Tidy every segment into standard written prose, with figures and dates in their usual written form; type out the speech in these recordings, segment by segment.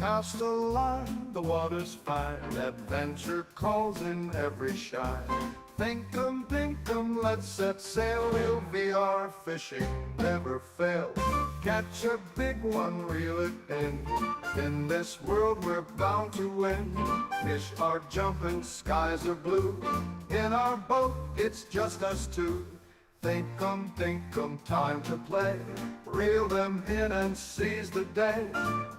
Cast a line, the water's fine, adventure calls in every shine. Thinkum, dinkum, let's set sail, we'll be our fishing, never fail. Catch a big one, reel it in this world we're bound to win. Fish are jumping, skies are blue, in our boat it's just us two. Thinkum, dinkum, time to play, reel them in and seize the day.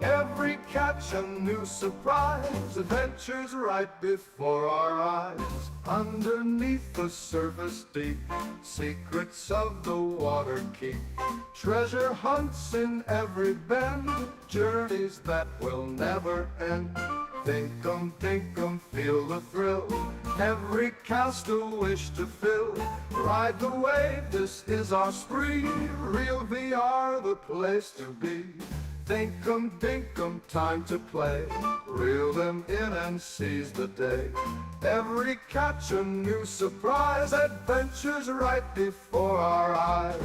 Every catch a new surprise, adventures right before our eyes. Underneath the surface deep, secrets of the water keep. Treasure hunts in every bend, journeys that will never end. Thinkum, dinkum, feel the thrill, every cast a wish to fill. Ride the wave, this is our spree, real VR the place to be. Thinkum, dinkum, time to play, reel them in and seize the day. Every catch a new surprise, adventures right before our eyes.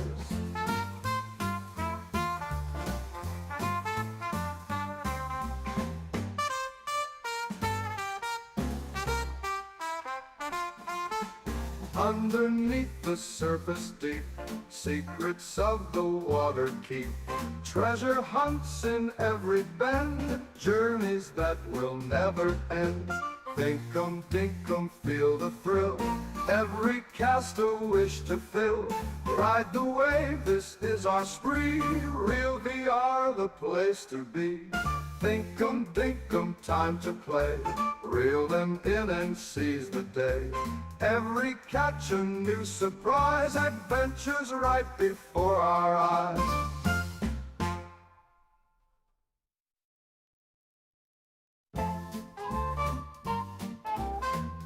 Underneath the surface deep, secrets of the water keep. Treasure hunts in every bend, journeys that will never end. Thinkum, dinkum, feel the thrill, every cast a wish to fill. Ride the wave, this is our spree, real VR the place to be. Thinkum, dinkum, time to play, reel them in and seize the day. Every catch a new surprise, adventures right before our eyes.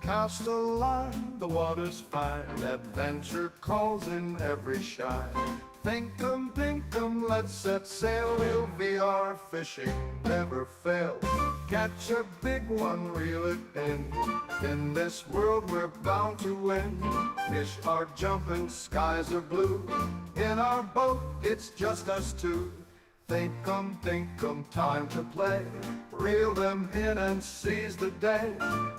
Cast a line, the water's fine, adventure calls in every shine. Thinkum, dinkum, let's set sail, we'll be our fishing, never fail. Catch a big one, reel it in this world we're bound to win. Fish are jumping, skies are blue, in our boat it's just us two. Thinkum, dinkum, time to play, reel them in and seize the day.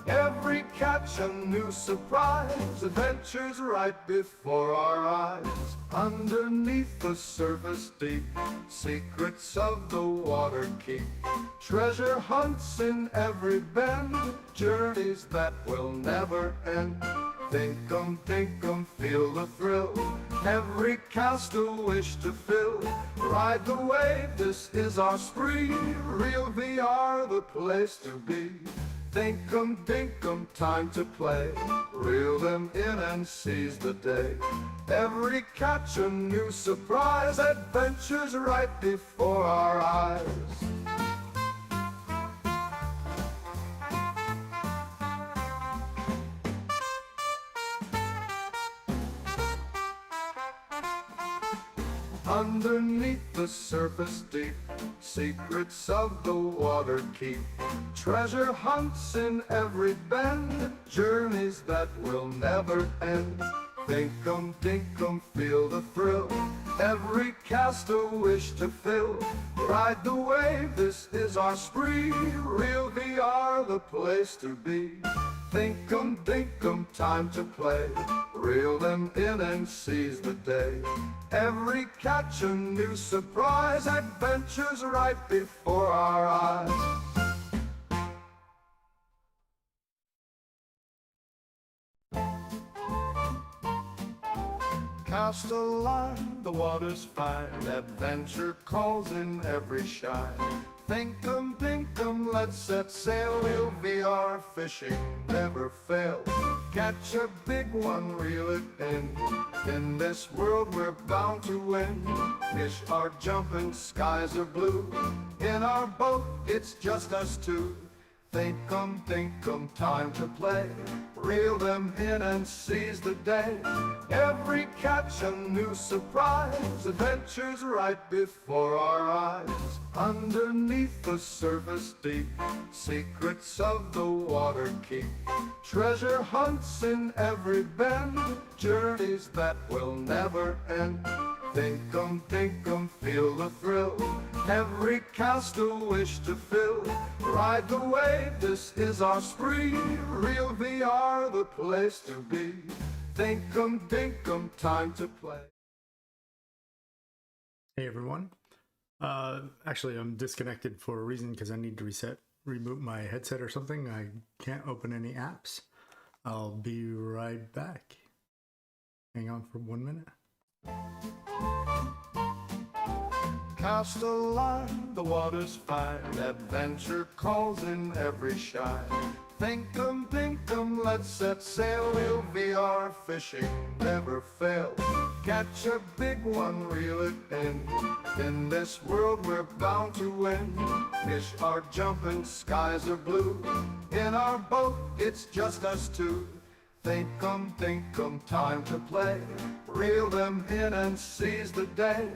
Every catch a new surprise, adventures right before our eyes. Underneath the surface deep, secrets of the water keep. Treasure hunts in every bend, journeys that will never end. Thinkum, dinkum, feel the thrill, every cast a wish to fill. Ride the wave, this is our spree, real VR the place to be. Thinkum, dinkum, time to play, reel them in and seize the day. Every catch a new surprise, adventures right before our eyes. Underneath the surface deep, secrets of the water keep. Treasure hunts in every bend, journeys that will never end. Thinkum, dinkum, feel the thrill, every cast a wish to fill. Ride the wave, this is our spree, real VR the place to be. Thinkum, dinkum, time to play, reel them in and seize the day. Every catch a new surprise, adventures right before our eyes. Cast a line, the water's fine, adventure calls in every shine. Thinkum, dinkum, let's set sail, we'll be our fishing, never fail. Catch a big one, reel it in this world we're bound to win. Fish are jumping, skies are blue, in our boat it's just us two. Thinkum, dinkum, time to play, reel them in and seize the day. Every catch a new surprise, adventures right before our eyes. Underneath the surface deep, secrets of the water keep. Treasure hunts in every bend, journeys that will never end. Thinkum, dinkum, feel the thrill, Every cast a wish to fill. Ride the wave, this is our spree. Real VR, the place to be. Thinkum, dinkum, time to play. Hey everyone. Actually, I'm disconnected for a reason because I need to reboot my headset or something. I can't open any apps. I'll be right back. Hang on for 1 minute. Cast a line, the water's fine. Adventure calls in every shine. Thinkum, dinkum, let's set sail. We'll VR fishing, never fail. Catch a big one, reel it in. In this world we're bound to win. Fish are jumping, skies are blue. In our boat, it's just us two. Thinkum, dinkum, time to play. Reel them in and seize the day.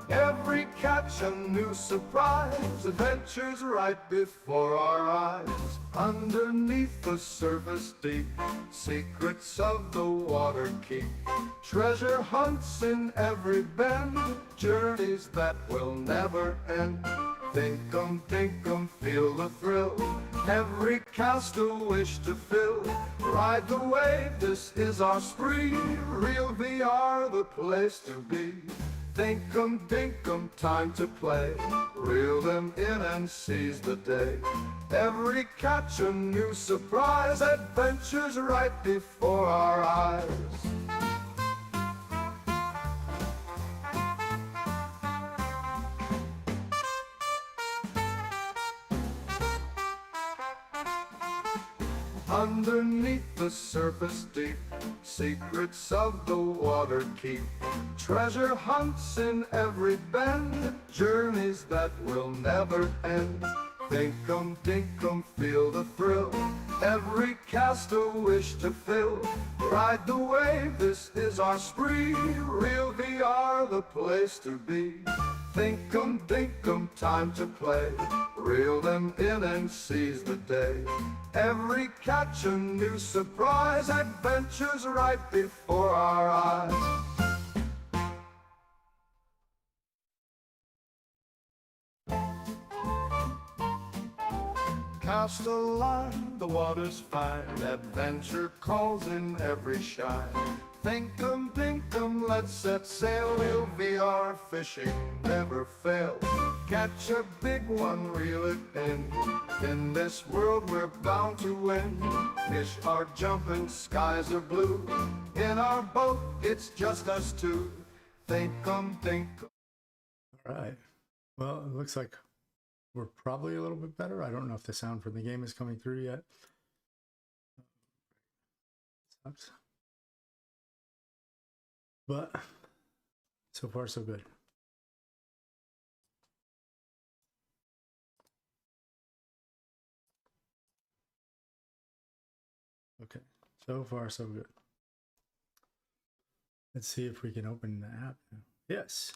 Every catch a new surprise. Adventures right before our eyes. Underneath the surface deep, secrets of the water keep. Treasure hunts in every bend. Journeys that will never end. Thinkum, dinkum, feel the thrill. Every cast a wish to fill. Ride the wave, this is our spree. Real VR, the place to be. Thinkum, dinkum, time to play. Reel them in and seize the day. Every catch a new surprise. Adventures right before our eyes. Underneath the surface deep, secrets of the water keep. Treasure hunts in every bend, journeys that will never end. Thinkum, dinkum, feel the thrill. Every cast a wish to fill. Ride the wave, this is our spree. Real VR, the place to be. Thinkum, dinkum, time to play. Reel them in and seize the day. Every catch a new surprise. Adventures right before our eyes. Cast a line, the water's fine. Adventure calls in every shine. Thinkum, dinkum, let's set sail. We'll VR fishing, never fail. Catch a big one, reel it in. In this world we're bound to win. Fish are jumping, skies are blue. In our boat, it's just us two. Thinkum, dinkum. All right. Well, it looks like we're probably a little bit better. I don't know if the sound from the game is coming through yet. Sucks. But so far so good. Okay, so far so good. Let's see if we can open the app now. Yes.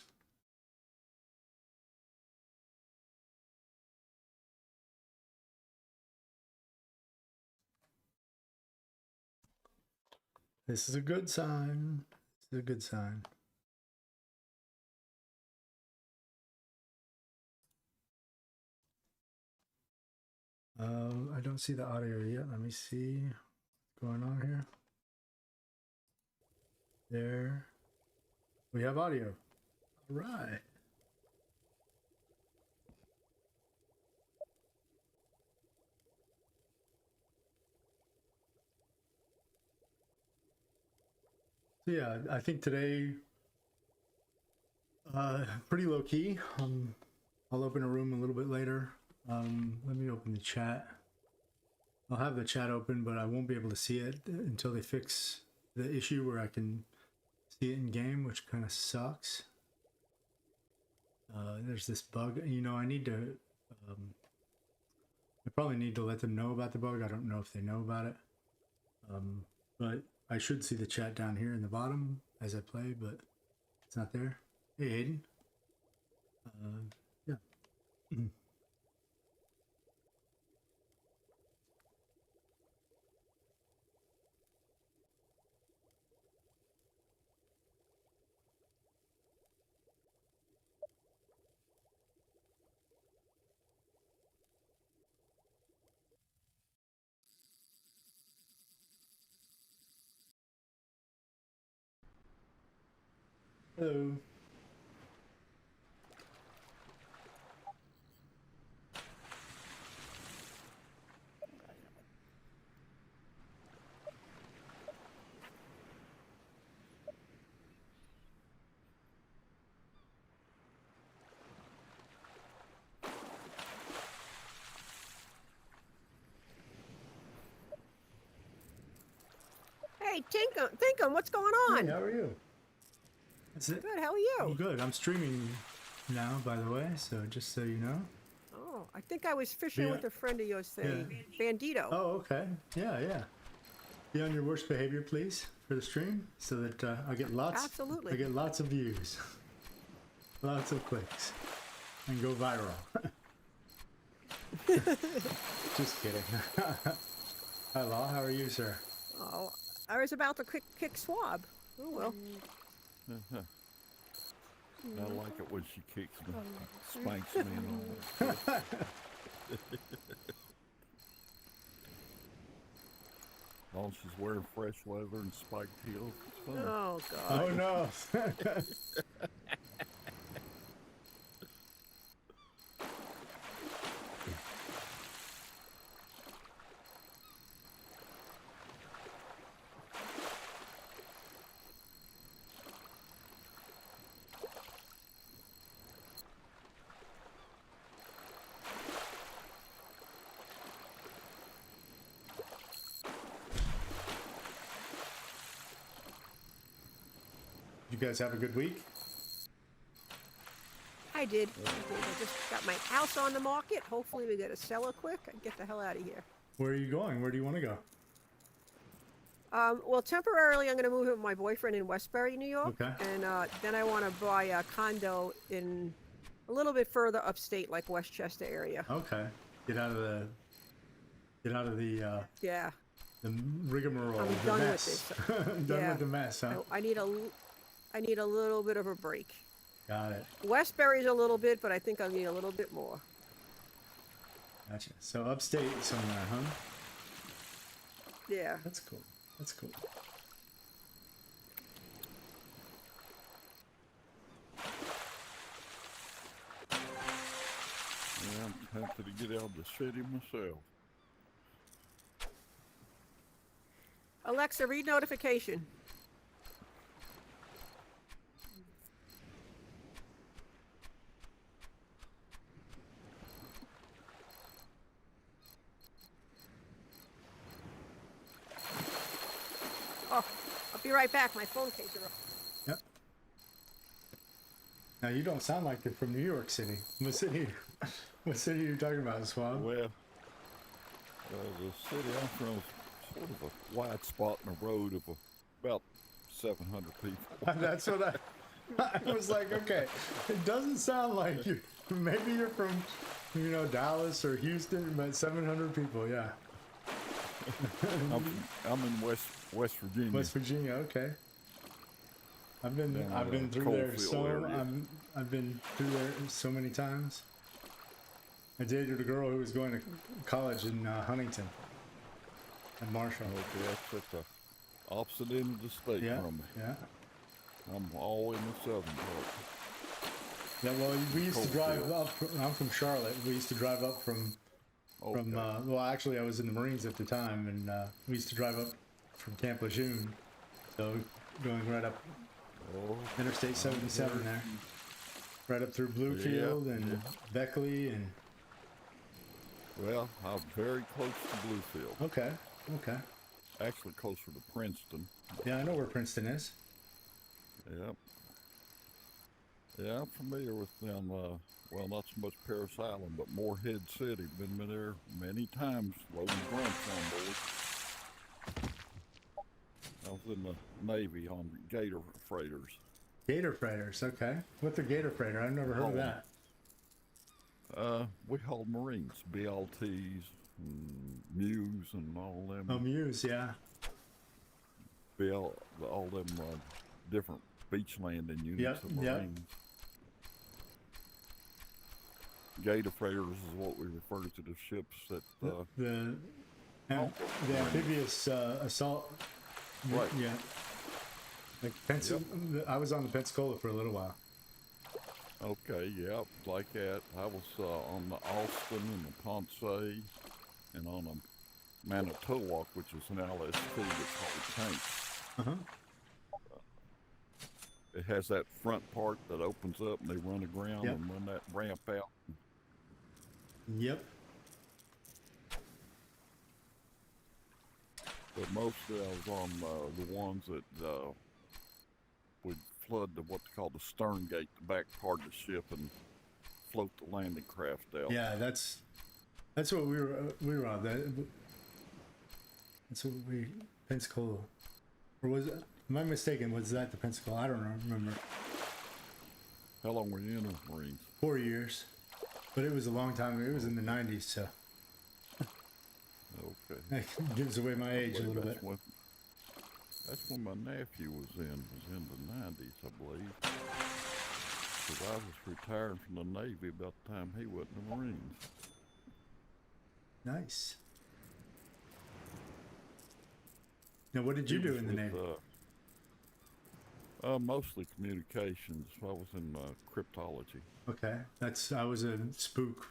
This is a good sign. This is a good sign. I don't see the audio yet. Let me see what's going on here. There. We have audio. All right. So yeah, I think today, pretty low key. I'll open a room a little bit later. Let me open the chat. I'll have the chat open, but I won't be able to see it until they fix the issue where I can see it in game, which kind of sucks. There's this bug. You know, I need to, I probably need to let them know about the bug. I don't know if they know about it. But I should see the chat down here in the bottom as I play, but it's not there. Hey, Hayden. Yeah. Hello. Hey, Thinkum, what's going on? Hey, how are you? That's it. Good, how are I'm you? good. I'm streaming now, by the way, so just so you know. Oh, I think I was fishing Yeah. with a friend of yours today, Bandito. Oh, okay. Yeah, yeah. Be on your worst behavior, please, for the stream, so that I get lots. Absolutely. I get lots of views, lots of clicks, and go viral. Just kidding. Hello, how are you, sir? Oh, I was about to kick Swab. Oh, well. I like it when she kicks me, spanks me, and all that stuff. As long as she's wearing fresh leather and spiked heels, it's fun. Oh, God. Oh no. You guys have a good week? I did. I just got my house on the market. Hopefully we get a seller quick and get the hell out of here. Where are you going? Where do you want to go? Well, temporarily I'm going to move in with my boyfriend in Westbury, New York. Okay. And then I want to buy a condo in a little bit further upstate, like Westchester area. Okay. Get out of the Yeah. the rigmarole. I'm the done with mess. this. Done Yeah. with the mess, huh? I need a little bit of a break. Got it. Westbury's a little bit, but I think I'll need a little bit more. Gotcha. So upstate somewhere, huh? Yeah. That's cool. That's cool. Yeah, I'm tempted to get out of the city myself. Alexa, read notification. Oh, I'll be right back. My phone case are up. Yep. Now you don't sound like you're from New York City. What city? What city are you talking about, Swab? Well, the city I'm from is sort of a wide spot in the road of about 700 people. That's what I was like. Okay, it doesn't sound like you. Maybe you're from, Dallas or Houston, but 700 people. Yeah. I'm in West Virginia. West Virginia. Okay. I've been through there I've been through there so many times. I dated a girl who was going to college in Huntington and Marshall. Okay, that's at the opposite end of the state Yeah, from me. yeah. I'm all in the southern part. Yeah, well, we used to drive Coalfield. up. I'm from Charlotte. We used to drive up from. Okay. Well, actually, I was in the Marines at the time, and we used to drive up from Camp Lejeune, so going right up Oh, Interstate 77 there, right up through Bluefield and Beckley, and well, I'm very close to Bluefield. okay, Actually, closer to Princeton. yeah, I know where Princeton is. Yep. Yeah, I'm familiar with them. Well, not so much Paris Island, but Moorhead City. Been there many times, loading grunts on board. I was in the Navy on Gator freighters. Gator freighters, okay. What's a Gator freighter? I've never heard of that. We hauled Marines, BLTs, and Mews, and all them. Oh, Muse, yeah. All them different beach landing units Yep, of yep. Marines. Gator freighters is what we refer to the ships that. The amphibious assault. Right. Yeah. Like I was on the Pensacola for a little while. Okay, yeah, like that. I was on the Austin and the Ponce and on the Manitowoc, which is an LST that's called Tank. Uh-huh. It has that front part that opens up and they run aground Yep. and run that ramp out. Yep. But mostly I was on the ones that would flood what they call the stern gate, the back part of the ship, and float the landing craft out. Yeah, that's what we were on. That's what we Pensacola, or was it? Am I mistaken? Was that the Pensacola? I don't remember. How long were you in the Marines? 4 years, but it was a long time. It was in the 90s, so Okay. that gives away my age a little bit. That's when my nephew was in the 90s, I believe. Because I was retiring from the Navy about the time he was in the Marines. Nice. Now, what did you do in the Navy? Mostly communications. I was in cryptology. Okay, I was a spook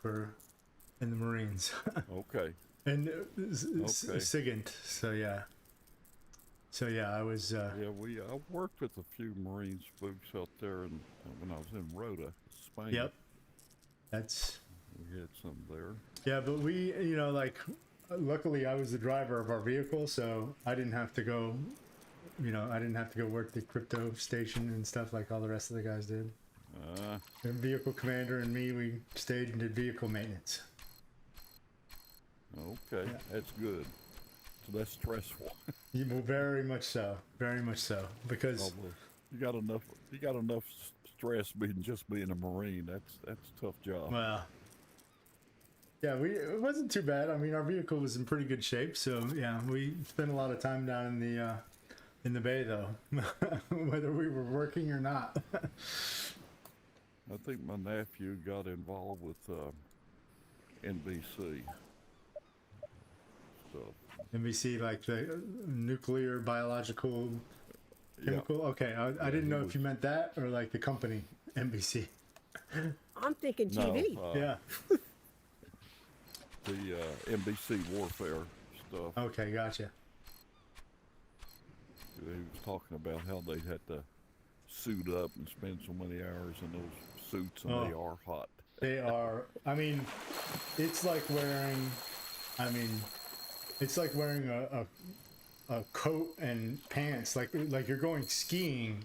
in the Marines. Okay. And Okay. SIGINT, so yeah, I was. Yeah, I worked with a few Marine spooks out there, and when I was in Rota, Spain. Yep. That's. We had some there. Yeah, but we, luckily I was the driver of our vehicle, so I didn't have to go. I didn't have to go work the crypto station and stuff like all the rest of the guys did. The vehicle commander and me, we stayed and did vehicle maintenance. Okay, Yeah. that's good. So that's stressful. Well, very much so, because You got enough stress being a Marine. That's a tough job. well, yeah, it wasn't too bad. I mean, our vehicle was in pretty good shape, so yeah, we spent a lot of time down in the bay though, whether we were working or not. I think my nephew got involved with NBC stuff. NBC, like the nuclear biological chemical. Yeah. Okay, I didn't know if you meant that or like the company NBC. I'm thinking TV. No, Yeah. the NBC warfare stuff. Okay, gotcha. He was talking about how they had to suit up and spend so many hours in those suits, and they are hot. They are. I mean, it's like wearing. I mean, it's like wearing a coat and pants, like you're going skiing,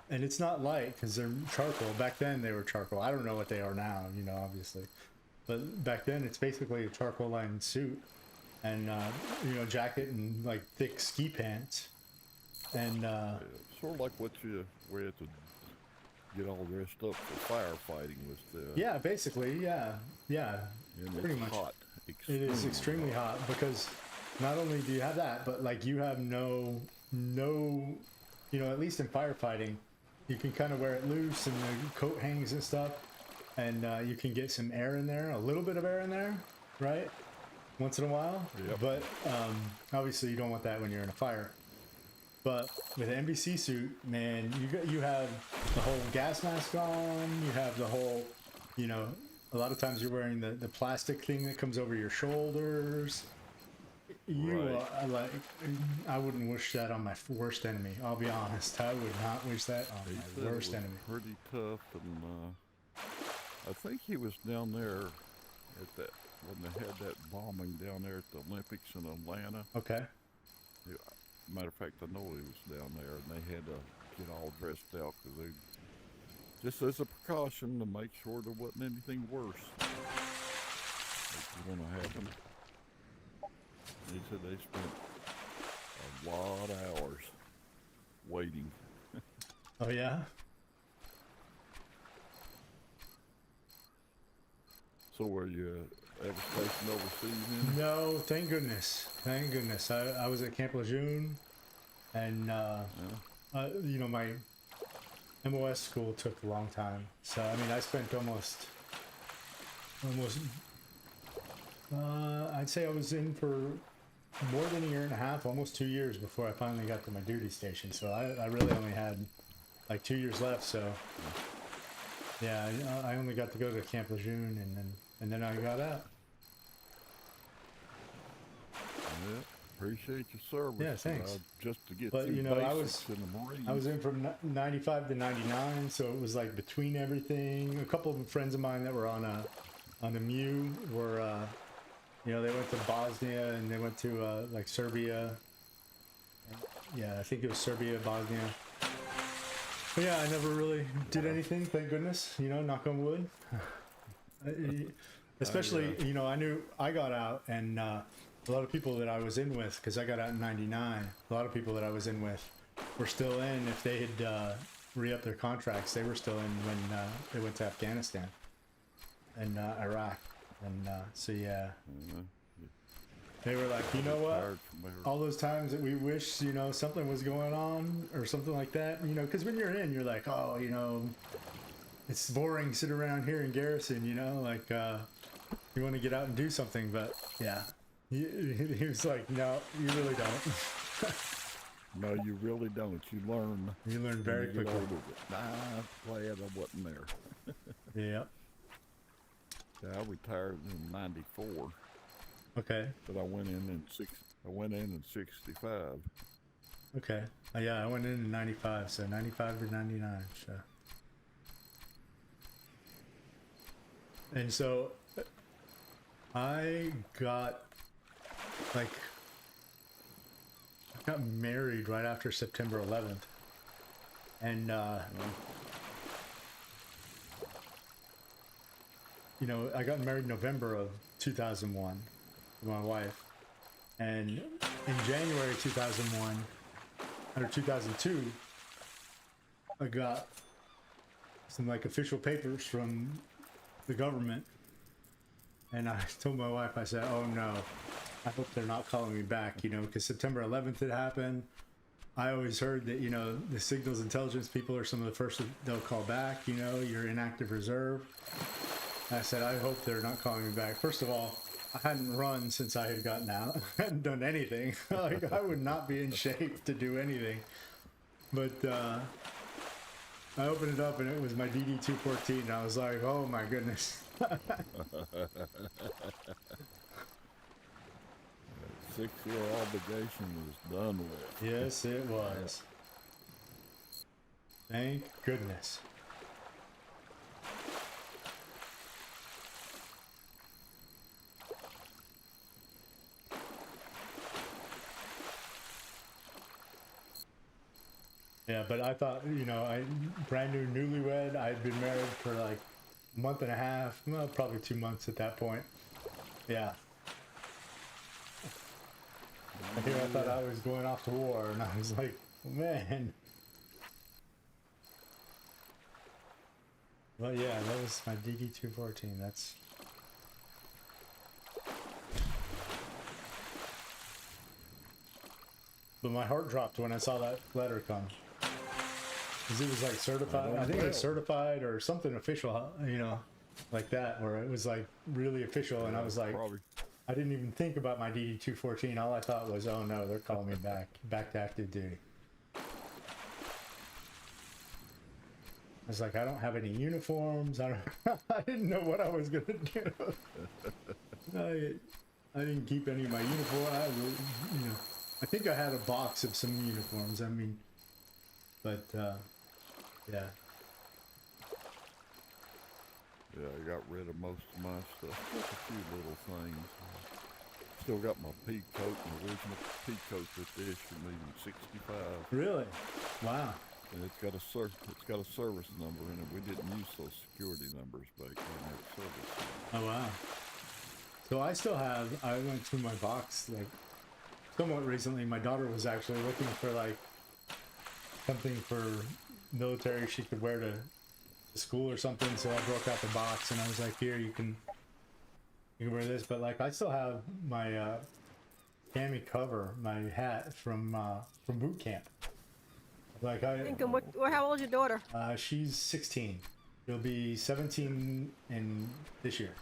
and it's not light because they're charcoal. Back then they were charcoal. I don't know what they are now, obviously, but back then it's basically a charcoal lined suit, and jacket and like thick ski pants, and Sort of like what you wear to get all dressed up for firefighting with the. yeah, basically, yeah, And pretty it's much. hot. It is extremely hot because not only do you have that, but like you have no, at least in firefighting, you can kind of wear it loose and the coat hangs and stuff, and you can get some air in there, a little bit of air in there, right? Once in a while. Yep. But obviously you don't want that when you're in a fire. But with an NBC suit, man, you have the whole gas mask on, you have the whole, a lot of times you're wearing the plastic thing that comes over your shoulders. Right. I wouldn't wish that on my worst enemy. I'll be honest. I would not wish that on He my said worst it was enemy. pretty tough, and I think he was down there at that when they had that bombing down there at the Olympics in Atlanta. Okay. Matter of fact, I know he was down there, and they had to get all dressed out because they just as a precaution to make sure there wasn't anything worse that was going to happen. He said they spent a lot of hours waiting. Oh yeah. So were you ever stationed overseas in? No, thank goodness. Thank goodness. I was at Camp Lejeune, and my MOS school took a long time. So I mean, I spent almost. I'd say I was in for more than a year and a half, almost 2 years before I finally got to my duty station. So I really only had like 2 years left. So yeah, I only got to go to Camp Lejeune, and then I got out. Yeah, appreciate your service. Yeah, thanks. Just to get But through you know, basics in the Marines. I was in from 95 to 99, so it was like between everything. A couple of friends of mine that were on a MU were, you know, they went to Bosnia and they went to like Serbia. Yeah, I think it was Serbia, Bosnia. But yeah, I never really did anything, thank goodness. You know, knock on wood. Especially, you know, I knew I got out, and a lot of people that I was in with, because I got out in 99, a lot of people that I was in with were still in. If they had re-upped their contracts, they were still in when they went to Afghanistan and Iraq. And so, yeah. They were like, you know what? All those times that we wish, you know, something was going on or something like that, you know, because when you're in, you're like, oh, you know, it's boring sitting around here in garrison, you know, like you want to get out and do something. But yeah, he was like, no, you really don't. No, you really don't. You learn. You learn very quickly. I'm glad I wasn't there. Yeah. Yeah, I retired in '94. Okay. But I went in in '65. Okay. Yeah, I went in 95, so 95 to 99. So. And so I got married right after September 11th. And you know, I got married in November of 2001 to my wife. And in January 2001 or 2002, I got some like official papers from the government, and I told my wife, I said, oh no, I hope they're not calling me back, you know, because September 11th had happened. I always heard that, you know, the signals intelligence people are some of the first that they'll call back, you know, you're in active reserve. I said, I hope they're not calling me back. First of all, I hadn't run since I had gotten out. I hadn't done anything. Like, I would not be in shape to do anything. But I opened it up and it was my DD-214, and I was like, oh my goodness. 6-year obligation was done with. Yes, it was. Thank goodness. Yeah, but I thought, you know, brand new newlywed. I had been married for like a month and a half, well, probably 2 months at that point. Yeah. And here I thought I was going off to war, and I was like, man. Well, yeah, that was my DD-214. That's. But my heart dropped when I saw that letter come. Because it was like certified. I think it was certified or something official, you know, like that, where it was like really official. And I was like, Probably. I didn't even think about my DD-214. All I thought was, oh no, they're calling me back to active duty. I was like, I don't have any uniforms. I didn't know what I was gonna do. I didn't keep any of my uniforms. You know, I think I had a box of some uniforms. I mean, but yeah. Yeah, I got rid of most of my stuff. Just a few little things. Still got my pea coat, my original pea coat that they issued me in '65. Really? Wow. And it's got a service number in it. We didn't use Social Security numbers back then. That service number. Oh wow. So I still have. I went through my box like somewhat recently. My daughter was actually looking for like something for military she could wear to school or something. So I broke out the box and I was like, here, you can wear this. But like, I still have my cami cover, my hat from boot camp. Like Dinkum, how old is your daughter? she's 16. She'll be 17 in this year,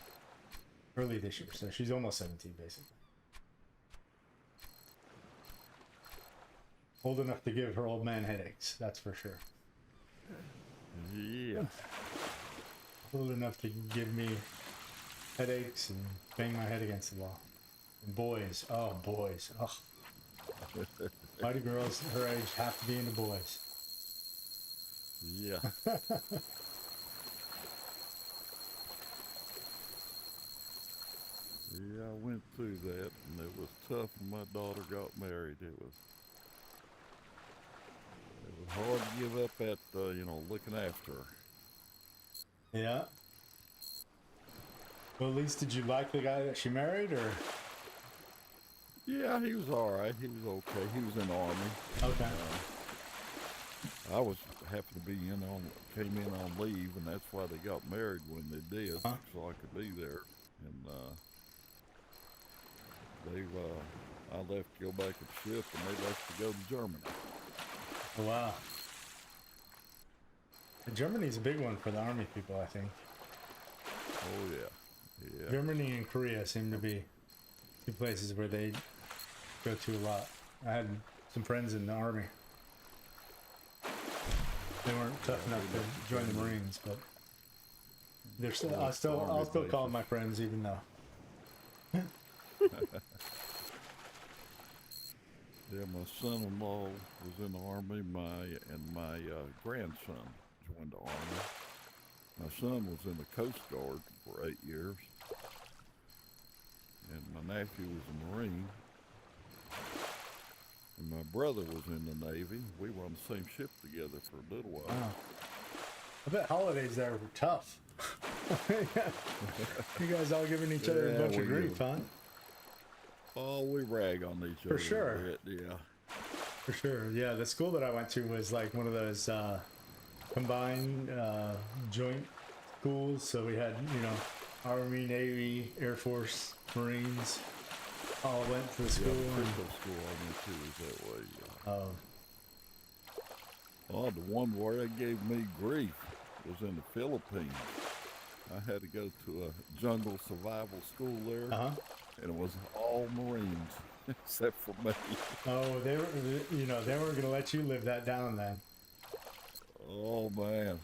early this year. So she's almost 17, basically. Old enough to give her old man headaches, that's for sure. Yeah. Old enough to give me headaches and bang my head against the wall. And boys, oh boys, oh. Why do girls her age have to be into boys? Yeah. Yeah, I went through that, and it was tough when my daughter got married. It was hard to give up at, looking after her. Yeah. Well, at least did you like the guy that she married, or? Yeah, he was all right. He was okay. He was in the Army. Okay. I was happened to be came in on leave, and that's why they got married when they did, Huh? so I could be there. And I left to go back and ship, and they left to go to Germany. Oh, wow. Germany's a big one for the Army people, I think. Oh yeah, yeah. Germany and Korea seem to be two places where they go to a lot. I had some friends in the Army. They weren't tough enough to join the Marines, but they're still. I'll still call them my friends, even though. Yeah, my son-in-law was in the Army. My grandson joined the Army. My son was in the Coast Guard for 8 years, and my nephew was a Marine. And my brother was in the Navy. We were on the same ship together for a little while. Wow. I bet holidays there were tough. You guys all giving each other a Yeah, bunch of we grief, do. huh? Oh, we rag on each other. For sure. A bit, yeah. For sure. Yeah, the school that I went to was like one of those combined joint schools. So we had, Army, Navy, Air Force, Marines all went to the school. Yeah, the and, Christian school I went to was that way. Yeah. oh, The one where they gave me grief was in the Philippines. I had to go to a jungle survival school there, and it was all Marines except for me. oh, they weren't going to let you live that down then. Oh man,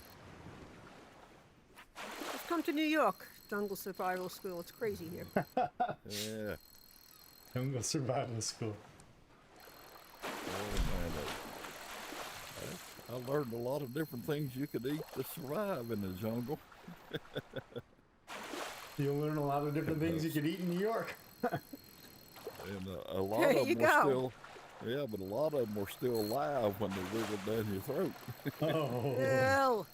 Just come to New York, Jungle Survival School. It's crazy here. yeah. Jungle survival school. Oh man, I learned a lot of different things you could eat to survive in the jungle. You'll learn a lot of different things you could eat in New York. And a lot There of you them were go. still, yeah, but a lot of them were still alive when they wiggled down your throat. Oh. Hell.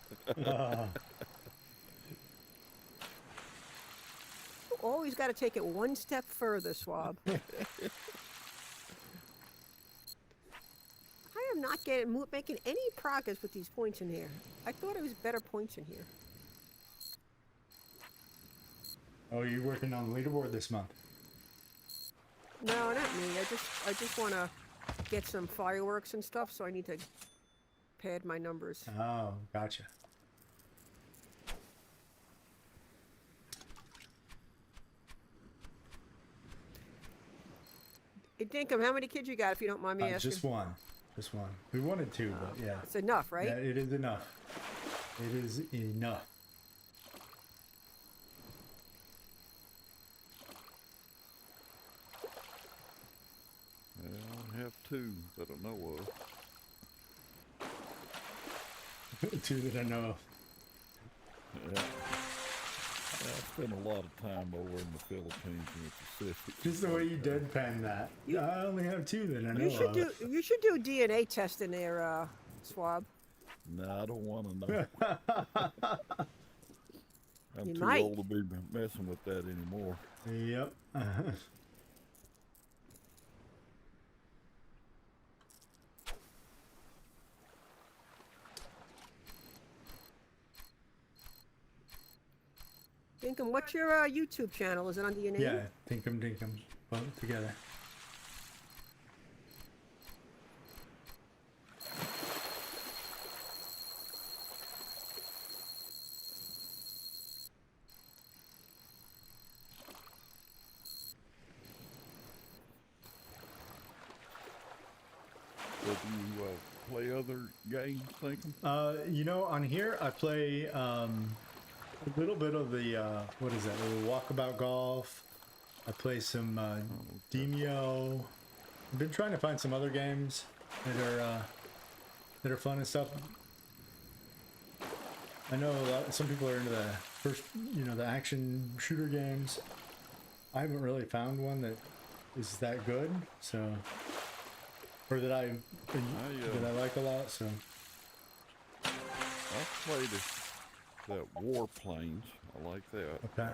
You always got to take it one step further, Swab. I am not making any progress with these points in here. I thought it was better points in here. Oh, you're working on the leaderboard this month? No, not me. I just want to get some fireworks and stuff, so I need to pad my numbers. Oh, gotcha. Hey, Dinkum, how many kids you got, if you don't mind me asking? Just one. Just one. We wanted two, but yeah. It's enough, right? Yeah, it is enough. It is enough. Yeah, I have two that I know of. Two that I know of. Yeah. I spent a lot of time over in the Philippines and the Pacific. Just the way you deadpan that. I only have two that I know You should of. you should do a DNA test in there, Swab. No, I don't want to know. I'm You too might. old to be messing with that anymore. Yep. Dinkum, what's your YouTube channel? Is it under your name? Yeah, Thinkum, both together. So do you game, Thinkum? You know, on here I play a little bit of the what is that? A little Walkabout Golf. I play some Demio. I've been trying to find some other games that are fun and stuff. I know some people are into the first, you know, the action shooter games. I haven't really found one that is that good, so, or that I like a lot. So I played that Warplanes. I like that. okay.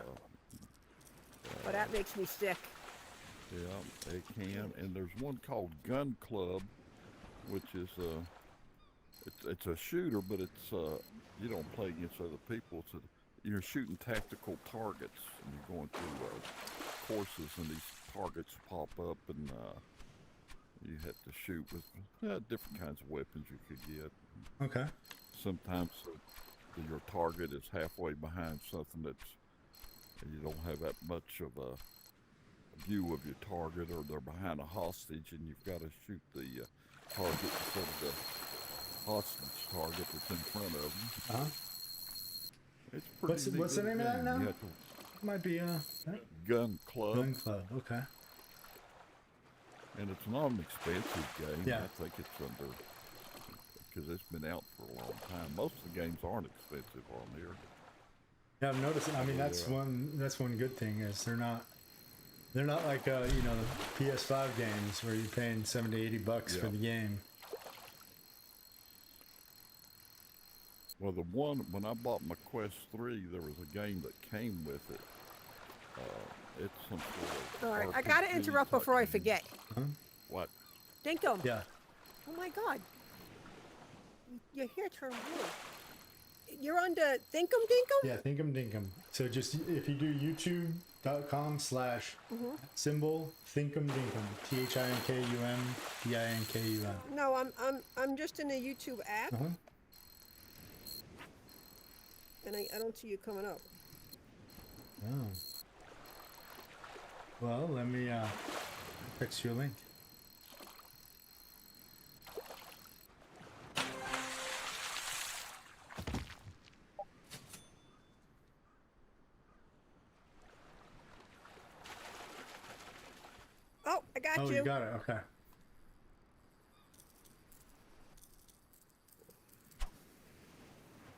But that makes me sick. Yeah, it can. And there's one called Gun Club, which is it's a shooter, but it's you don't play against other people. It's you're shooting tactical targets, and you're going through courses, and these targets pop up, and you have to shoot with different kinds of weapons you could get. Okay. Sometimes your target is halfway behind something that's you don't have that much of a view of your target, or they're behind a hostage, and you've got to shoot the target instead of the hostage target that's in front of them. It's pretty neat. What's the name of that now? You have to Might be Gun Club, Gun Club. Okay. and it's not an expensive game. Yeah. I think it's under, because it's been out for a long time. Most of the games aren't expensive on here. Yeah, I've noticed. I mean, that's one good thing is they're not like you know, the PS5 games where you're paying $70, $80 for the game. Well, the one, when I bought my Quest 3, there was a game that came with it. It's some sort of All right, I RPG gotta interrupt type before I game. forget. What? Dinkum. Yeah. Oh my God. Your hair turned blue. You're on the Thinkum? Yeah, Thinkum Dinkum. So just if you do youtube.com/symbol Thinkum Dinkum. ThinkumDinkum. No, I'm just in the YouTube app, and I don't see you coming up. Oh. Well, let me text you a link. Oh, I got Oh, you. you got it. Okay.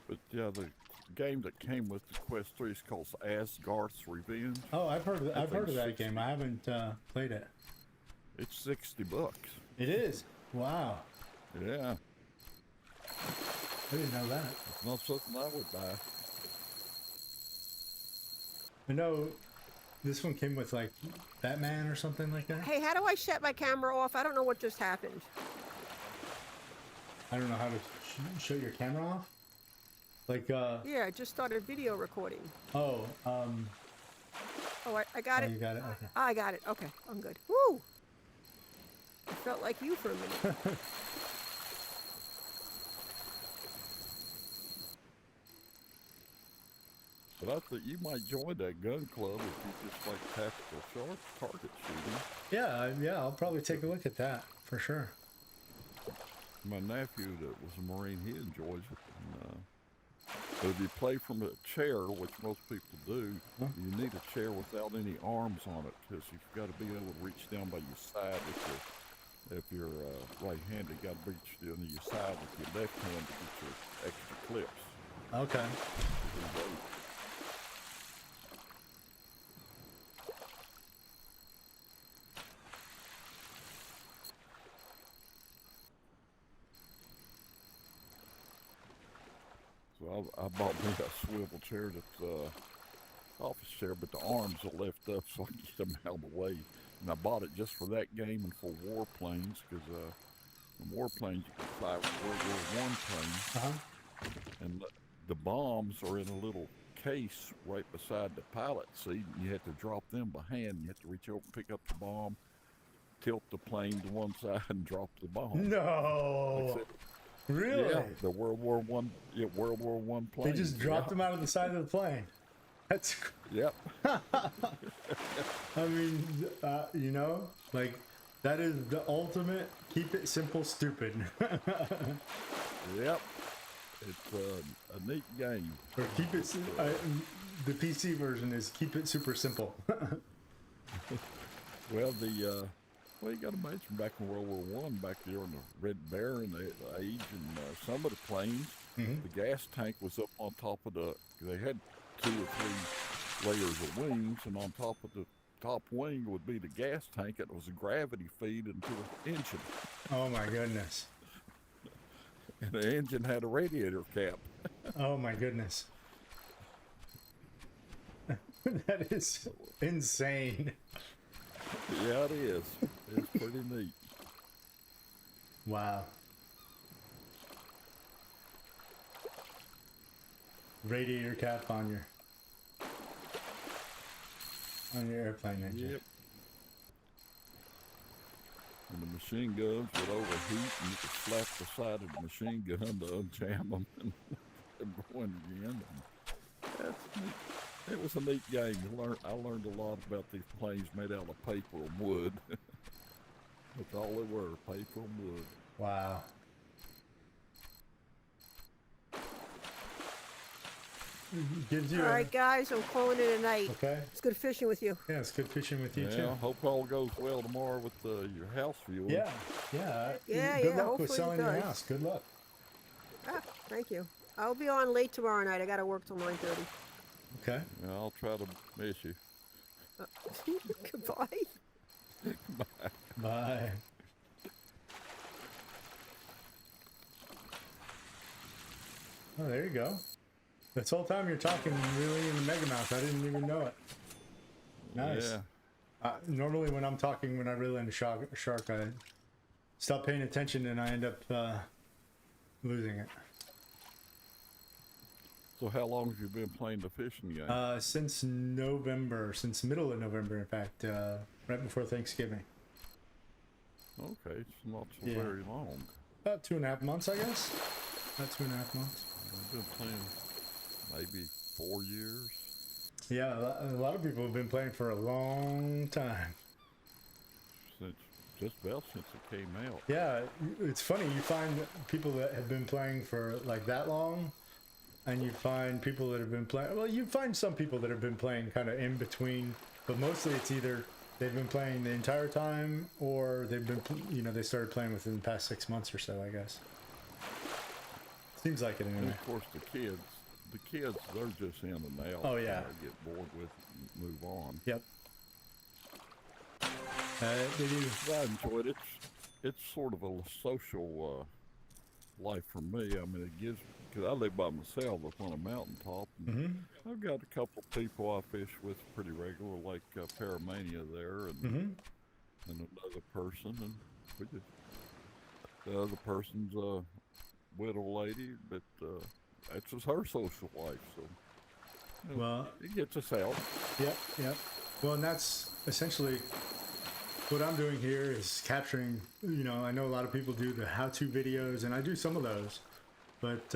But yeah, the game that came with the Quest 3 is called Asgarth's Revenge. Oh, I've heard of that. I've heard of that 60. game. I haven't played it. It's $60. It is. Wow. Yeah, I didn't know that. it's not something I would buy. I know this one came with like Batman or something like that. Hey, how do I shut my camera off? I don't know what just happened. I don't know how to shut your camera off. Like Yeah, I just started video recording. oh Oh, I got oh, it. you got it. Okay. I got it. Okay, I'm good. Woo! I felt like you for a minute. But I think you might join that gun club if you just like tactical short target shooting. Yeah, yeah. I'll probably take a look at that for sure. My nephew that was a Marine, he enjoys it. And, but if you play from a chair, which most people do, you need a chair without any arms on it, because you've got to be able to reach down by your side if you're right-handed. You got to reach down to your side with your left hand to get your extra clips. Okay. So I bought me a swivel chair that's office chair, but the arms are left up so I can get them out of the way. And I bought it just for that game and for warplanes, because in warplanes you can fly World War I planes, and the bombs are in a little case right beside the pilot seat, and you have to drop them by hand. You have to reach over and pick up the bomb, tilt the plane to one side, and drop the bomb. No. Really? Yeah, the World War I plane. They just dropped them out of the side of the plane. That's. Yep. I mean, you know, like that is the ultimate. Keep it simple, stupid. Yep. It's a neat game. Or keep it. The PC version is keep it super simple. Well, well, you got to imagine back in World War One, back during the Red Baron age, and some of the planes, the gas tank was up on top of they had 2 or 3 layers of wings, and on top of the top wing would be the gas tank. It was a gravity feed into the engine. Oh my goodness. And the engine had a radiator cap. Oh my goodness. That is insane. Yeah, it is. It's pretty neat. Wow. Radiator cap on your airplane engine. Yep. And the machine guns would overheat, and you could slap the side of the machine gun to unjam them and going again. And it was a neat game. I learned a lot about these planes made out of paper and wood. That's all they were, paper and wood. Wow. Gives you All right, guys, I'm calling it a night. Okay. It's good fishing with you. Yeah, it's good fishing with you Yeah, too. hope all goes well tomorrow with your house viewing. Yeah, yeah. Yeah, Good yeah, luck hopefully with it selling your does. house. Good luck. Ah, thank you. I'll be on late tomorrow night. I got to work till 9:30. Okay. Yeah, I'll try to miss you. Goodbye. Bye. Oh, there you go. This whole time you're talking really in the mega mouth. I didn't even know it. Nice. Yeah. Normally when I'm talking, when I reel in a shark, I stop paying attention and I end up losing it. So how long have you been playing the fishing game? Since November, since middle of November, in fact, right before Thanksgiving. Okay, it's not so Yeah. very long. About 2.5 months, I guess. About 2.5 months. I've been playing maybe 4 years. Yeah, a lot of people have been playing for a long time. Just about since it came out. Yeah, it's funny. You find people that have been playing for like that long, and you find people that have been playing. Well, you find some people that have been playing kind of in between, but mostly it's either they've been playing the entire time or they've been, they started playing within the past 6 months or so, I guess. Seems like it And anyway. of course the kids, they're just in and out. Oh, yeah. They get bored with it and move on. Yep. They do. I enjoyed it. It's sort of a social life for me. I mean, it gives, because I live by myself up on a mountaintop. And I've got a couple of people I fish with pretty regular, like Paramania there, and another person, and the other person's a widow lady, but that's just her social life. So Well, it gets us out. yep, yep. Well, and that's essentially what I'm doing here is capturing, I know a lot of people do the how-to videos, and I do some of those, but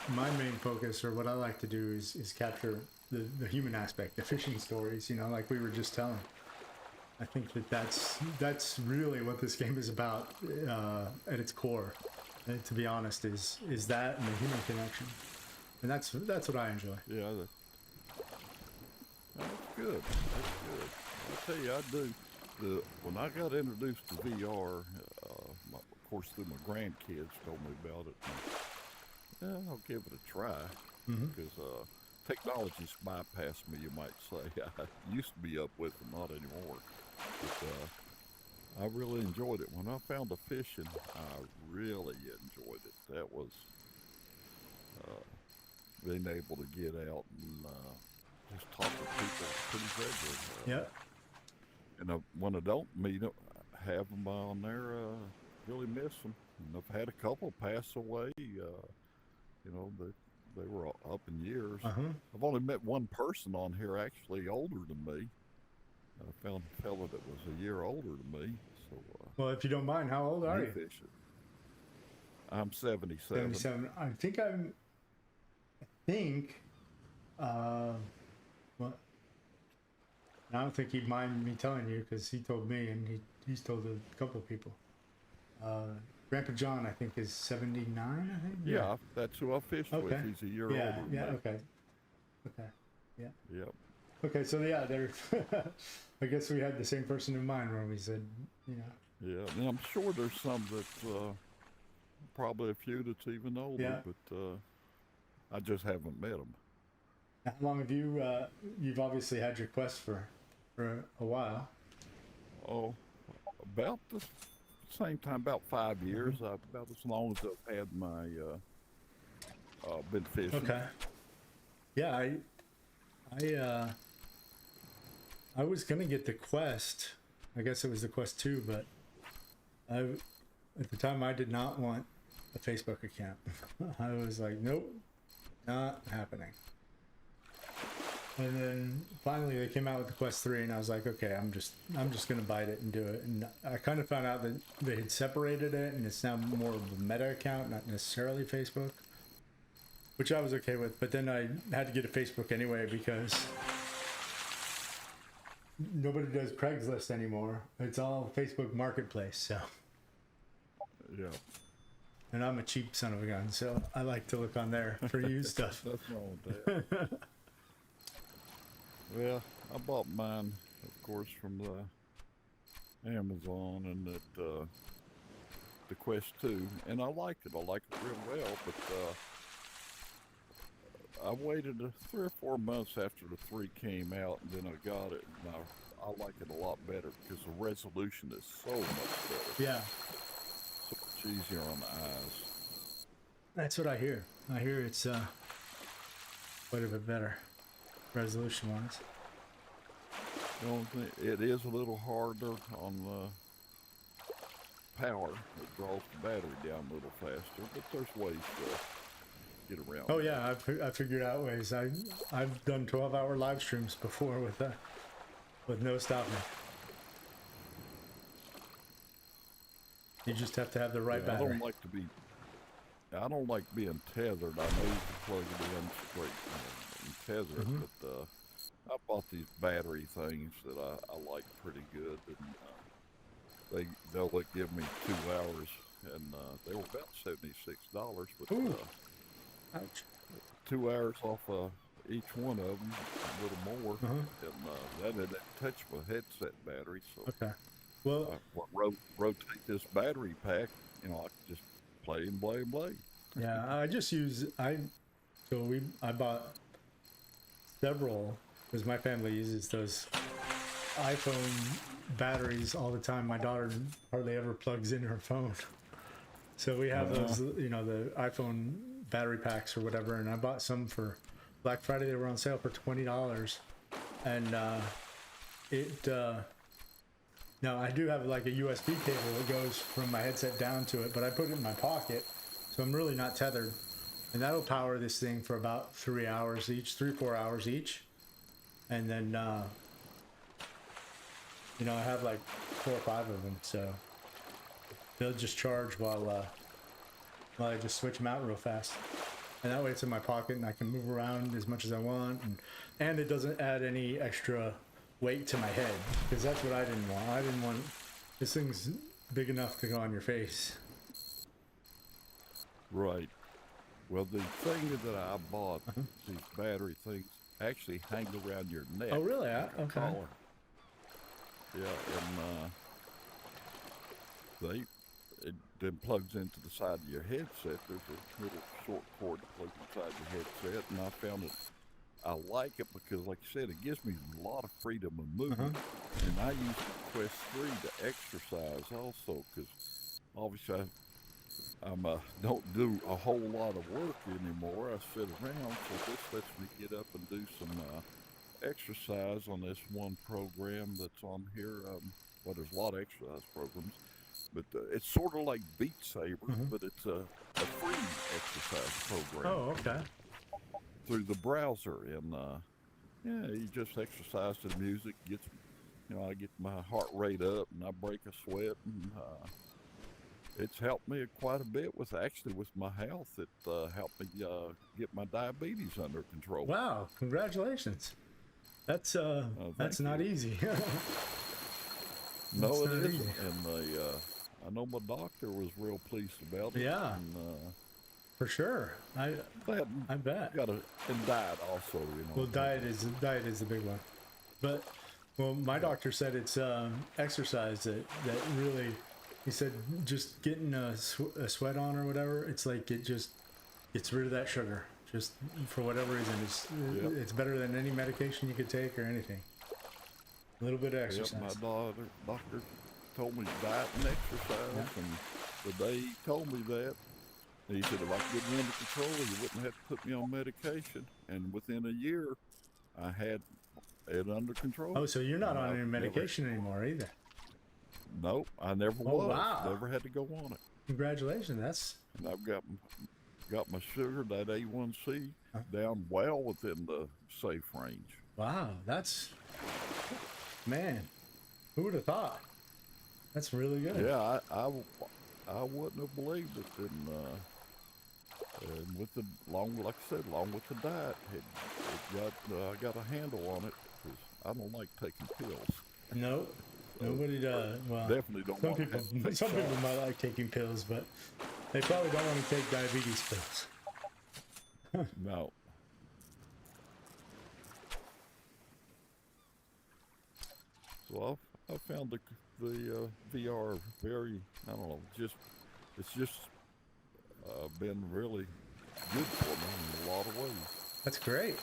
my main focus, or what I like to do, is capture the human aspect, the fishing stories, like we were just telling. I think that's really what this game is about at its core, to be honest, is that and the human connection. And that's what I enjoy. Yeah, that's good. That's good. I tell you, I do. When I got introduced to VR, of course, through my grandkids told me about it. And, yeah, I'll give it a try because technology's bypassed me, you might say. I used to be up with it, not anymore. But I really enjoyed it. When I found the fishing, I really enjoyed it. That was being able to get out and just talk to people pretty regularly. Yep. And when I don't meet them, have them on there, really miss them. And I've had a couple pass away, they were up in years. I've only met one person on here actually older than me. I found a fella that was a year older than me. So, Well, if you don't mind, how old are you? fishing. I'm 77. 77. I I don't think he'd mind me telling you because he told me and he's told a couple of people. Grandpa John, I think, is 79. I think. Yeah, that's who I fished with. Okay. He's a year Yeah. older than Yeah. me. Okay. Okay. Yeah. Yep. Okay. So yeah, they're. I guess we had the same person in mind when we said, you know. Yeah, and I'm sure there's some that probably a few that's even older, Yeah. but I just haven't met them. How long have you? You've obviously had your quest for a while. Oh, about the same time, about 5 years. About as long as I've had my been fishing. Okay. Yeah, I was gonna get the quest. I guess it was the quest 2, but at the time I did not want a Facebook account. I was like, nope, not happening. And then finally they came out with the quest 3, and I was like, okay, I'm just gonna bite it and do it. And I kind of found out that they had separated it, and it's now more of a meta account, not necessarily Facebook, which I was okay with. But then I had to get a Facebook anyway because nobody does Craigslist anymore. It's all Facebook Marketplace. So, Yeah, and I'm a cheap son of a gun, so I like to look on there for used stuff. nothing wrong with that. Well, I bought mine, of course, from the Amazon and the Quest 2, and I liked it. I like it real well, but I waited 3 or 4 months after the 3 came out, and then I got it, and I like it a lot better because the resolution is so much better. Yeah, So much easier on the eyes. that's what I hear. I hear it's quite a bit better resolution wise. The only thing, it is a little harder on the power. It draws the battery down a little faster, but there's ways to get around. Oh yeah, I figured out ways. I've done 12-hour live streams before with no stopping. You just have to have the right Yeah, battery. I don't like being tethered. I know you can plug it in straight and tether it, but I bought these battery things that I like pretty good, and they'll give me 2 hours, and they were about $76, but Ooh. Ouch. 2 hours off each one of them, a little more, and that didn't touch my headset battery, so Okay. Well, rotate this battery pack, I can just play and play and play. yeah, I just use I bought several because my family uses those iPhone batteries all the time. My daughter hardly ever plugs in her phone, so we have those, the iPhone battery packs or whatever. And I bought some for Black Friday. They were on sale for $20, and now I do have like a USB cable that goes from my headset down to it, but I put it in my pocket, so I'm really not tethered, and that'll power this thing for about 3 hours each, 3-4 hours each, and then I have like 4 or 5 of them, so they'll just charge while I just switch them out real fast, and that way it's in my pocket and I can move around as much as I want, and it doesn't add any extra weight to my head, because that's what I didn't want. I didn't want this thing's big enough to go on your face. Right. Well, the thing that I bought, these battery things, actually hang around your neck. Oh, really? Okay. Collar. Yeah, and it then plugs into the side of your headset. There's a little short cord that plugs inside your headset, and I found it. I like it because, like you said, it gives me a lot of freedom of movement, and I use the Quest 3 to exercise also, because obviously I don't do a whole lot of work anymore. I sit around, so this lets me get up and do some exercise on this one program that's on here. Well, there's a lot of exercise programs, but it's sort of like Beat Saber, but it's a free exercise program. Oh, okay. Through the browser, and you just exercise to the music. Gets, I get my heart rate up, and I break a sweat, and it's helped me quite a bit with my health. It helped me get my diabetes under control. Wow! Congratulations. That's thank not you. easy. No, That's it not isn't. easy. And I know my doctor was real pleased about it. Yeah. And, For sure. that I bet. and diet also, you know. Well, diet is the big one. But well, my doctor said it's exercise that really. He said just getting a sweat on or whatever. It's like it just gets rid of that sugar. Just for whatever reason, it's better than any medication you could take or anything. A little bit of exercise. Yep, my doctor told me diet and exercise, and the day he told me that, he said if I could get it under control, you wouldn't have to put me on medication. And within a year, I had it under control. Oh, so you're not on any medication anymore either? Nope, I never Oh, was. wow. Never had to go on it. Congratulations. And I've got my sugar, that A1C, down well within the safe range. Wow, that's, man, who would have thought? That's really good. Yeah, I wouldn't have believed it. And with the like I said, along with the diet, I got a handle on it because I don't like taking pills. No, nobody does. Well, Definitely don't some want people, to take some people shots. might like taking pills, but they probably don't want to take diabetes pills. No. So I found the VR very, I don't know, it's just been really good for me in a lot of ways. That's great.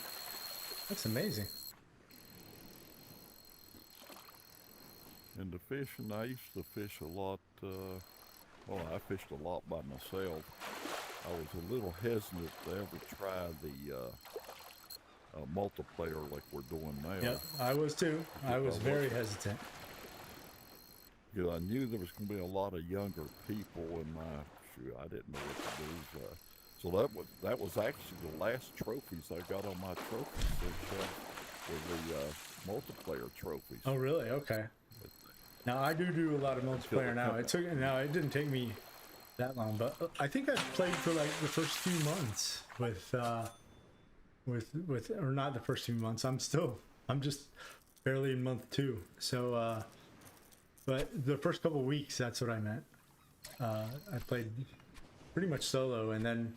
That's amazing. And the fishing, I used to fish a lot. Well, I fished a lot by myself. I was a little hesitant to ever try the multiplayer like we're doing now. Yep, I was too. I was very hesitant. Because I knew there was going to be a lot of younger people in my shoe. I didn't know what to do. So that was actually the last trophies I got on my trophy section were the multiplayer trophies. Oh, really? Okay. Now I do a lot of multiplayer now. It didn't take me that long, but I think I've played for like the first few months with or not the first few months. I'm just barely in month 2. So, but the first couple weeks, that's what I meant. I played pretty much solo, and then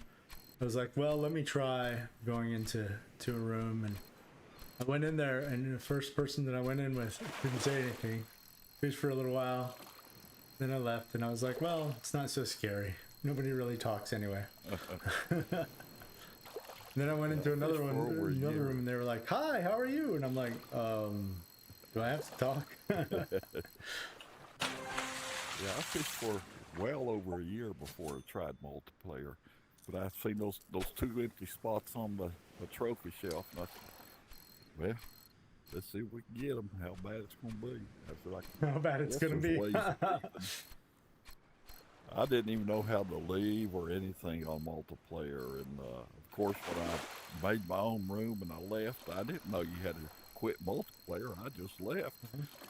I was like, well, let me try going into a room, and I went in there, and the first person that I went in with didn't say anything. Fished for a little while, then I left, and I was like, well, it's not so scary. Nobody really talks anyway. Then I went into another room, and they were like, hi, how are you? And I'm like, do I have to talk? Yeah, I fished for well over a year before I tried multiplayer. But I've seen those 2 empty spots on the trophy shelf, and I said, well, let's see if we can get them, how bad it's going to be. I said, How bad it's going to be. I didn't even know how to leave or anything on multiplayer. And, of course, when I made my own room and I left, I didn't know you had to quit multiplayer. I just left,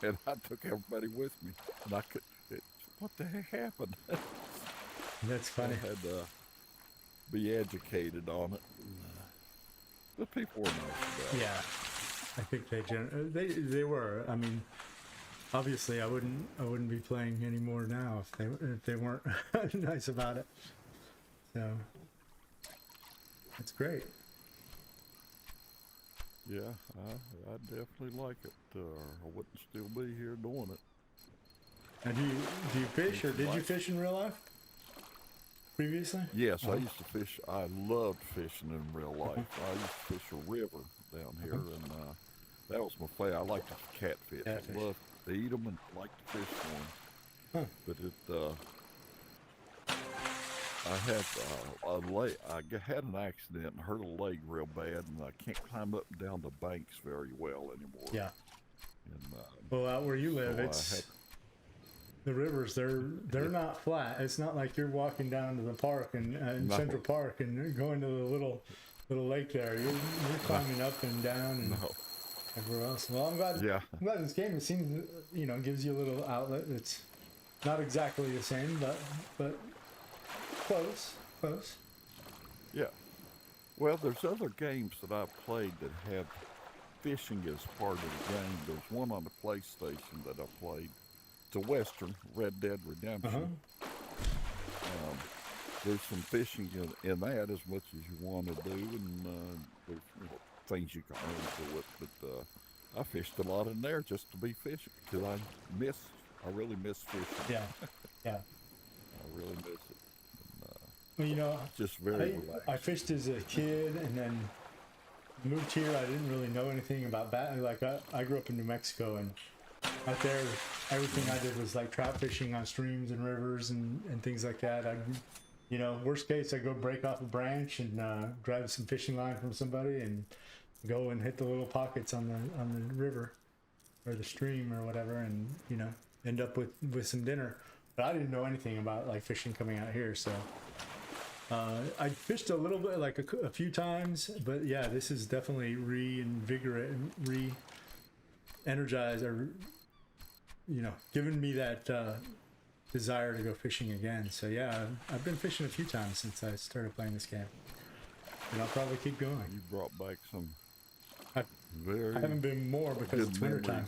and I took everybody with me. And what the heck happened? That's funny. I had to be educated on it. But people were nice about it. Yeah, I think they were. I mean, obviously, I wouldn't be playing anymore now if they weren't nice about it. So it's great. Yeah, I definitely like it. I wouldn't still be here doing it. And do you fish, or did you fish in real life previously? Yes, I used to fish. I loved fishing in real life. I used to fish a river down here, and that was my favorite. I like to catfish. Catfish. I love to eat them and like to fish for them. But I had an accident and hurt a leg real bad, and I can't climb up and down the banks very well anymore. Yeah. And, Well, out where you live, so the rivers, they're not flat. It's not like you're walking down to the park and No. Central Park and going to the little lake there. You're climbing up and down and everywhere else. Well, I'm glad this game, it seems, gives you a little outlet. It's not exactly the same, but close. Yeah. Well, there's other games that I've played that have fishing as part of the game. There's one on the PlayStation that I played it's a Western, Red Dead Redemption. There's some fishing in that as much as you want to do, and there's things you can earn to it. But I fished a lot in there just to be fishing because I really miss fishing. Yeah, yeah. I really miss it. Well, you know, Just very relaxed. I fished as a kid, and then moved here. I didn't really know anything about that. Like I grew up in New Mexico, and out there, everything I did was like trout fishing on streams and rivers and things like that. You know, worst case, I go break off a branch and grab some fishing line from somebody and go and hit the little pockets on the river or the stream or whatever, and you know, end up with some dinner. But I didn't know anything about like fishing coming out here, so I fished a little bit, like a few times. But yeah, this is definitely re-energized, or you know, giving me that desire to go fishing again. So yeah, I've been fishing a few times since I started playing this game, and I'll probably keep going. You brought back some I haven't been more because it's winter time.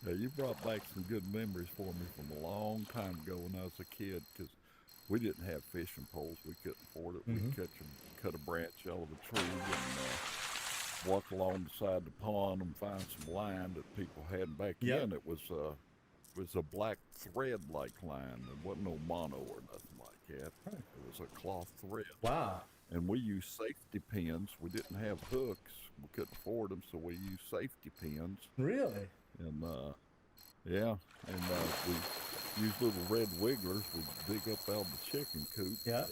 Yeah, you brought back some good memories for me from a long time ago when I was a kid, because we didn't have fishing poles. We couldn't afford it. We'd cut a branch out of a tree and walk along the side of the pond and find some line that people had. Back then, it was a black thread-like line. There wasn't no mono or nothing like that. It was a cloth thread. Wow. And we used safety pins. We didn't have hooks. We couldn't afford them, so we used safety pins. Really? And yeah, and we used little red wigglers. We'd dig up out of the chicken coop. Yeah.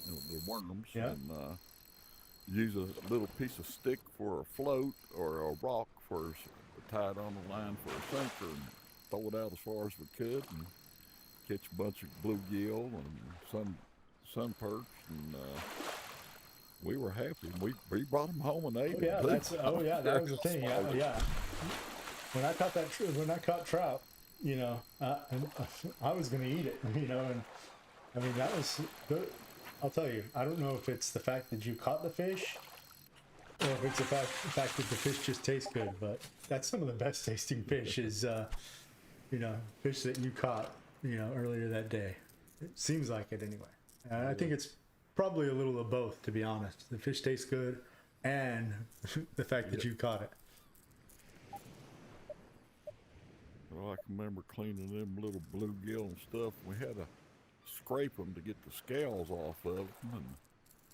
You know, the worms. Yeah. And use a little piece of stick for a float or a rock for tied on the line for a sinker, and throw it out as far as we could, and catch a bunch of bluegill and sun perch, and we were happy. We brought them home and ate them. That was the thing. Yeah. When I caught trout, you know, I was going to eat it, you know, and I mean, that was good. I'll tell you, I don't know if it's the fact that you caught the fish or if it's the fact that the fish just tastes good, but that's some of the best tasting fish is, you know, fish that you caught, you know, earlier that day. It seems like it anyway. I think it's probably a little of both, to be honest. The fish tastes good and the fact that you caught it. Well, I can remember cleaning them little bluegill and stuff. We had to scrape them to get the scales off of them, and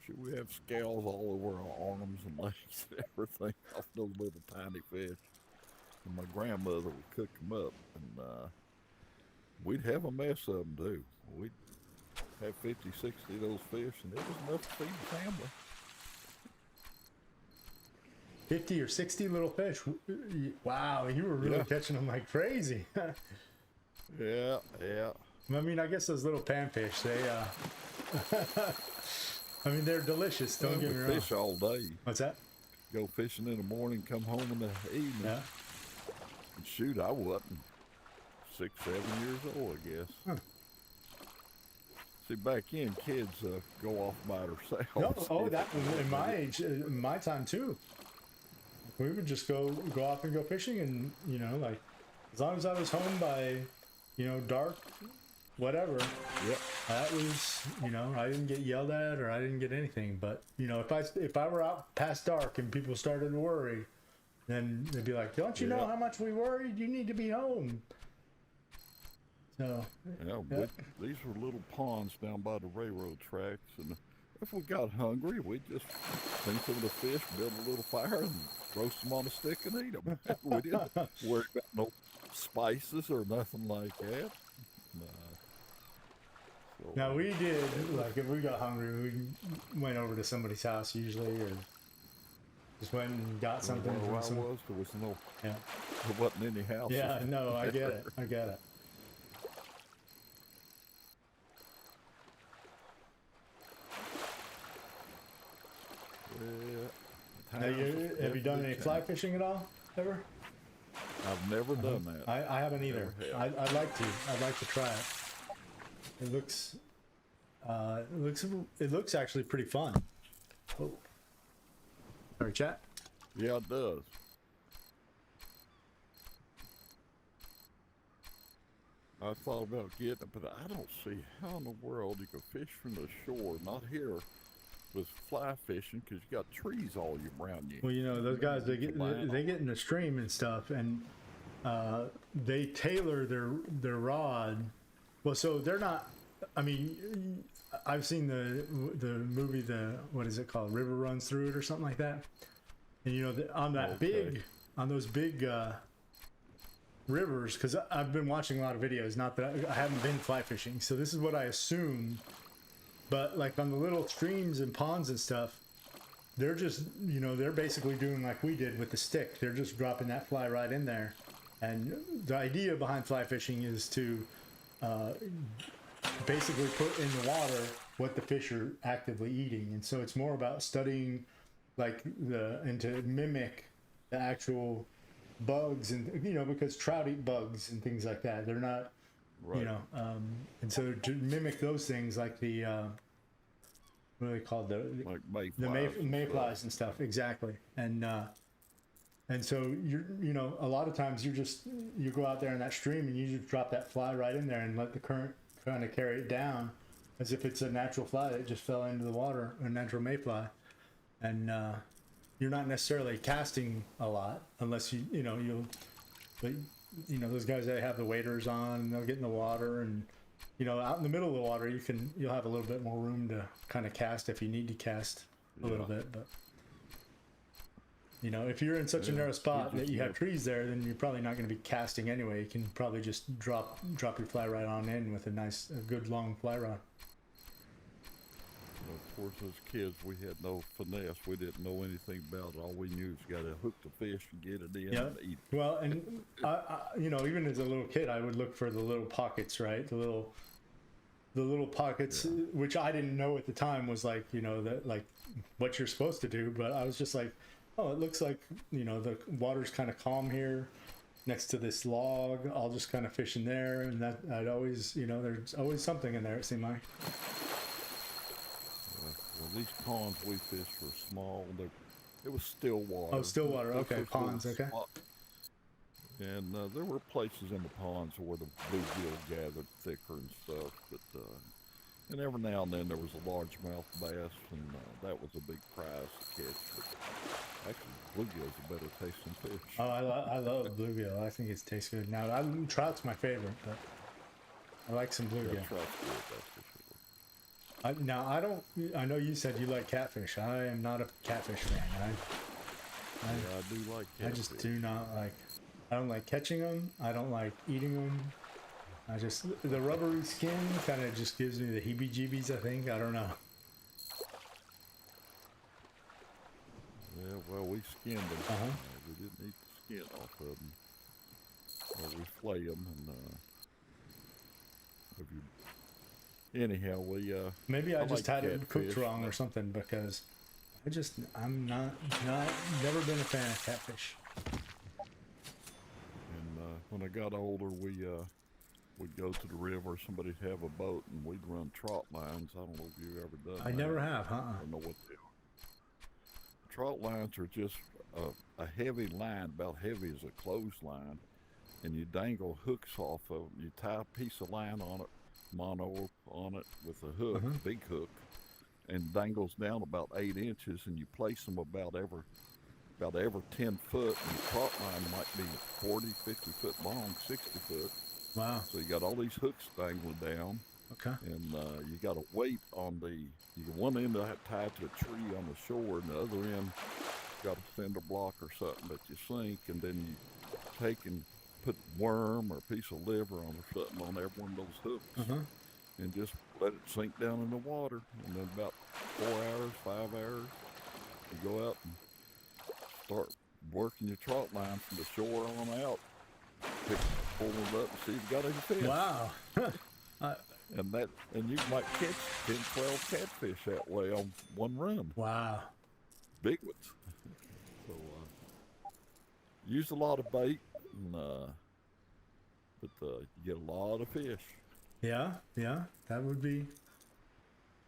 shoot, we have scales all over our arms and legs and everything off those little tiny fish. And my grandmother would cook them up, and we'd have a mess of them too. We'd have 50, 60 of those fish, and it was enough to feed the family. 50 or 60 little fish. Wow, you were really catching them like crazy. Yeah. I mean, I guess those little panfish, they, I mean, they're delicious, don't get me wrong. Fish all day. What's that? Go fishing in the morning, come home in the evening. Yeah. And shoot, I wasn't 6, 7 years old, I guess. Huh. See, back then, kids go off by themselves. No, that was in my age, in my time too. We would just go off and go fishing, and you know, like as long as I was home by, you know, dark, whatever. Yep. That was, you know, I didn't get yelled at or I didn't get anything. But you know, if I were out past dark and people started to worry, then they'd be like, "Don't you know how much we worried? You need to be home." So. Yeah. These were little ponds down by the railroad tracks, and if we got hungry, we'd just clean some of the fish, build a little fire, and roast them on a stick and eat them. We didn't worry about no spices or nothing like that. Now we did, like if we got hungry, we went over to somebody's house usually, or just went and got something. There was no, there wasn't any house. Yeah, no, I get it. I get it. Now have you done any fly fishing at all, ever? I've never done that. I haven't either. I'd like to. I'd like to try it. It looks actually pretty fun. Oh. Sorry, chat. Yeah, it does. I thought about getting it, but I don't see how in the world you can fish from the shore, not here, with fly fishing, because you got trees all around you. Well, you know, those guys, they get in the stream and stuff, and they tailor their rod. Well, so they're not. I mean, I've seen the movie, what is it called? River Runs Through It or something like that. And you know, on those big rivers, because I've been watching a lot of videos. Not that I haven't been fly fishing, so this is what I assume. But like on the little streams and ponds and stuff, they're just, you know, they're basically doing like we did with the stick. They're just dropping that fly right in there. And the idea behind fly fishing is to basically put in the water what the fish are actively eating. And so it's more about studying and to mimic the actual bugs, and you know, because trout eat bugs and things like that. They're not, right. You know, and so to mimic those things, like the what are they called, the mayflies and stuff, exactly. And so you know, a lot of times you go out there in that stream and you just drop that fly right in there and let the current kind of carry it down as if it's a natural fly that just fell into the water, a natural mayfly. And you're not necessarily casting a lot unless but you know, those guys that have the waders on, and they'll get in the water, and you know, out in the middle of the water you'll have a little bit more room to kind of cast if you need to cast a little bit. But you know, if you're in such a narrow spot that you have trees there, then you're probably not going to be casting anyway. You can probably just drop your fly right on in with a good long fly rod. Of course, as kids, we had no finesse. We didn't know anything about it. All we knew is you got to hook the fish and get it in and eat it. Well, and I, you know, even as a little kid, I would look for the little pockets, right? The little pockets, which I didn't know at the time was like, you know, that like what you're supposed to do. But I was just like, oh, it looks like, you know, the water's kind of calm here next to this log. I'll just kind of fish in there, and that I'd always, you know, there's always something in there, it seemed like. Well, these ponds we fished were small. It was still water. Oh, still water. Okay, ponds. Okay. And there were places in the ponds where the bluegill gathered thicker and stuff, but and every now and then there was a largemouth bass, and that was a big prize to catch. But actually, bluegill's a better tasting fish. Oh, I love bluegill. I think it tastes good. Now, trout's my favorite, but I like some bluegill. Yeah, trout's good, that's for sure. I know you said you like catfish. I am not a catfish fan. I do like catfish. I just do not like. I don't like catching them. I don't like eating them. The rubbery skin kind of just gives me the heebie-jeebies, I think. I don't know. Yeah, well, we skinned them. We didn't eat the skin off of them. Well, we flay them, and anyhow, we maybe I just had it cooked wrong or something, because I'm never been a fan of catfish. And when I got older, we'd go to the river. Somebody'd have a boat, and we'd run trot lines. I don't know if you've ever done that. I never have, I don't know what they are. Trot lines are just a heavy line, about heavy as a clothesline, and you dangle hooks off of it. You tie a piece of line on it, mono on it with a hook, big hook, and dangles down about 8 inches, and you place them about every 10 foot, and the trot line might be 40, 50 foot long, 60 foot. Wow. So you got all these hooks dangling down. Okay. And you got a weight on one end of that tied to a tree on the shore, and the other end got a cinder block or something that you sink, and then you take and put worm or a piece of liver on or something on every one of those hooks, and just let it sink down in the water. And then about 4 hours, 5 hours, you go out and start working your trot line from the shore on out. Pull them up and see if you got any fish. Wow. And you might catch 10, 12 catfish that way on one run. Wow. Big ones. So use a lot of bait, but you get a lot of fish. Yeah, that would be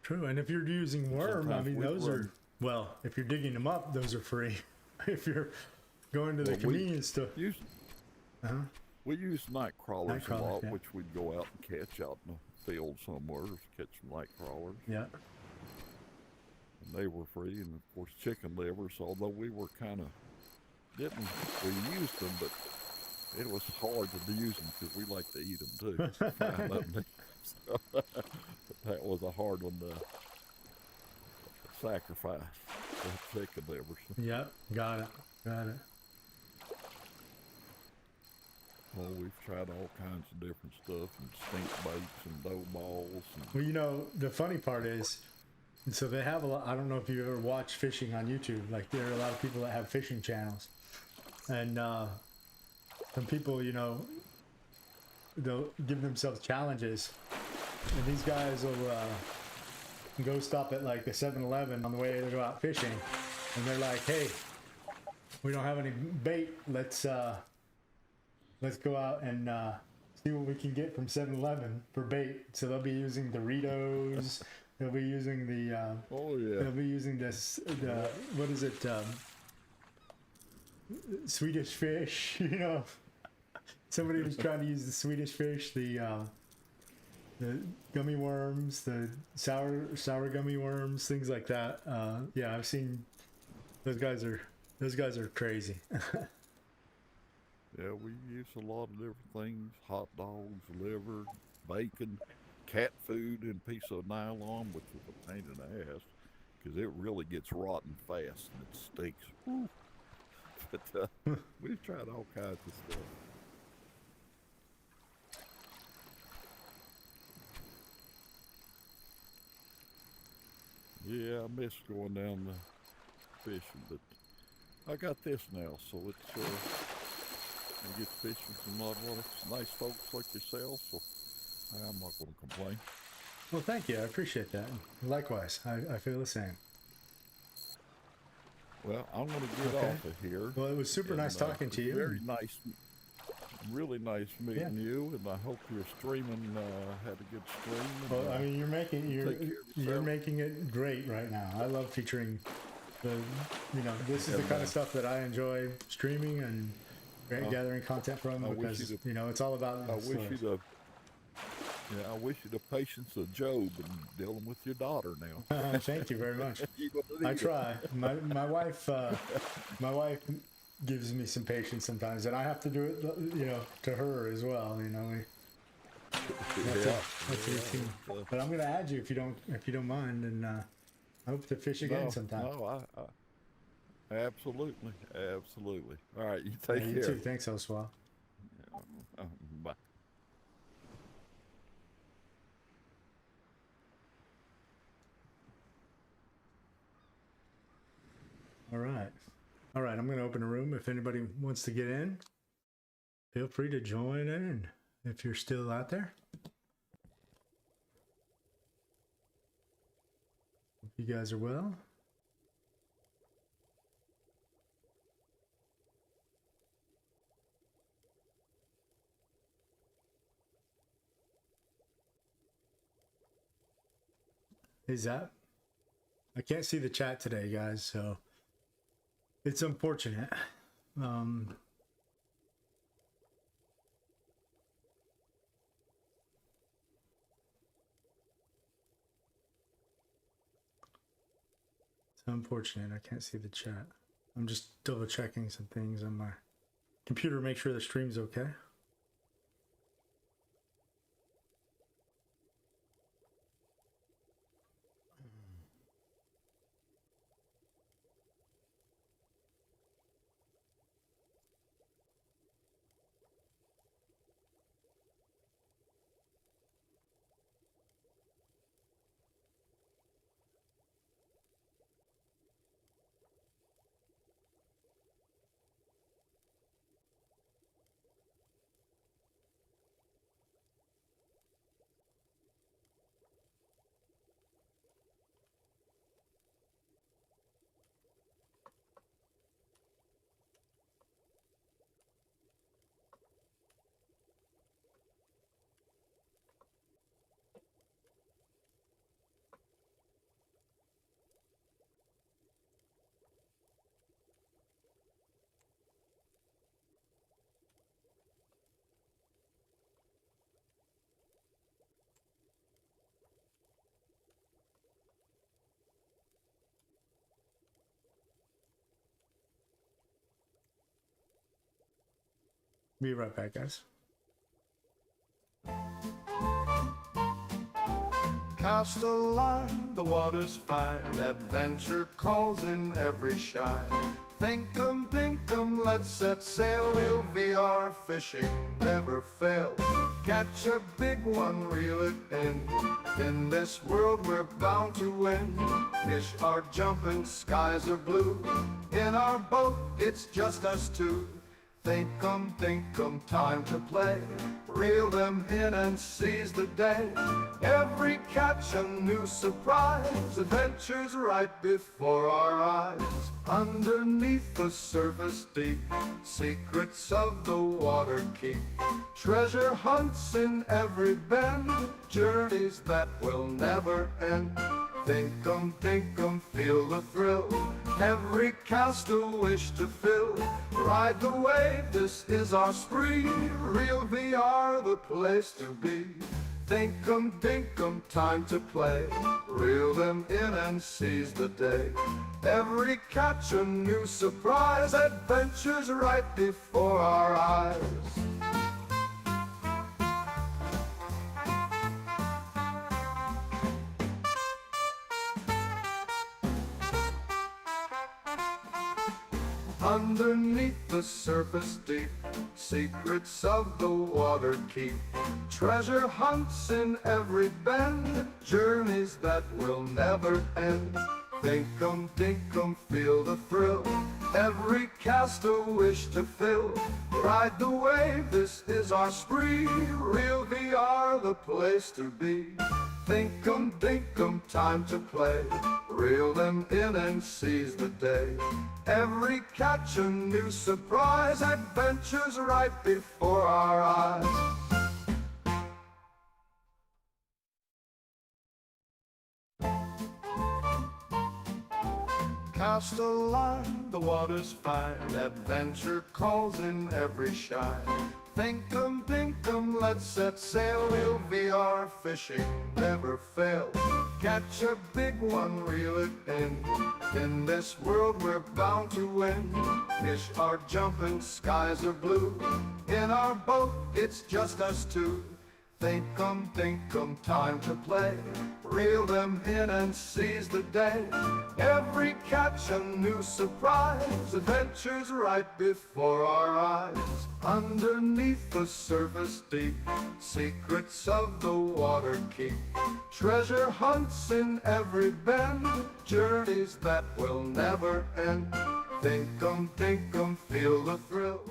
true. And if you're using worm, I mean, those are, well, if you're digging them up, those are free. If you're going to the convenience store. We use night crawlers a Nightcrawler, lot, yeah. which we'd go out and catch out in the field somewhere, catch some night crawlers. Yeah. And they were free, and of course chicken livers. Although we were kind of we used them, but it was hard to use them because we like to eat them too. So, that was a hard one to sacrifice. The chicken livers. Yep. Got it. Got it. Well, we've tried all kinds of different stuff, and stink baits and dough balls. And Well, you know, the funny part is, so they have a lot. I don't know if you ever watch fishing on YouTube. Like, there are a lot of people that have fishing channels, and some people, you know, they'll give themselves challenges, and these guys will go stop at like a 7-Eleven on the way to go out fishing, and they're like, "Hey, we don't have any bait. Let's go out and see what we can get from 7-Eleven for bait." So they'll be using Doritos. They'll be using the. oh yeah. They'll be using this. The what is it? Swedish fish. You know, somebody was trying to use the Swedish fish. The gummy worms, the sour gummy worms, things like that. Yeah, I've seen. Those guys are crazy. Yeah, we use a lot of different things: hot dogs, liver, bacon, cat food in a piece of nylon, which is a pain in the ass because it really gets rotten fast and it stinks. Woo. But we've tried all kinds of stuff. Yeah, I miss going down the fishing, but I got this now, so it's I get to fish with some nice folks like yourself, so I'm not going to complain. Well, thank you. I appreciate that. Likewise, I feel the same. Well, I'm going to get Okay. off of here. Well, it was super And, nice talking to you. Very nice, really nice meeting you, and I hope your streaming had a good stream. And, Well, I mean, you're take care of you're yourself. making it great right now. I love featuring this is the kind of stuff that I enjoy streaming and gathering content from I wish because you it's all about. I wish you the patience of Job in dealing with your daughter now. Thank you very much. You're gonna I need it. try. My wife gives me some patience sometimes, and I have to do it, to her as well. You know, that's a routine. But I'm gonna add you if you don't mind, and I hope to fish again sometime. No, I absolutely. All right, you take Yeah, you care. too. Thanks, Oswald. Bye. All right. I'm gonna open a room. If anybody wants to get in, feel free to join in. If you're still out there. Hope you guys are well. Is that? I can't see the chat today, guys, so it's unfortunate. It's unfortunate. I can't see the chat. I'm just double checking some things on my computer, make sure the stream's okay. Be right back, guys. Cast a line, the water's fine. Adventure calls in every shine. Thinkum, Dinkum, let's set sail. We'll be our fishing, never fail. Catch a big one, reel it in. In this world we're bound to win. Fish are jumping, skies are blue. In our boat, it's just us two. Thinkum, time to play. Reel them in and seize the day. Every catch a new surprise. Adventures right before our eyes. Underneath the surface deep, secrets of the water keep. Treasure hunts in every bend. Journeys that will never end. Thinkum, feel the thrill. Every cast a wish to fill. Ride the wave, this is our spree. Real VR, the place to be. Dinkum, time to play. Reel them in and seize the day. Every catch a new surprise. Adventures right before our eyes. Underneath the surface deep, secrets of the water keep. Treasure hunts in every bend, journeys that will never end. Dinkum, feel the thrill. Every cast a wish to fill. Ride the wave, this is our spree. Real VR, the place to be. Dinkum, time to play. Reel them in and seize the day. Every catch a new surprise. Adventures right before our eyes. Cast a line, the water's fine. Adventure calls in every shine. Thinkum, let's set sail. We'll be our fishing, never fail. Catch a big one, reel it in. In this world we're bound to win. Fish are jumping, skies are blue. In our boat, it's just us two. Thinkum, time to play. Reel them in and seize the day. Every catch a new surprise. Adventures right before our eyes. Underneath the surface deep, secrets of the water keep. Treasure hunts in every bend, journeys that will never end. Dinkum, feel the thrill.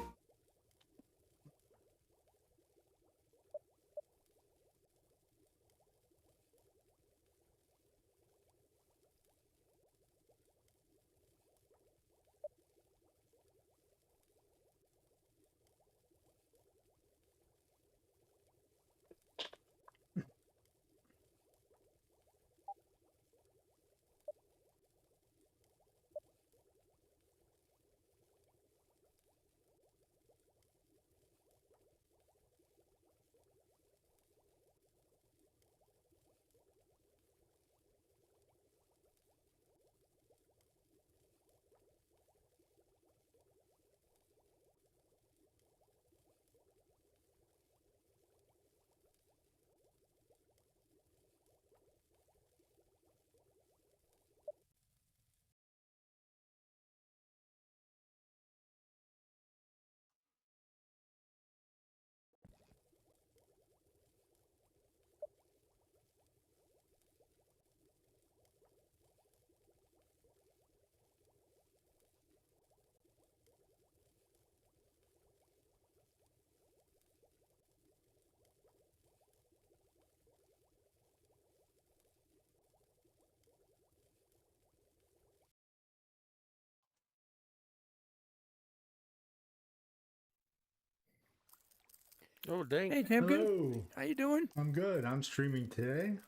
Oh, dang. Hey, Dinkum. Hello. How you doing? I'm good. I'm streaming today.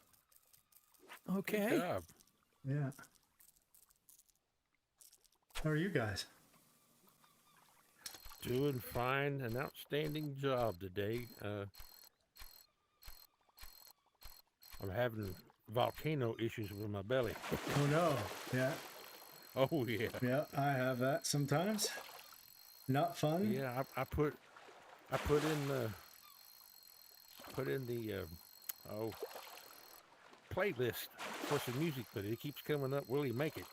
Good Okay. job. Yeah. How are you guys? Doing fine. An outstanding job today. I'm having volcano issues with my belly. Oh no. Yeah. Oh, yeah. Yeah, I have that sometimes. Not fun. Yeah, I put I put in the playlist for some music, but it keeps coming up. Will he make it?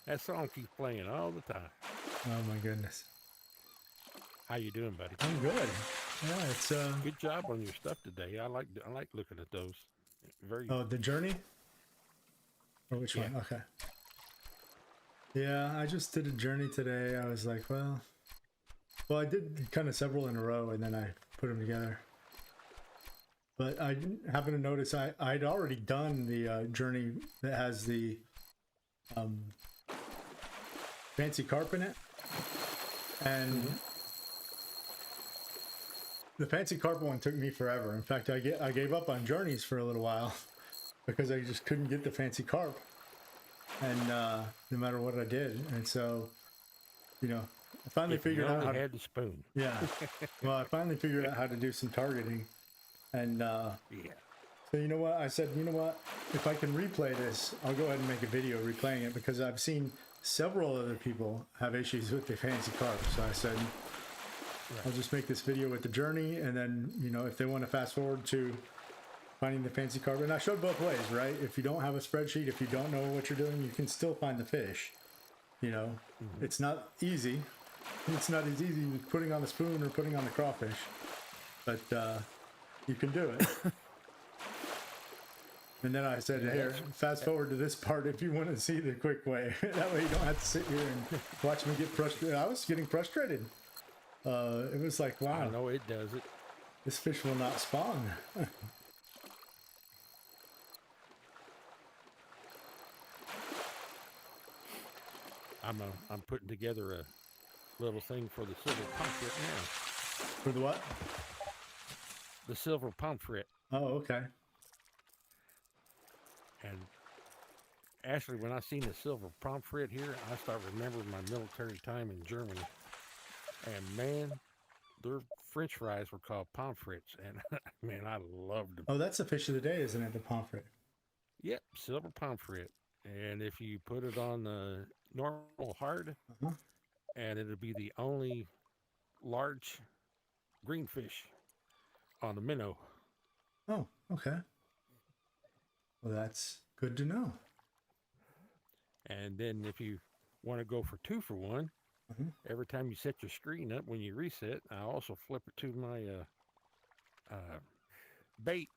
That song keeps playing all the time. Oh my goodness. How you doing, buddy? I'm good. Yeah, it's Good job on your stuff today. I like looking at those. Very. oh, the journey? Or which Yeah. one? Okay. Yeah, I just did a journey today. I was like, well, I did kind of several in a row, and then I put them together. But I didn't happen to notice I'd already done the journey that has the fancy carp in it, and the fancy carp one took me forever. In fact, I gave up on journeys for a little while because I just couldn't get the fancy carp, and no matter what I did, and so I finally If you figured out only how to, had the spoon. yeah. Well, I finally figured out how to do some targeting, and Yeah. so you know what? I said, you know what? If I can replay this, I'll go ahead and make a video replaying it because I've seen several other people have issues with the fancy carp. So I said, I'll just make this video with the journey, and then if they want to fast forward to finding the fancy carp, and I showed both ways, right? If you don't have a spreadsheet, if you don't know what you're doing, you can still find the fish. It's not easy. It's not as easy as putting on a spoon or putting on the crawfish, but you can do it. And then I said, here, fast forward to this part if you want to see the quick way. That way you don't have to sit here and watch me get frustrated. I was getting frustrated. It was like, I wow, know it does it. this fish will not spawn. I'm putting together a little thing for the silver pomfret now. For the what? The silver pomfret. Oh, okay. And actually, when I seen the silver pomfret here, I start remembering my military time in Germany. And man, their French fries were called pomfrets, and man, I loved them. Oh, that's the fish of the day, isn't it? The pomfret. Yep, silver pomfret. And if you put it on the normal hard, Uh-huh. and it'll be the only large green fish on the minnow. Oh, okay. Well, that's good to know. And then if you want to go for 2 for 1, every time you set your screen up, when you reset, I also flip it to my bait,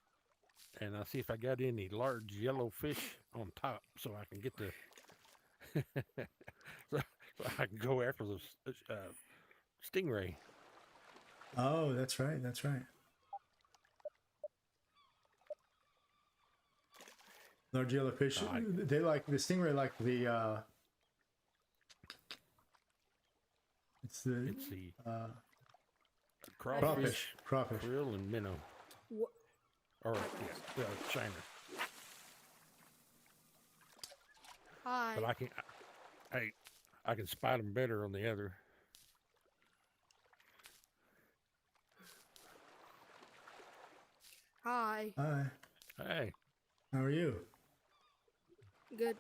and I'll see if I got any large yellow fish on top, so I can get the so I can go after the stingray. Oh, that's right. That's right. Large yellow fish. They like the stingray, like the. It's the Crawfish, crawfish. krill, and minnow. Wha- Or shiner. Hi. But I can spot them better on the other. Hi. Hi. Hey, How are you? Good.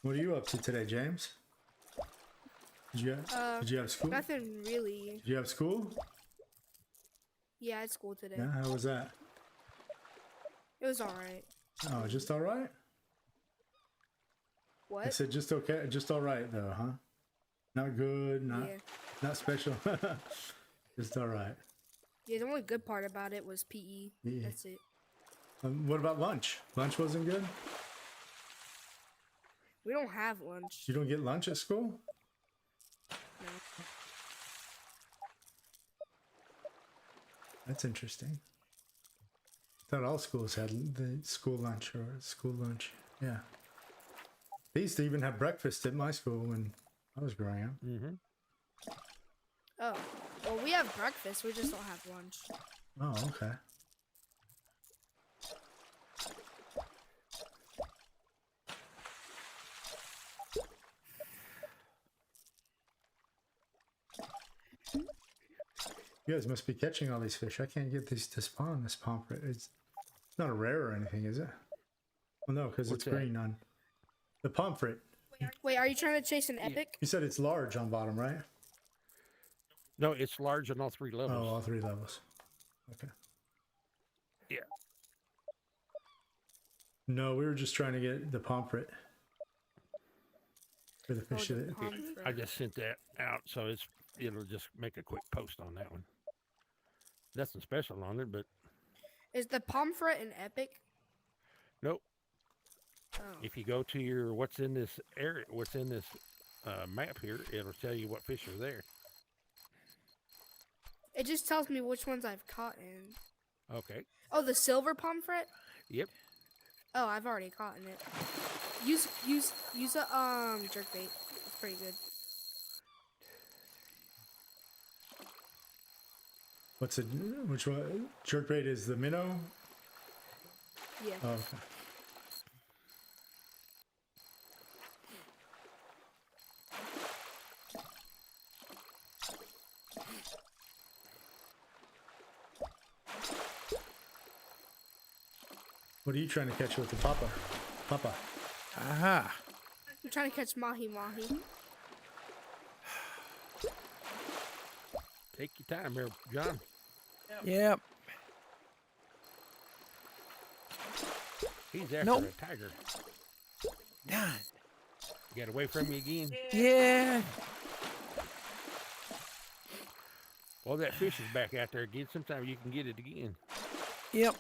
What are you up to today, James? Did you have school? Nothing really. Did you have school? Yeah, at school today. Yeah. How was that? It was alright. Oh, just all right. What? I said just okay, just all right though, huh? Not good, Yeah. not special. Just all right. Yeah, the only good part about it was PE. Yeah. That's it. What about lunch? Lunch wasn't good. We don't have lunch. You don't get lunch at school? No. That's interesting. I thought all schools had the school lunch or school lunch. Yeah. They used to even have breakfast at my school when I was growing up. mm-hmm. Oh. Well, we have breakfast. We just don't have lunch. Oh, okay. You guys must be catching all these fish. I can't get these to spawn, this pomfret. It's not a rare or anything, is it? Well, no, because it's What's that? green on the pomfret. Wait, are you trying to chase an epic? You said it's large on bottom, right? No, it's large on all 3 levels. Oh, all 3 levels. Okay. Yeah. No, we were just trying to get the pomfret for the fish. the that- pomfret. I just sent that out, so it'll just make a quick post on that one. Nothing special on it, but Is the pomfret an epic? nope. Oh. If you go to your what's in this area, what's in this map here, it'll tell you what fish are there. It just tells me which ones I've caught in. Okay. Oh, the silver pomfret? Yep. Oh, I've already caught in it. Use a jerkbait. It's pretty good. What's it? Which one? Jerkbait is the minnow. Yeah. Oh, okay. What are you trying to catch with the papa? Papa. Aha. I'm trying to catch mahi mahi. Take your time here, John. Yep. He's after Nope. a tiger. Done. Get away from me again. Yeah. Well, that fish is back out there again. Sometimes you can get it again. Yep.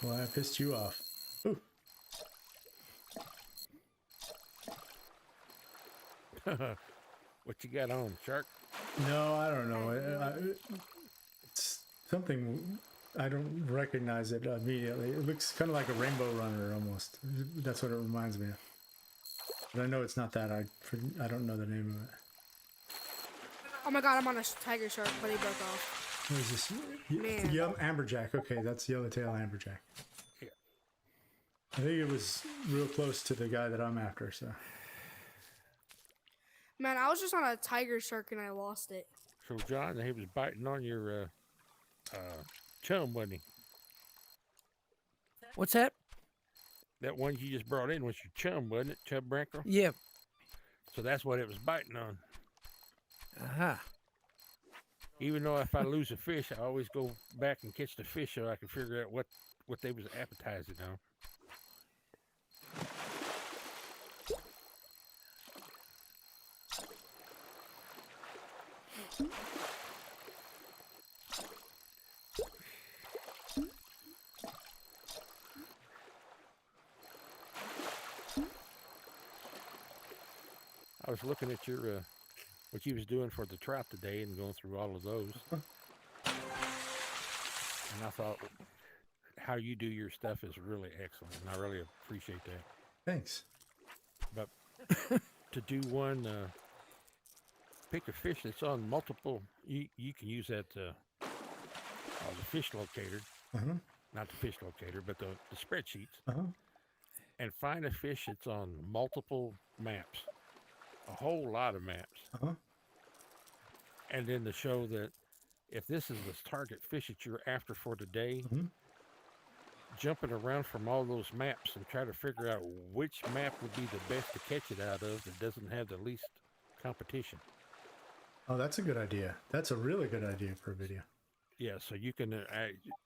Well, I pissed you off. Ooh. What you got on, shark? No, I don't know. It's something I don't recognize it immediately. It looks kind of like a rainbow runner almost. That's what it reminds me of. But I know it's not that. I don't know the name of it. Oh my god, I'm on a tiger shark, but he broke off. What is this? Man. Amberjack. Okay, that's yellowtail amberjack. Yeah. I think it was real close to the guy that I'm after. So Man, I was just on a tiger shark and I lost it. So, John, he was biting on your chum, wasn't he? What's that? That one you just brought in was your chum, wasn't it? Chub mackerel? Yep. So that's what it was biting on. Aha. Even though if I lose a fish, I always go back and catch the fish so I can figure out what they was appetizing on. I was looking at your what you was doing for the trout today and going through all of those, and I thought how you do your stuff is really excellent, and I really appreciate that. thanks. But to do one, pick a fish that's on multiple. You can use that the fish locator, not the fish locator, but the spreadsheets, and find a fish that's on multiple maps, a whole lot of maps, and then to show that if this is the target fish that you're after for today, jumping around from all those maps and try to figure out which map would be the best to catch it out of that doesn't have the least competition. Oh, that's a good idea. That's a really good idea for a video. Yeah, so you can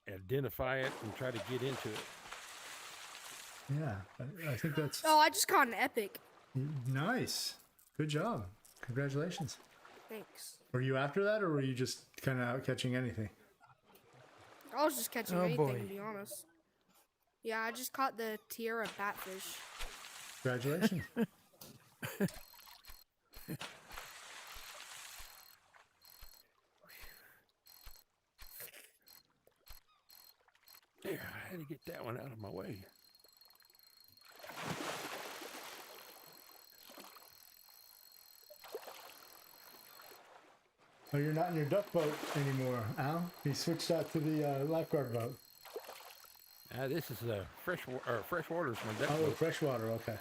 identify it and try to get into it. Yeah, I think that's Oh, I just caught an epic. nice. Good job. Congratulations. Thanks. Were you after that, or were you just kind of out catching anything? I was just catching Oh, anything, boy. to be honest. Yeah, I just caught the tiara batfish. Congratulations. There, I had to get that one out of my way. Oh, you're not in your duck boat anymore, Al. You switched out to the lifeguard boat. This is fresh water is my duck Oh, boat. freshwater. Okay.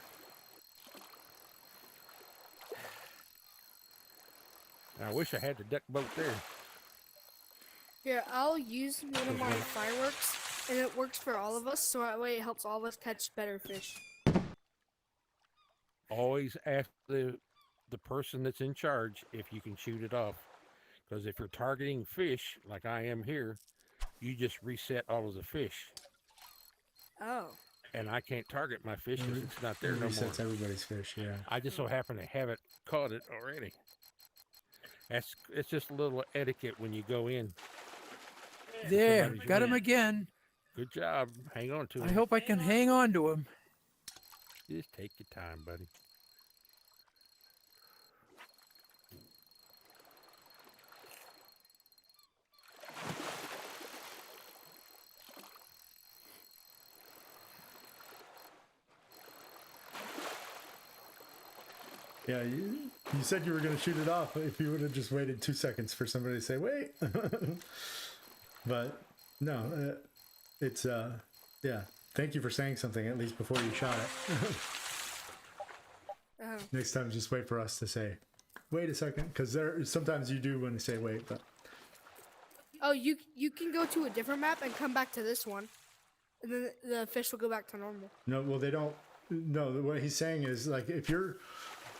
I wish I had the duck boat there. Here, I'll use one of my fireworks, and it works for all of us, so that way it helps all of us catch better fish. Always ask the person that's in charge if you can shoot it off. Because if you're targeting fish, like I am here, you just reset all of the fish. Oh. And I can't target my fish because it's not there It no more. resets everybody's fish, yeah. I just so happen to have it caught it already. It's just a little etiquette when you go in. There, Somebody's got him running. again. Good job. Hang on to I him. hope I can hang on to him. Just take your time, buddy. Yeah, you said you were going to shoot it off if you would have just waited 2 seconds for somebody to say, wait. But no, it's, yeah. Thank you for saying something at least before you shot it. Oh. Next time, just wait for us to say, wait a second. Because sometimes you do when they say wait, but Oh, you can go to a different map and come back to this one, and then the fish will go back to normal. no, well, they don't. No, what he's saying is like if you're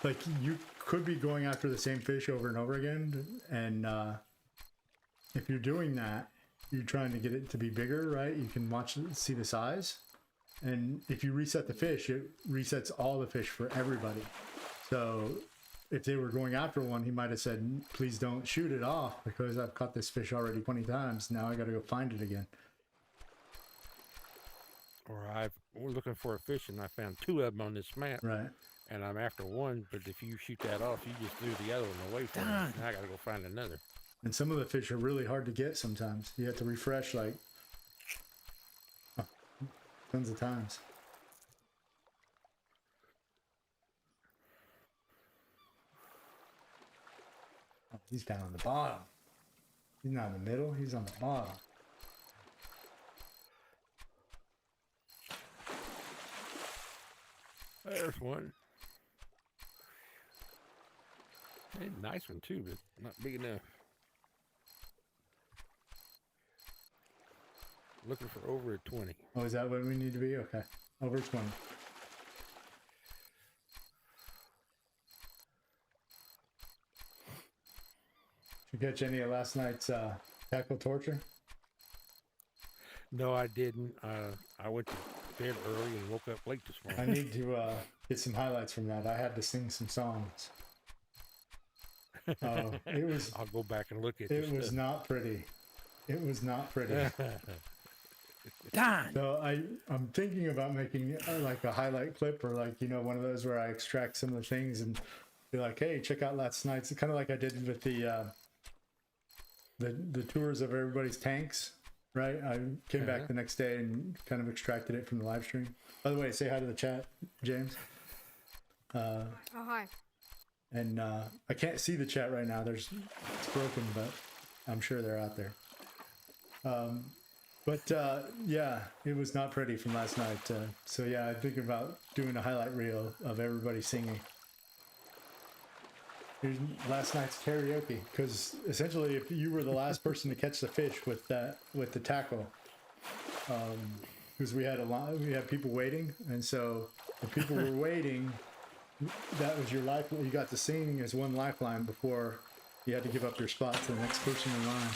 like you could be going after the same fish over and over again, and if you're doing that, you're trying to get it to be bigger, right? You can see the size, and if you reset the fish, it resets all the fish for everybody. So if they were going after one, he might have said, please don't shoot it off because I've caught this fish already 20 times. Now I got to go find it again. Or we're looking for a fish and I found 2 of them on this map. Right. And I'm after one, but if you shoot that off, you just threw the other one away from me. Done. Now I gotta go find another. And some of the fish are really hard to get sometimes. You have to refresh like tons of times. Oh, he's down on the bottom. He's not in the middle, he's on the bottom. There's one. Hey, nice one too, but not big enough. Looking for over a 20. Oh, is that what we need to be? Okay. Over 20. Did you catch any of last night's tackle torture? No, I didn't. I went to bed early and woke up late this I morning. need to get some highlights from that. I had to sing some songs. Oh, it was I'll go back and look at it your was stuff. not pretty. It was not pretty. Done. So I'm thinking about making like a highlight clip or like, you know, one of those where I extract some of the things and be like, hey, check out last night's, kind of like I did with the tours of everybody's tanks, right? I came back the next day and kind of extracted it from the live stream. By the way, say hi to the chat, James. Oh, hi. And I can't see the chat right now. It's broken, but I'm sure they're out there. But yeah, it was not pretty from last night. So yeah, I'm thinking about doing a highlight reel of everybody singing. Here's last night's karaoke, because essentially, if you were the last person to catch the fish with the tackle, because we had people waiting, and so if people were waiting, that was your life. You got to sing as one lifeline before you had to give up your spot to the next person in line.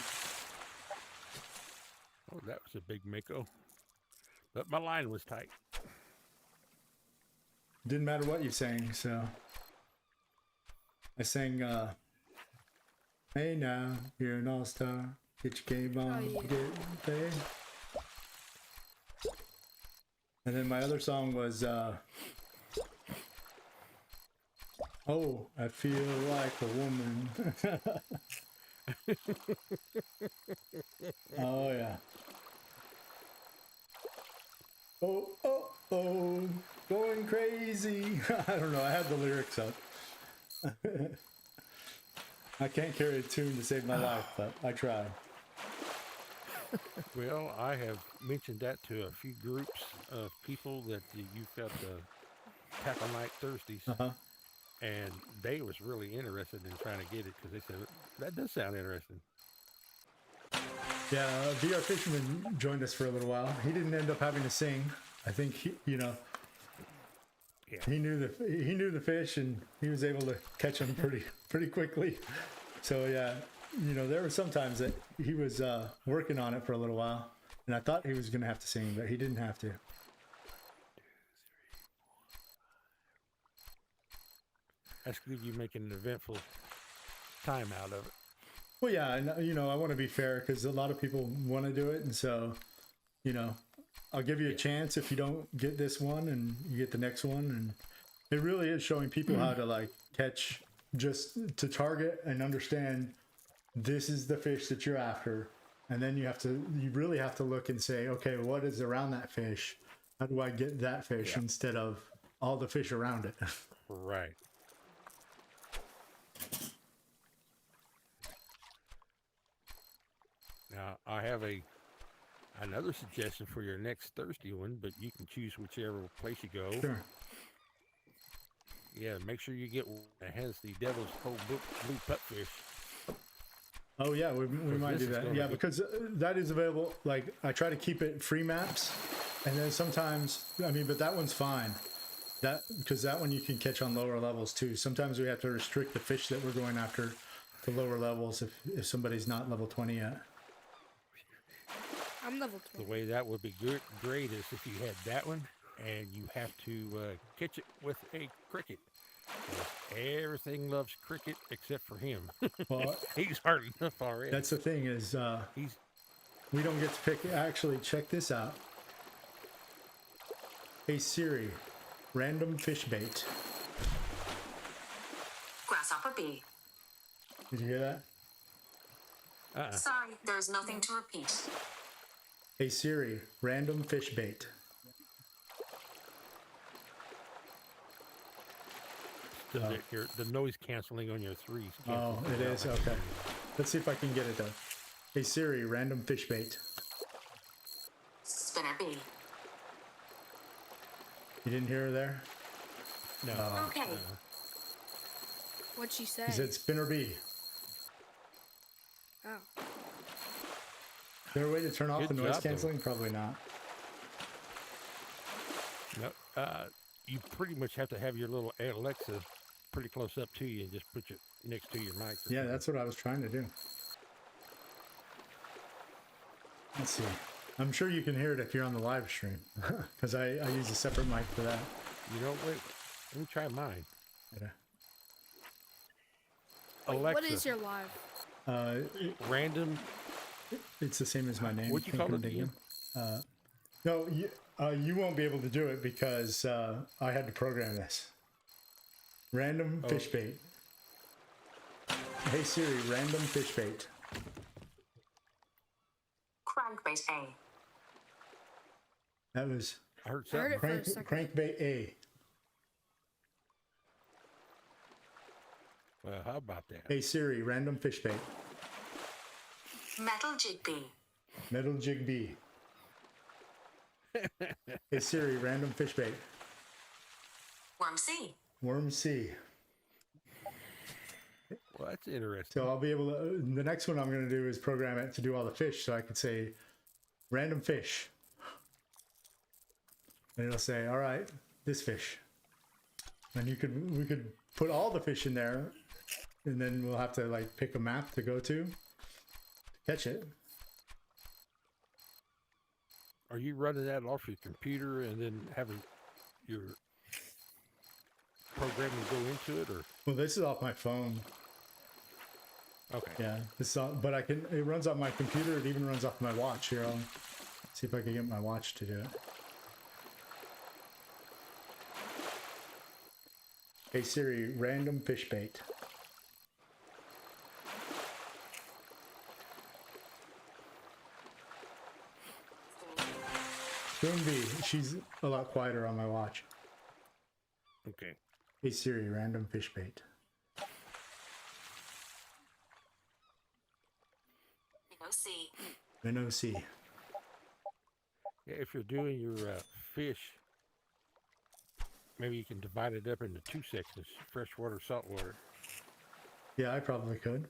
Oh, that was a big Mako. But my line was tight. Didn't matter what you sang, so I sang hey now, you're an all-star, get your game on, Oh, yeah. get paid. And then my other song was oh, I feel like a woman. Oh yeah. Oh, oh, oh, going crazy. I don't know, I had the lyrics up. I can't carry a tune to save my life, but I try. Well, I have mentioned that to a few groups of people that you've got the Tackle Night Thursdays, Uh-huh. and they was really interested in trying to get it because they said that does sound interesting. Yeah, VR Fisherman joined us for a little while. He didn't end up having to sing. I think he, Yeah. he knew the fish, and he was able to catch them pretty quickly. So yeah, there were some times that he was working on it for a little while, and I thought he was going to have to sing, but he didn't have to. That's good. You making an eventful time out of it. Well, yeah, and I want to be fair because a lot of people want to do it, and so, I'll give you a chance if you don't get this one, and you get the next one, and it really is showing people how to like catch, just to target and understand this is the fish that you're after, and then you really have to look and say, okay, what is around that fish? How do I get that fish instead of all the fish around it? Right. Now, I have another suggestion for your next Thursday one, but you can choose whichever place you go. Sure. Yeah, make sure you get one that has the Devil's Cove blue pupfish. Oh yeah, we might do this is that. gonna Yeah, be- because that is available. Like I try to keep it free maps, and then sometimes but that one's fine. Because that one you can catch on lower levels too. Sometimes we have to restrict the fish that we're going after to lower levels if somebody's not level 20 yet. I'm level The 20. way that would be great is if you had that one and you have to catch it with a cricket. Everything loves cricket except for him. Well, He's hard enough already. that's the thing is He's we don't get to pick. Actually, check this out. Hey Siri, random fish bait. Grasshopper B. Did you hear that? Sorry, there's nothing to repeat. Hey Siri, random fish bait. still here. The noise canceling on your threes. Oh, it is? Okay. Let's see if I can get it though. Hey Siri, random fish bait. Spinner B. You didn't hear her there? No. Okay. What'd she say? He said spinner B. Oh. Is there a way to turn off Good the noise job, though. canceling? Probably not. No. You pretty much have to have your little Alexa pretty close up to you and just put it next to your mic. Yeah, that's what I was trying to do. Let's see. I'm sure you can hear it if you're on the live stream, because I use a separate mic for that. You know, wait. Let me try mine. Yeah. Wait, Alexa. what is your live? Random. It's the same as my name. What'd you call Thinkum, it again? Dinkum. No, you won't be able to do it because I had to program this. Random fish bait. Hey Siri, random fish bait. Crankbait A. That was I heard I heard something. it for a second. crankbait A. Well, how about that? Hey Siri, random fish bait. Metal Jig B. Metal jig B. Hey Siri, random fish bait. Worm C. Worm C. Well, that's interesting. So I'll be able to. The next one I'm going to do is program it to do all the fish, so I could say random fish, and it'll say, "All right, this fish." And we could put all the fish in there, and then we'll have to like pick a map to go to catch it. Are you running that off your computer and then having your programming go into it, or Well, this is off my phone. okay? Yeah, this is all, but it runs off my computer. It even runs off my watch. Here, I'll see if I can get my watch to do it. Hey Siri, random fish bait. Spoon B, she's a lot quieter on my watch. Okay. Hey Siri, random fish bait. C. Minnow Sea. Yeah, if you're doing your fish, maybe you can divide it up into 2 sections: freshwater, saltwater. Yeah, I probably could.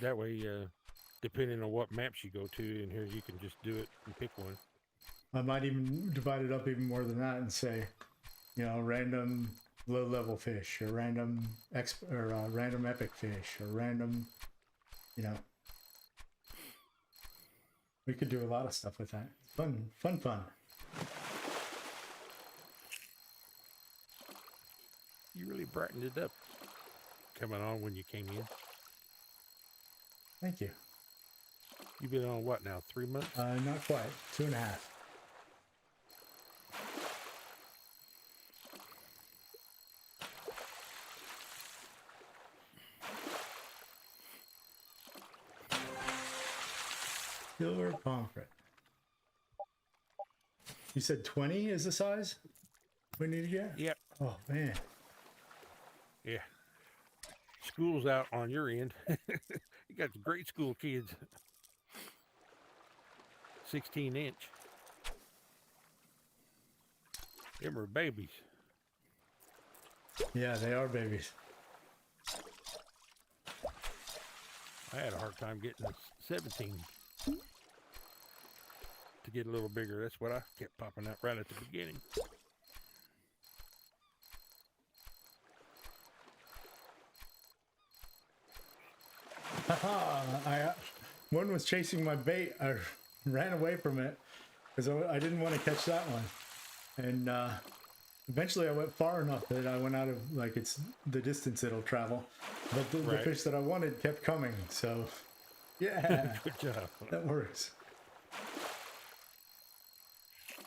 That way, depending on what maps you go to in here, you can just do it and pick one. I might even divide it up even more than that and say, you know, random low-level fish, or random random epic fish, or random, you know. We could do a lot of stuff with that. Fun. You really brightened it up coming on when you came in. Thank you. You've been on what now, 3 months? Not quite. 2.5. Silver pomfret. You said 20 is the size we need to get? Yep. Oh, man. Yeah. School's out on your end. You got the grade school kids. 16-inch. Them are babies. Yeah, they are babies. I had a hard time getting a 17 to get a little bigger. That's what I kept popping out right at the beginning. One was chasing my bait. I ran away from it because I didn't want to catch that one. And eventually I went far enough that I went out of, like, it's the distance it'll travel. But the fish that I wanted kept coming. So, yeah, Good job. that works.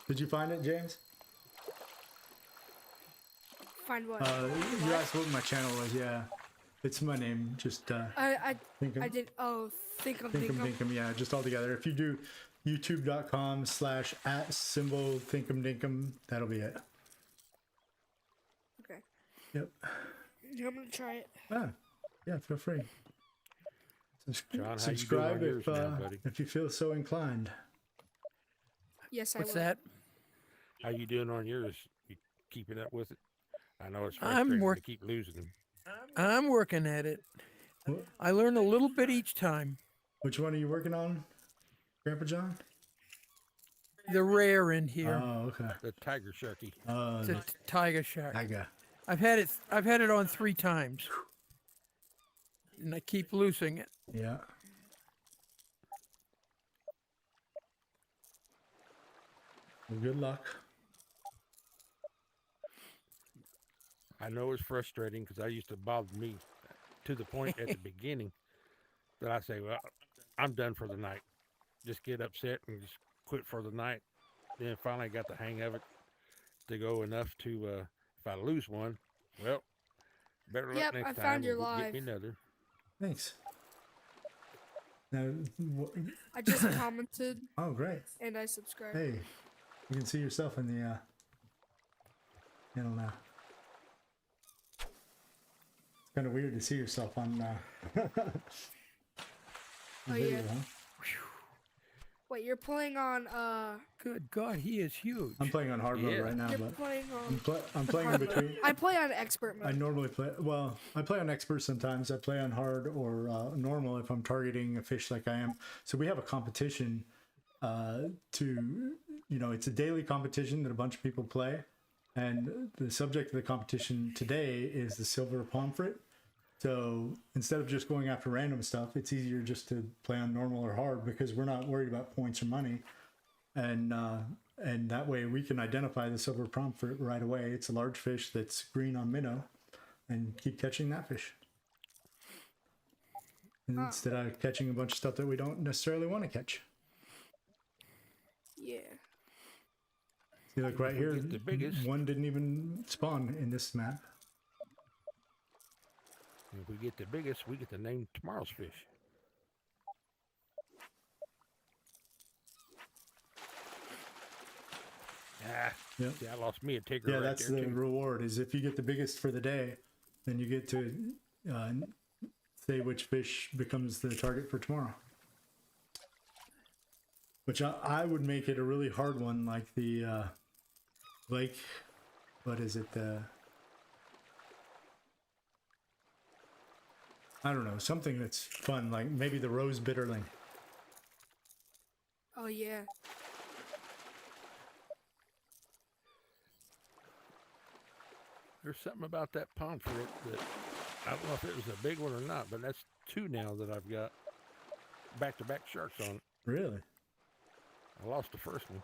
Did you find it, James? Find what? You asked what my channel was. Yeah, it's my name. Just I Thinkum. did. Oh, Thinkum. Dinkum, yeah, just all together. If you do youtube.com/@Thinkum, that'll be it. Okay. Yep. I'm gonna try it. Ah, yeah, feel free. John, how you Subscribe doing on yours now, buddy? if you feel so inclined. Yes, I What's will. that? How you doing on yours? You keeping up with it? I know it's I'm frustrating to keep losing them. I'm working at it. I learn a little bit each time. Which one are you working on, Grandpa John? The rare in here. Oh, okay. The tiger sharky. It's a tiger shark. Tiger. I've had it on 3 times. And I keep losing it. Yeah. Well, good luck. I know it's frustrating because I used to bother me to the point at the beginning that I say, well, I'm done for the night. Just get upset and just quit for the night. Then finally I got the hang of it to go enough to, if I lose one, well, better luck Yep, next I time. found your we'll live. get me another. Thanks. Now, I just commented oh, great. and I subscribed. Hey, you can see yourself in the channel now. It's kind of weird to see yourself on video, yeah. huh? Wait, you're playing on Good God, he is huge. I'm playing on hard mode Yeah. right now, you're but playing on I'm playing in hard mode. between. I play on expert I mode. normally play, well, I play on expert sometimes. I play on hard or normal if I'm targeting a fish like I am. So we have a competition it's a daily competition that a bunch of people play. And the subject of the competition today is the silver pomfret. So instead of just going after random stuff, it's easier just to play on normal or hard because we're not worried about points or money. And that way we can identify the silver pomfret right away. It's a large fish that's green on minnow, and keep catching that fish. Instead of catching a bunch of stuff that we don't necessarily want to catch. Yeah. See, like right If we here, get the biggest- one didn't even spawn in this map. If we get the biggest, we get to name tomorrow's fish. Ah, Yep. see, I lost me a ticker Yeah, right that's there the too. reward. Is if you get the biggest for the day, then you get to say which fish becomes the target for tomorrow. Which I would make it a really hard one, like the lake. What is it? I don't know, something that's fun, like maybe the rose bitterling. Oh yeah. There's something about that pomfret that I don't know if it was a big one or not, but that's 2 now that I've got back-to-back sharks on it. Really? I lost the first one.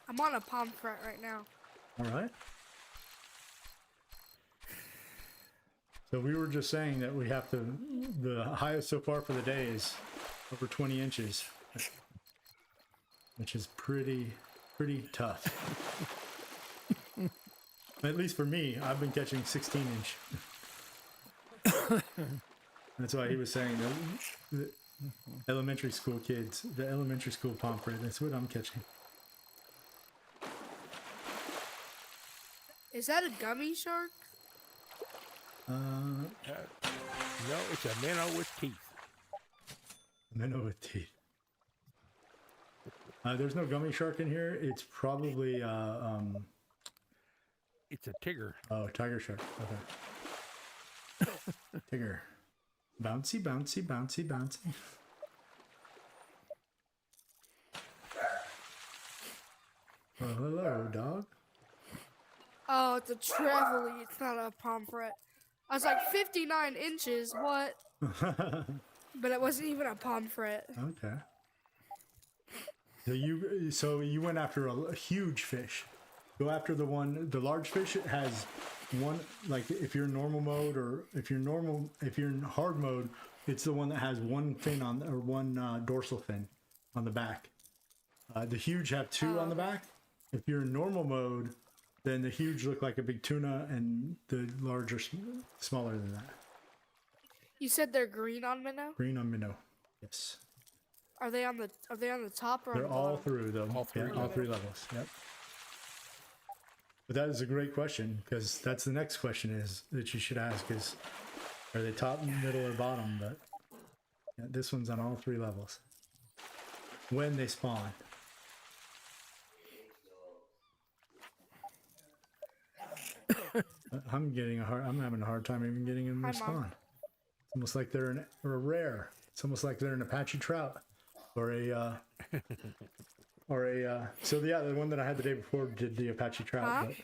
I'm on a pomfret right now. All right. So we were just saying that we have to, the highest so far for the day is over 20 inches, which is pretty tough. At least for me, I've been catching 16 inch. That's why he was saying the elementary school kids, the elementary school pomfret, that's what I'm catching. Is that a gummy shark? No, it's a minnow with teeth. Minnow with teeth. There's no gummy shark in here. It's probably It's a tigger. oh, tiger shark. Okay. Tigger. Bouncy, bouncy, bouncy, bouncy. Oh, hello, dog. Oh, it's a trevally. It's not a pomfret. I was like 59 inches. What? But it wasn't even a pomfret. Okay. So you went after a huge fish. Go after the large fish. It has one, like if you're in normal mode or if you're in hard mode, it's the one that has one fin on, or one dorsal fin on the back. The huge have 2 on the back. If you're in normal mode, then the huge look like a big tuna and the large are smaller than that. You said they're green on minnow. Green on minnow. Yes. Are they on the top or on They're the all bottom? through though. All three all 3 levels. Yep. But that is a great question, because that's the next question is that you should ask is, are they top, middle, or bottom? But yeah, this one's on all 3 levels. When they spawn. I'm having a hard time even getting them Hi, to Mom. spawn. It's almost like they're a rare. It's almost like they're an Apache trout or a so yeah, the one that I had the day before did the Apache trout. Huh? But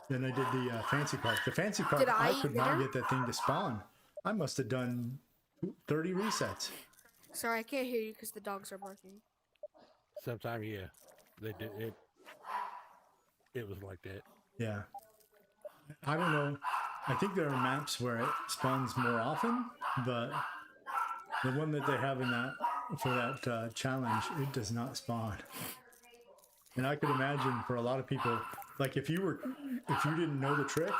then I did the fancy carp. The fancy carp, Did I I could eat not dinner? get that thing to spawn. I must have done 30 resets. Sorry, I can't hear you because the dogs are barking. Sometimes, yeah, they did it. It was like that. Yeah. I don't know. I think there are maps where it spawns more often, but the one that they have in that for that challenge, it does not spawn. And I could imagine for a lot of people, like if you didn't know the trick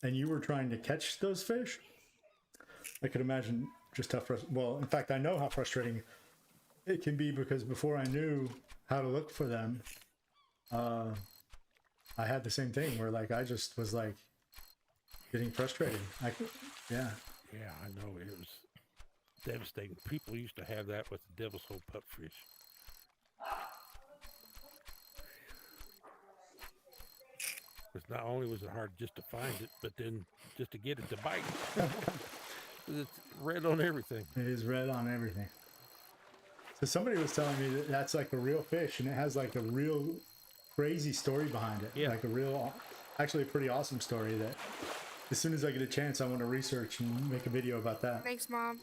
and you were trying to catch those fish, I could imagine just how well, in fact, I know how frustrating it can be, because before I knew how to look for them, I had the same thing where like I just was like getting frustrated. Yeah. Yeah, I know it was devastating. People used to have that with the devil's hole pupfish. Because not only was it hard just to find it, but then just to get it to bite. It's red on everything. It is red on everything. So somebody was telling me that that's like a real fish, and it has like a real crazy story behind it. Yeah. Like a real, actually a pretty awesome story that as soon as I get a chance, I want to research and make a video about that. Thanks, Mom.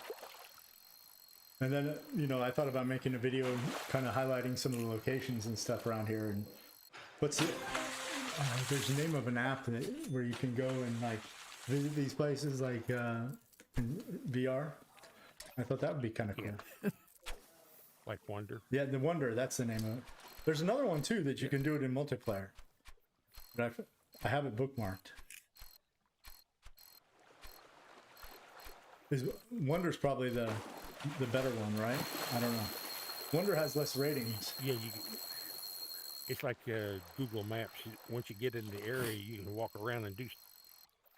And then, I thought about making a video kind of highlighting some of the locations and stuff around here. And what's it? There's the name of an app where you can go and like visit these places like in VR. I thought that would be kind of cool. Yeah. Like Wonder. Yeah, the Wonder, that's the name of it. There's another one too that you can do it in multiplayer. But I have it bookmarked. Wonder's probably the better one, right? I don't know. Wonder has less ratings. Yeah, it's like Google Maps. Once you get in the area, you can walk around and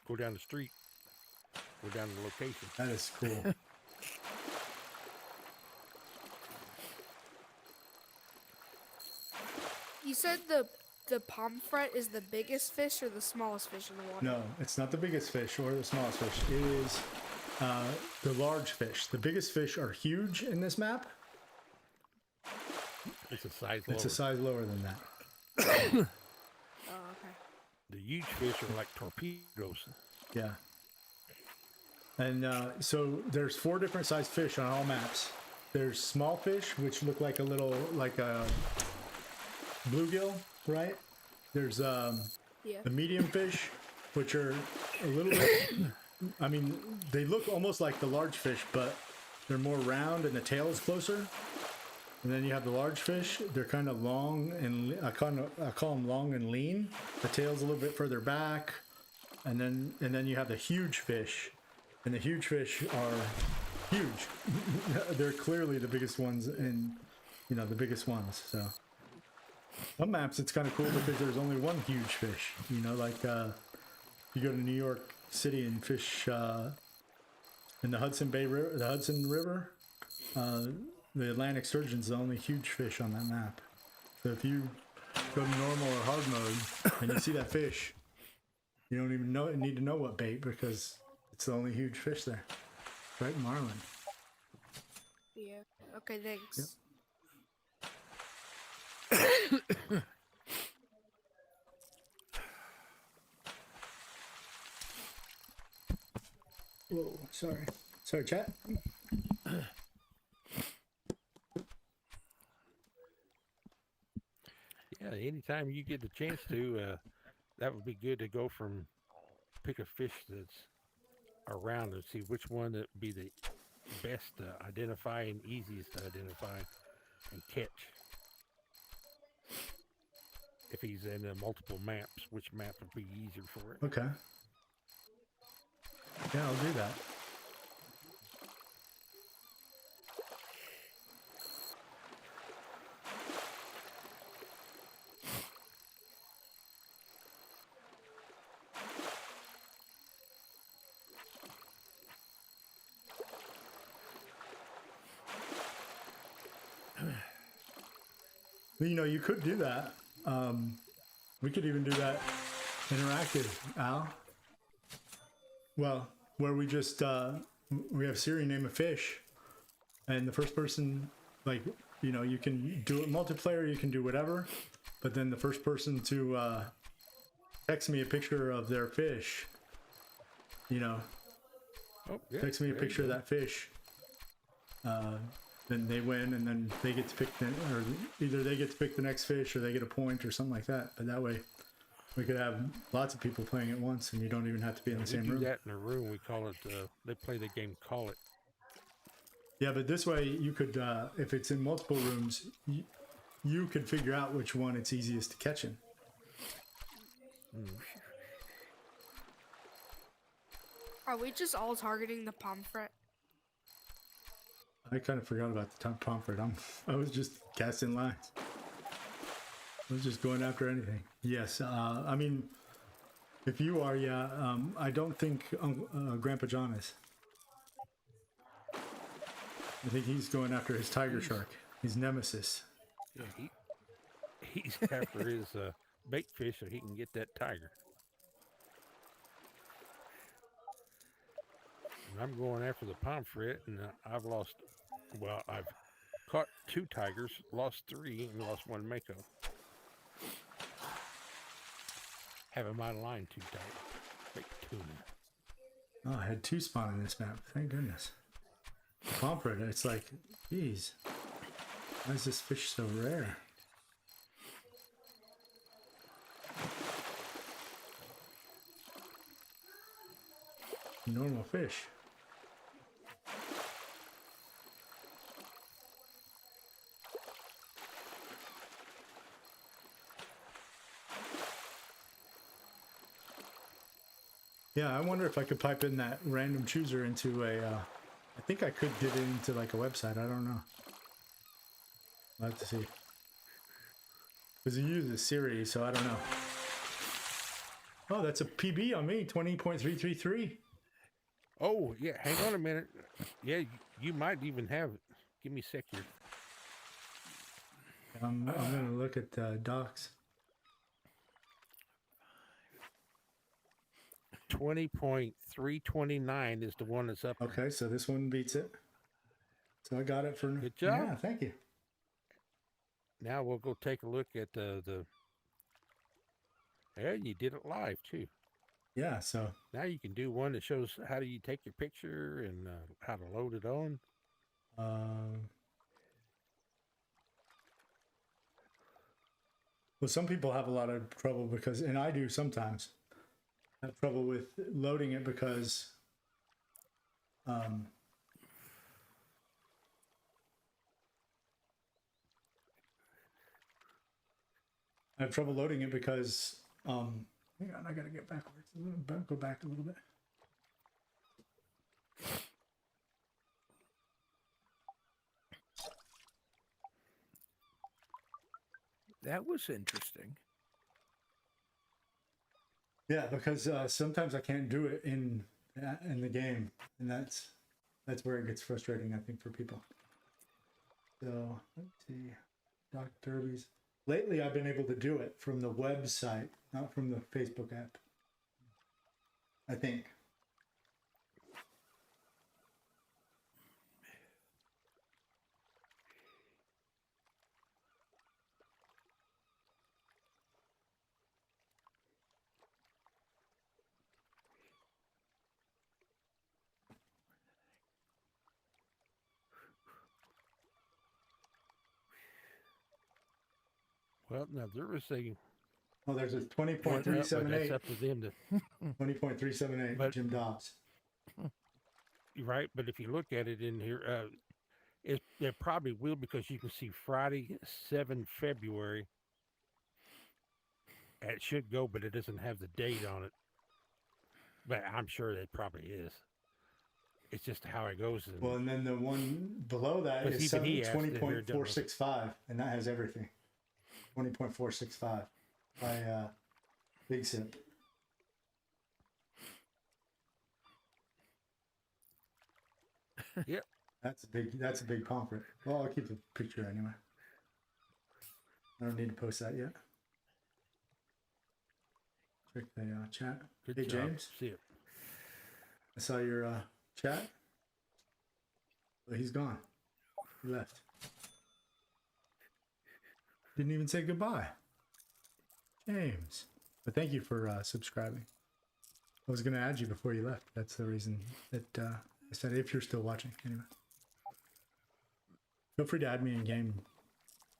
go down the street. We're down to the location. That is cool. You said the pomfret is the biggest fish or the smallest fish in the water? No, it's not the biggest fish or the smallest fish. It is the large fish. The biggest fish are huge in this map. It's a size lower. It's a size lower than that. Oh, okay. The huge fish are like torpedoes. Yeah. And so there's 4 different sized fish on all maps. There's small fish, which look like a little, like a bluegill, right? There's Yeah. the medium fish, which are a little bit, I mean, they look almost like the large fish, but they're more round and the tail is closer. And then you have the large fish. They're kind of long and I call them long and lean. The tail's a little bit further back. And then you have the huge fish. And the huge fish are huge. They're clearly the biggest ones and, you know, the biggest ones. So some maps it's kind of cool because there's only one huge fish. You know, like you go to New York City and fish in the Hudson River. The Atlantic sturgeon's the only huge fish on that map. So if you go to normal or hard mode and you see that fish, you don't even need to know what bait because it's the only huge fish there. Right, marlin. Yeah. Okay, thanks. Yep. Whoa, sorry. Sorry, chat. Yeah, anytime you get the chance to, that would be good to go from pick a fish that's around and see which one that would be the best to identify and easiest to identify and catch. If he's in multiple maps, which map would be easier for it? Okay. Yeah, I'll do that. You know, you could do that. We could even do that interactive, Al. Well, where we just we have Siri name a fish, and the first person, like, you know, you can do it multiplayer, you can do whatever, but then the first person to text me a picture of their fish, you know, text me a picture of that fish. Then they win, and then they get to pick or either they get to pick the next fish, or they get a point, or something like that. But that way, we could have lots of people playing at once, and you don't even have to be in the same room. We do that in a room. We call it. They play the game. Call it. Yeah, but this way you could, if it's in multiple rooms, you could figure out which one it's easiest to catch in. Are we just all targeting the pomfret? I kind of forgot about the top pomfret. I was just casting lines. I was just going after anything. Yes, I mean, if you are, yeah, I don't think Grandpa John is. I think he's going after his tiger shark, his nemesis. Yeah, he's after his bait fish so he can get that tiger. And I'm going after the pomfret, and I've lost. Well, I've caught 2 tigers, lost 3, and lost 1 mako. Having my line too tight. Big tuna. Oh, I had 2 spawn in this map. Thank goodness. Pomfret, it's like, geez, why is this fish so rare? Normal fish. Yeah, I wonder if I could pipe in that random chooser into a, I think I could get it into like a website, I don't know. I'll have to see. Because it uses Siri, so I don't know. Oh, that's a PB on me, 20.333. Oh, yeah. Hang on a minute. Yeah, you might even have it. Give me a sec here. I'm gonna look at docs. 20.329 is the one that's up. Okay, so this one beats it. So I got it for. Good job. Yeah, thank you. Now we'll go take a look at the. Yeah, you did it live too. Yeah, so Now you can do one that shows how do you take your picture and how to load it on. well, some people have a lot of trouble because, and I do sometimes, have trouble with loading it because I have trouble loading it because hang on, I gotta get backwards a little bit, go back a little bit. That was interesting. Yeah, because sometimes I can't do it in the game, and that's where it gets frustrating, I think, for people. So let's see, Doc Derby's. Lately, I've been able to do it from the website, not from the Facebook app. I think. Well, now there was a. Oh, there's a Well, that's 20.378. up to them to. 20.378. But- Jim Dobbs. Right, but if you look at it in here, it probably will because you can see Friday, 7 February. It should go, but it doesn't have the date on it. But I'm sure it probably is. It's just how it goes. Well, and then the one below that But is even he asked if they're done with it. 20.465, and that has everything. 20.465 by Big Sip. Yep. That's a big pomfret. Well, I'll keep the picture anyway. I don't need to post that yet. Check the chat. Good Hey job. James, See it. I saw your chat. But he's gone. He left. Didn't even say goodbye. James. But thank you for subscribing. I was going to add you before you left. That's the reason that I said if you're still watching. Anyway. Feel free to add me in game,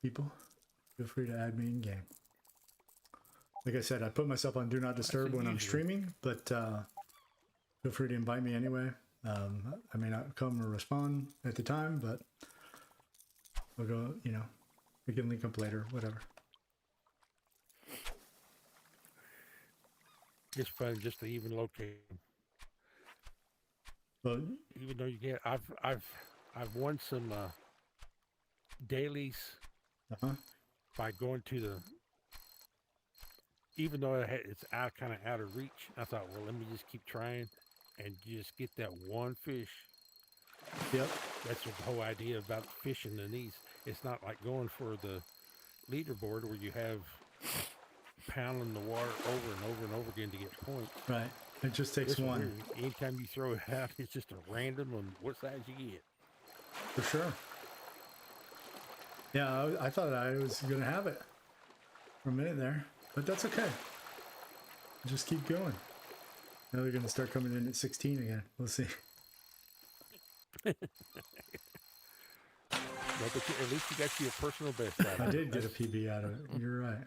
people. Feel free to add me in game. Like I said, I put myself on Do Not Disturb when I'm streaming, but feel free to invite me anyway. I may not come or respond at the time, but we'll go, you know, we can link up later, whatever. It's fun just to even locate them. But Even though you can't, I've won some dailies by going to the. Even though it's kind of out of reach, I thought, well, let me just keep trying, and you just get that one fish. yep. That's what the whole idea about fishing in these. It's not like going for the leaderboard where you have pounding the water over and over and over again to get points. Right. It just takes This one. weird. Anytime you throw it out, it's just a random on what size you get. For sure. Yeah, I thought I was going to have it for a minute there, but that's okay. Just keep going. Now they're going to start coming in at 16 again. We'll see. Well, but at least you got you a personal best out of I it. did get a PB out of it. You're right.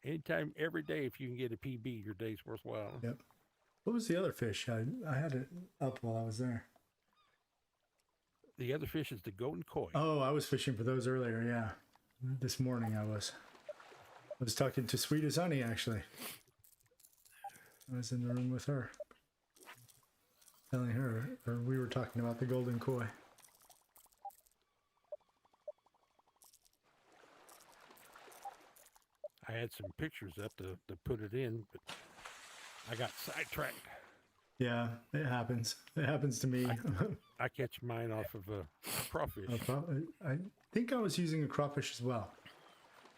Anytime, every day, if you can get a PB, your day's worthwhile. Yep. What was the other fish? I had it up while I was there. The other fish is the golden koi. Oh, I was fishing for those earlier. Yeah, this morning I was talking to Sweet as Honey actually. I was in the room with her, telling her, or we were talking about the golden koi. I had some pictures up to put it in, but I got sidetracked. Yeah, it happens. It happens to me. I catch mine off of a crawfish. I think I was using a crawfish as well.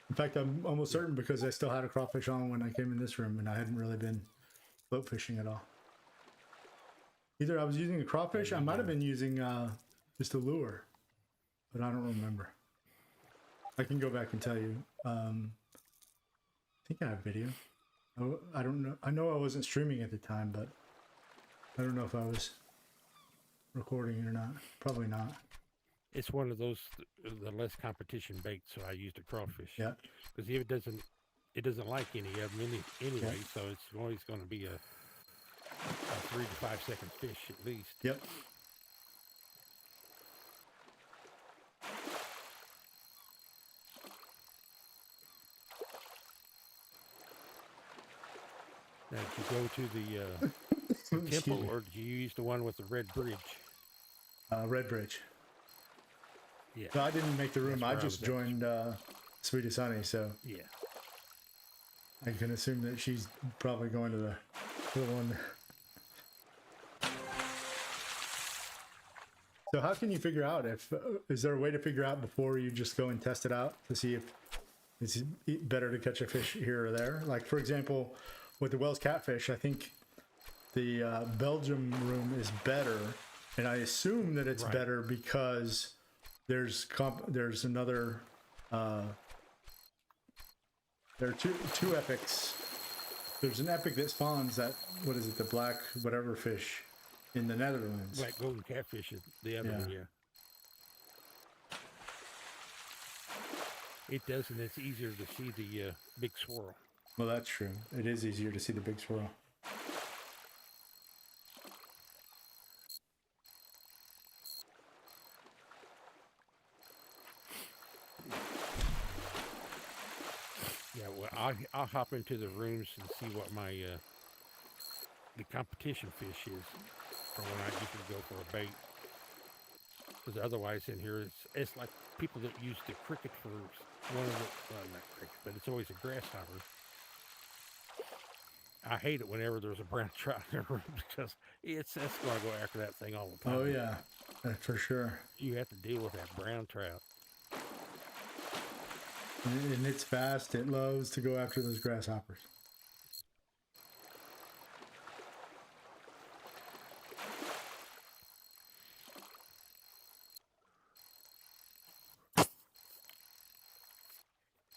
In fact, I'm almost certain because I still had a crawfish on when I came in this room and I hadn't really been float fishing at all. Either I was using a crawfish, I might have been using just a lure, but I don't remember. I can go back and tell you. I think I have video. I don't know. I know I wasn't streaming at the time, but I don't know if I was recording or not. Probably not. It's one of those the less competition baits, so I used a crawfish. Yeah. Because it doesn't like any of them anyway, so it's always going to be a 3 to 5 second fish at least. Yep. Now, did you go to the temple, or did you use the one with the red bridge? Red Bridge. Yeah. So I didn't make the room. I That's where I just was at. joined Sweetest Honey, so Yeah. I can assume that she's probably going to the one. So how can you figure out if is there a way to figure out before you just go and test it out to see if it's better to catch a fish here or there? Like for example, with the Wells catfish, I think the Belgium room is better, and I assume that it's Right. better because there's another. There are two epics. There's an epic that spawns that, what is it, the black whatever fish in the Netherlands. Black golden catfish is the other one, yeah. It does, and it's easier to see the big swirl. Well, that's true. It is easier to see the big swirl. Yeah, well, I'll hop into the rooms and see what my the competition fish is for when I usually go for a bait. Because otherwise in here, it's like people that use the cricket for one of the, well, not cricket, but it's always a grasshopper. I hate it whenever there's a brown trout in a room because it's going to go after that thing all the time. Oh yeah, for sure. You have to deal with that brown trout. And it's fast. It loves to go after those grasshoppers.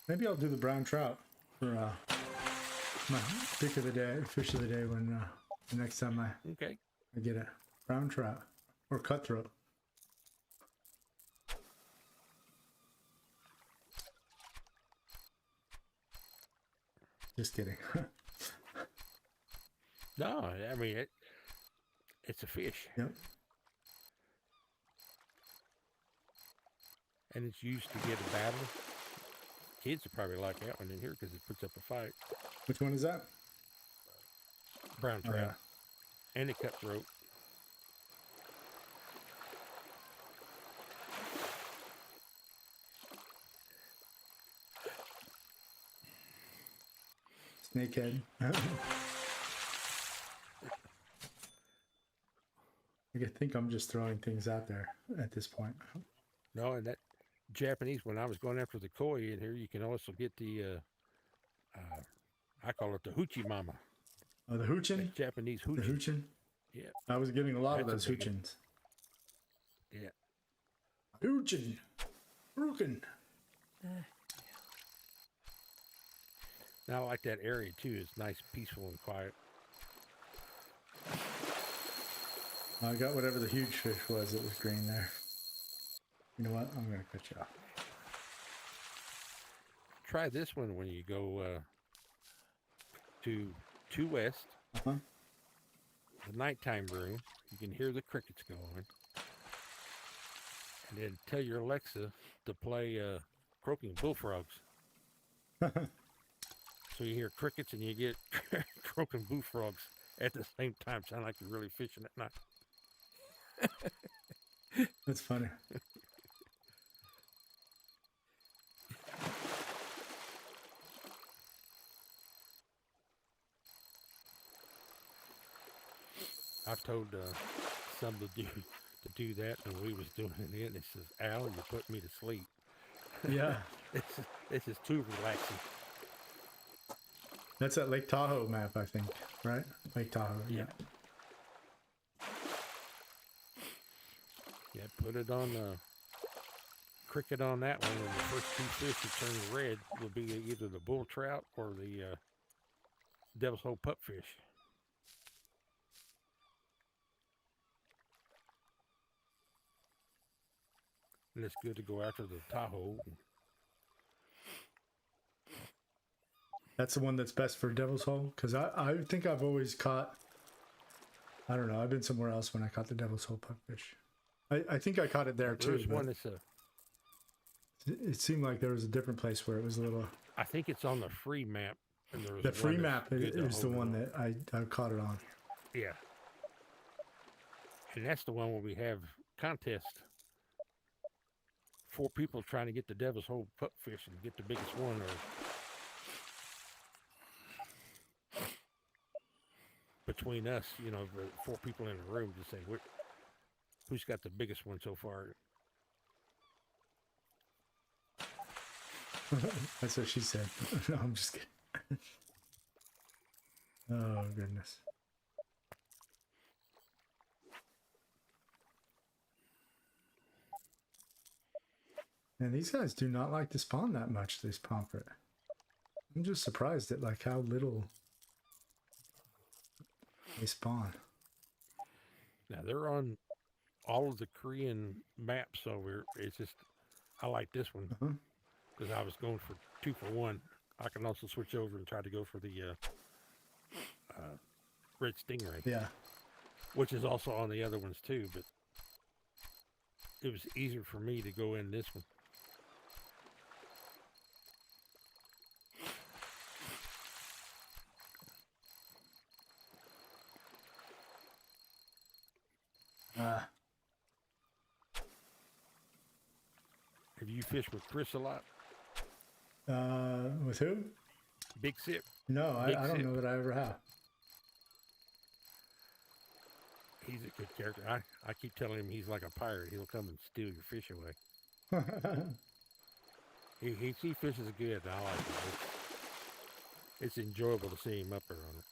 Maybe I'll do the brown trout for my pick of the day, fish of the day when the next time Okay. I get a brown trout or cutthroat. Just kidding. No, I mean, it's a fish. Yep. And it's used to get a battle. Kids would probably like that one in here because it puts up a fight. Which one is that? Brown Oh, trout. yeah. And a cutthroat. Snakehead. I think I'm just throwing things out there at this point. No, and that Japanese, when I was going after the koi in here, you can also get the, I call it the hoochie mama. Oh, the hoochin? That Japanese The hoochie. hoochin? Yeah. I was getting a lot of That's those a big one. hoochins. Yeah. Hoochin. Rookin. Now I like that area too. It's nice, peaceful, and quiet. I got whatever the huge fish was that was green there. You know what? I'm going to cut you off. Try this one when you go to West. Uh-huh. The nighttime room. You can hear the crickets going. And then tell your Alexa to play croaking bullfrogs. So you hear crickets and you get croaking bullfrogs at the same time. Sound like you're really fishing at night. That's funny. I've told some to do that, and we was doing it, and it says, "Al, you put me to sleep." Yeah. This is too relaxing. That's that Lake Tahoe map, I think, right? Lake Tahoe. Yeah. Yeah, put it on cricket on that one, and the first two fish that turn red will be either the bull trout or the devil's hole pupfish. And it's good to go after the Tahoe. That's the one that's best for Devil's Hole? Because I think I've always caught... I don't know. I've been somewhere else when I caught the Devil's Hole pupfish. I think I caught it there too. There's one that's it seemed like there was a different place where it was a little... I think it's on the free map. And there was The free one map is the one that I caught it on. Yeah. And that's the one where we have contest. 4 people trying to get the Devil's Hole pupfish and get the biggest one, or between us, you know, the 4 people in the room, just say who's got the biggest one so far. That's what she said. No, I'm just kidding. Oh, goodness. And these guys do not like to spawn that much, this pomfret. I'm just surprised at like how little they spawn. Now they're on all of the Korean maps, so it's just, I like this one because I was going for 2 for 1. I can also switch over and try to go for the red stingray. Yeah. Which is also on the other ones too, but it was easier for me to go in this one. Have you fished with Chris a lot? With who? Big Sip? No, I don't know that I ever have. He's a good character. I keep telling him he's like a pirate. He'll come and steal your fish away. he fishes good. I like it. It's enjoyable to see him up there on it.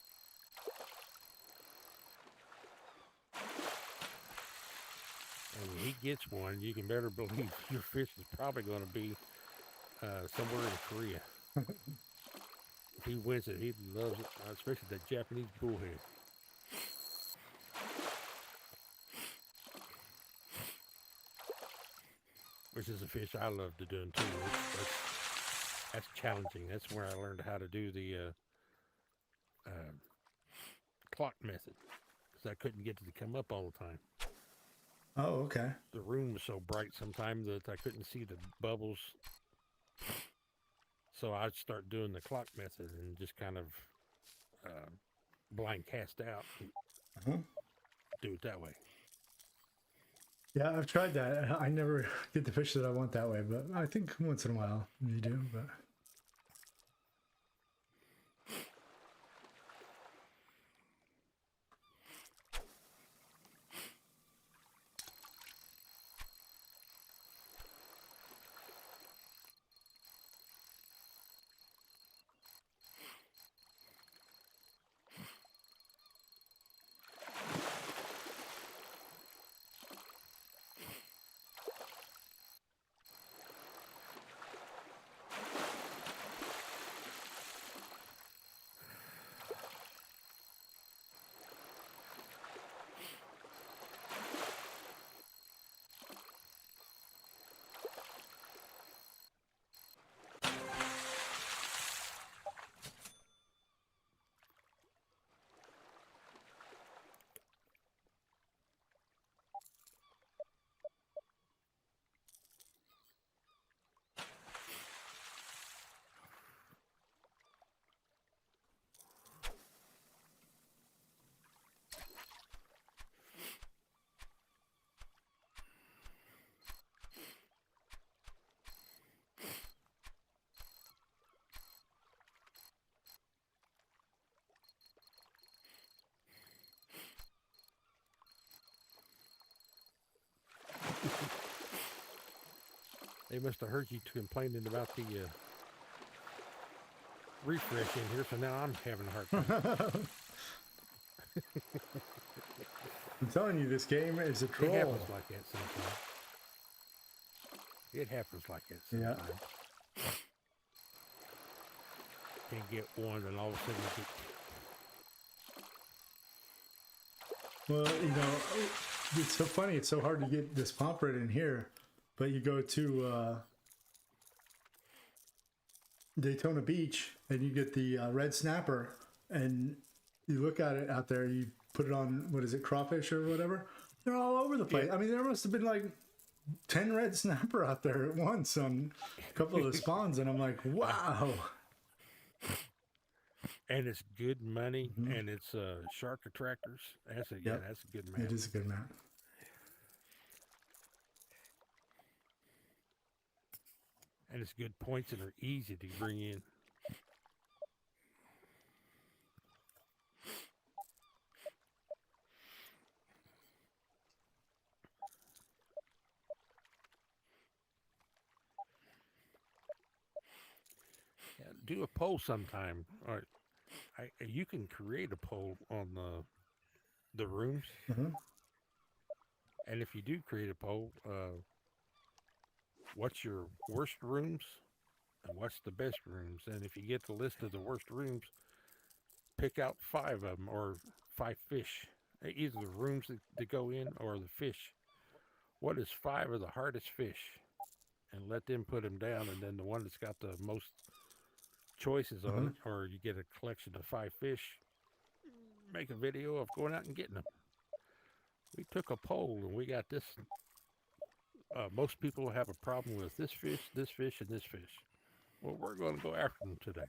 And when he gets one, you can better believe your fish is probably going to be somewhere in Korea. If he wins it, he loves it, especially that Japanese bullhead. Which is a fish I love to do too. That's challenging. That's where I learned how to do the clock method, because I couldn't get it to come up all the time. Oh, okay. The room was so bright sometimes that I couldn't see the bubbles. So I'd start doing the clock method and just kind of blind cast out and do it that way. Yeah, I've tried that. I never get the fish that I want that way, but I think once in a while you do. But They must have heard you complaining about the refresh in here, so now I'm having a hard time. I'm telling you, this game is a It troll. happens like that sometimes. It happens like that Yeah. sometimes. Can't get one, and all of a sudden you get. Well, it's so funny. It's so hard to get this pomfret in here, but you go to Daytona Beach and you get the red snapper, and you look at it out there. You put it on, what is it, crawfish or whatever? They're all over the place. Yeah. I mean, there must have been like 10 red snapper out there at once on a couple of the spawns, and I'm like, wow. And it's good money, and it's shark attractors. That's a Yep. that's a good map. It is a good map. And it's good points that are easy to bring in. Yeah, do a poll sometime. Or you can create a poll on the rooms, Mhm. and if you do create a poll, what's your worst rooms and what's the best rooms? And if you get the list of the worst rooms, pick out 5 of them or 5 fish, either the rooms that go in or the fish. What is 5 of the hardest fish? And let them put them down, and then the one that's got the most choices on it, or you get a collection of 5 fish, make a video of going out and getting them. We took a poll and we got this. Most people have a problem with this fish, and this fish. Well, we're going to go after them today.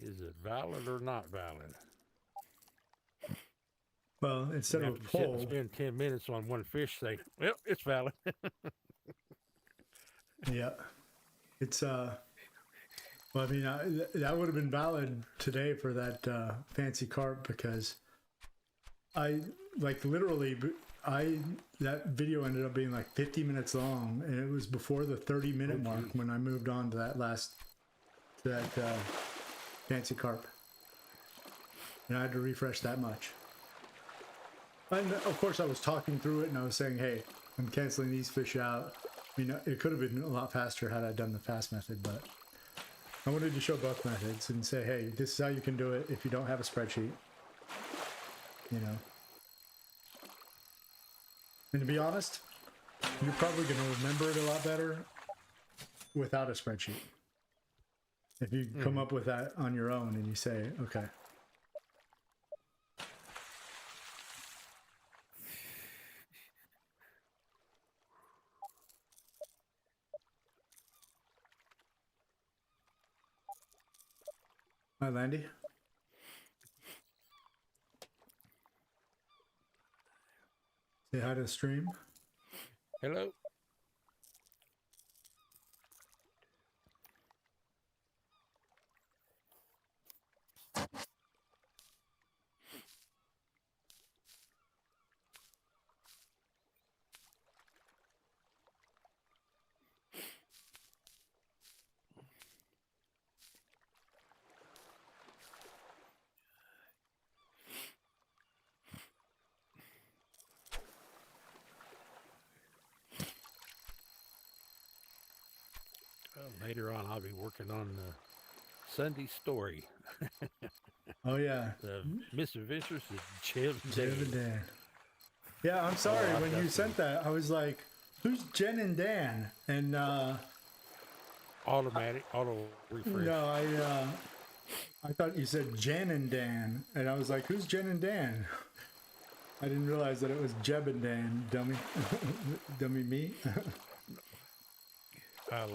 Is it valid or not valid? Well, instead of a After you sit and poll, spend 10 minutes on one fish, say, well, it's valid. yeah, it's well, I mean, that would have been valid today for that fancy carp, because I like literally that video ended up being like 50 minutes long, and it was before the 30-minute mark when I moved on to that fancy carp, and I had to refresh that much. And of course I was talking through it, and I was saying, hey, I'm canceling these fish out. I mean, it could have been a lot faster had I done the fast method, but I wanted to show both methods and say, hey, this is how you can do it if you don't have a spreadsheet, you know. And to be honest, you're probably going to remember it a lot better without a spreadsheet. If you come up with that on your own and you say, okay. Hi, Landy. Say hi to the stream. Hello. Later on, I'll be working on the Sunday story. Oh, yeah. The misadventures of Jeb and Jen Dave. and Dan. Yeah, I'm sorry. I've When got you some. sent that, I was like, who's Jen and Dan? And Auto refresh. no, I thought you said Jen and Dan. And I was like, who's Jen and Dan? I didn't realize that it was Jeb and Dan, dummy. Dummy me.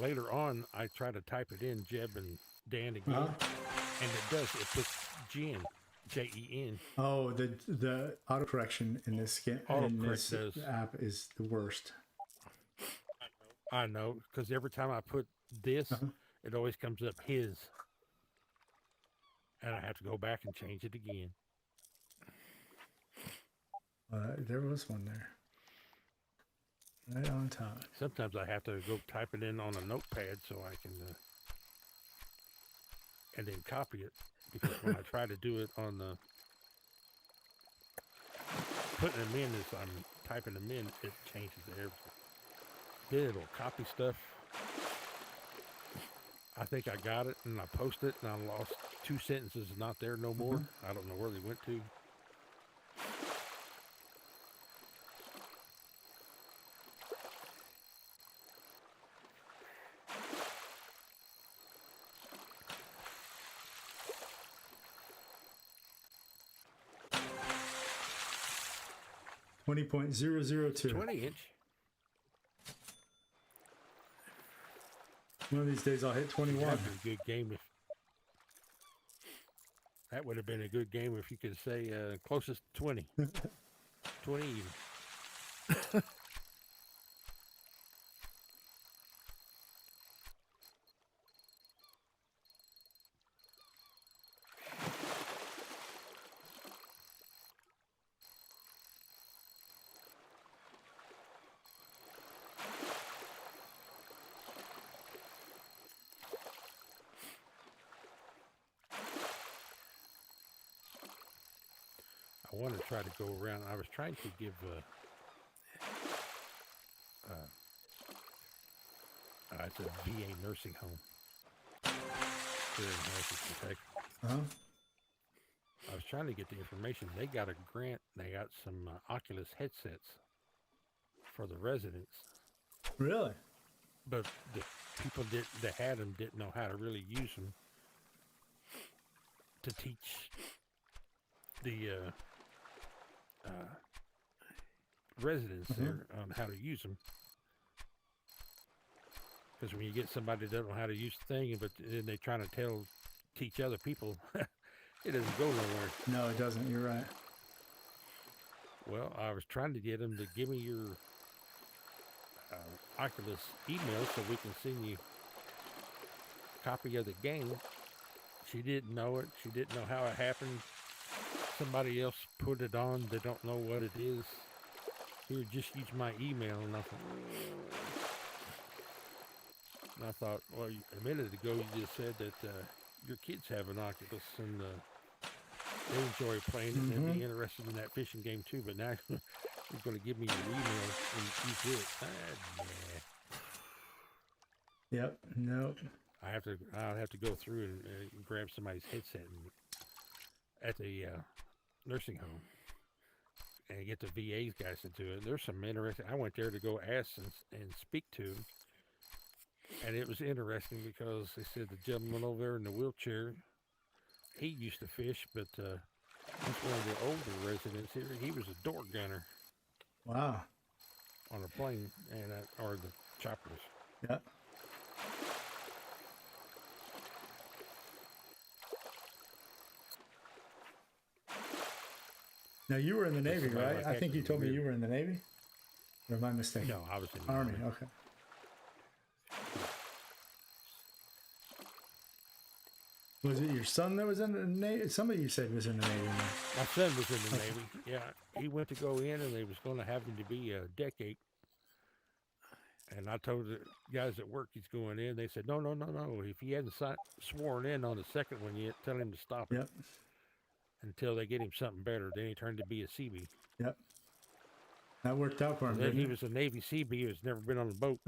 Later on, I try to type it in, Jeb and Dan again, and it does. It puts Jen, Jen. Oh, the autocorrection in this Autocorrect does. app is the worst. I know, because every time I put this, it always comes up his, and I have to go back and change it again. There was one there. Right on time. Sometimes I have to go type it in on a notepad so I can, and then copy it. Because when I try to do it on the, putting them in as I'm typing them in, it changes everything. Then it'll copy stuff. I think I got it, and I post it, and I lost 2 sentences not there no more. I don't know where they went to. $20.002. 20-inch. One of these days I'll hit 21. That'd be a good game if. That would have been a good game if you could say closest to 20. 20 even. I want to try to go around. I was trying to give it's a VA nursing home here in Harrison, Kentucky. Uh-huh. I was trying to get the information. They got a grant. They got some Oculus headsets for the residents, Really? but the people that had them didn't know how to really use them to teach the residents there on how to use them. Because when you get somebody that doesn't know how to use the thing, but then they're trying to teach other people, it doesn't go nowhere. No, it doesn't. You're right. Well, I was trying to get them to give me your Oculus email so we can send you a copy of the game. She didn't know it. She didn't know how it happened. Somebody else put it on. They don't know what it is. Here, just use my email. And I thought, well, a minute ago you just said that your kids have an Oculus and they enjoy playing it and they'd be interested in that fishing game too. But now you're going to give me your email and use it. Nah. Yep. Nope. I'll have to go through and grab somebody's headset at the nursing home and get the VA's guys to do it. There's some interesting. I went there to go ask and speak to them, and it was interesting because they said the gentleman over there in the wheelchair, he used to fish, but he's one of the older residents here. He was a door gunner. Wow. On a plane and or the choppers. Yep. Now you were in the Navy, right? like I think you that told me weird. you were in the Navy. Or am I mistaken? No, I was in the Army. Okay. Was it your son that was in the Navy? Somebody you said was in the Navy. My son was in the Navy. Yeah, he went to go in, and they was going to have him to be a decade. And I told the guys at work he's going in. They said, no. If he hadn't sworn in on the second one yet, tell him to stop it. Yep. Until they get him something better. Then he turned to be a Seabee. Yep. That worked out for him. Then Didn't he it? was a Navy Seabee who's never been on a boat.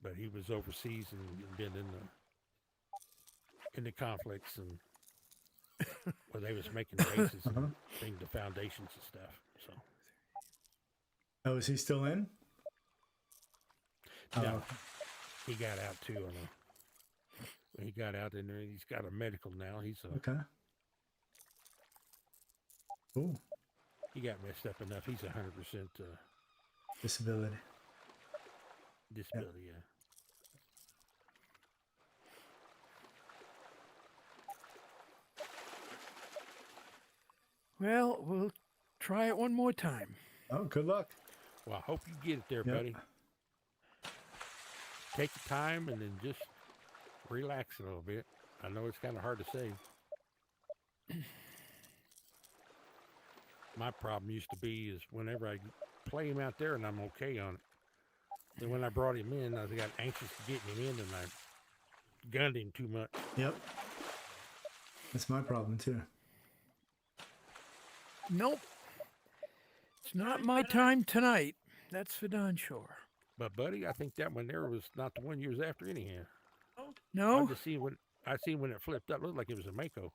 But he was overseas and been in the conflicts and where they was making bases and things, the foundations and stuff. So. Oh, is he still in? No, he got out too. He got out in there. He's got a medical now. He's a, Okay. Ooh, he got messed up enough. He's 100% disability. disability. Yeah. Well, we'll try it one more time. Oh, good luck. Well, I hope you get it there, Yep. buddy. Take your time and then just relax a little bit. I know it's kind of hard to say. My problem used to be is whenever I play him out there and I'm okay on it. Then when I brought him in, I got anxious to get him in and I gunned him too much. Yep. That's my problem too. Nope. It's not my time tonight. That's for darn sure. But buddy, I think that one there was not the one you was after anyhow. I No? just seen when it flipped up, it looked like it was a Mako.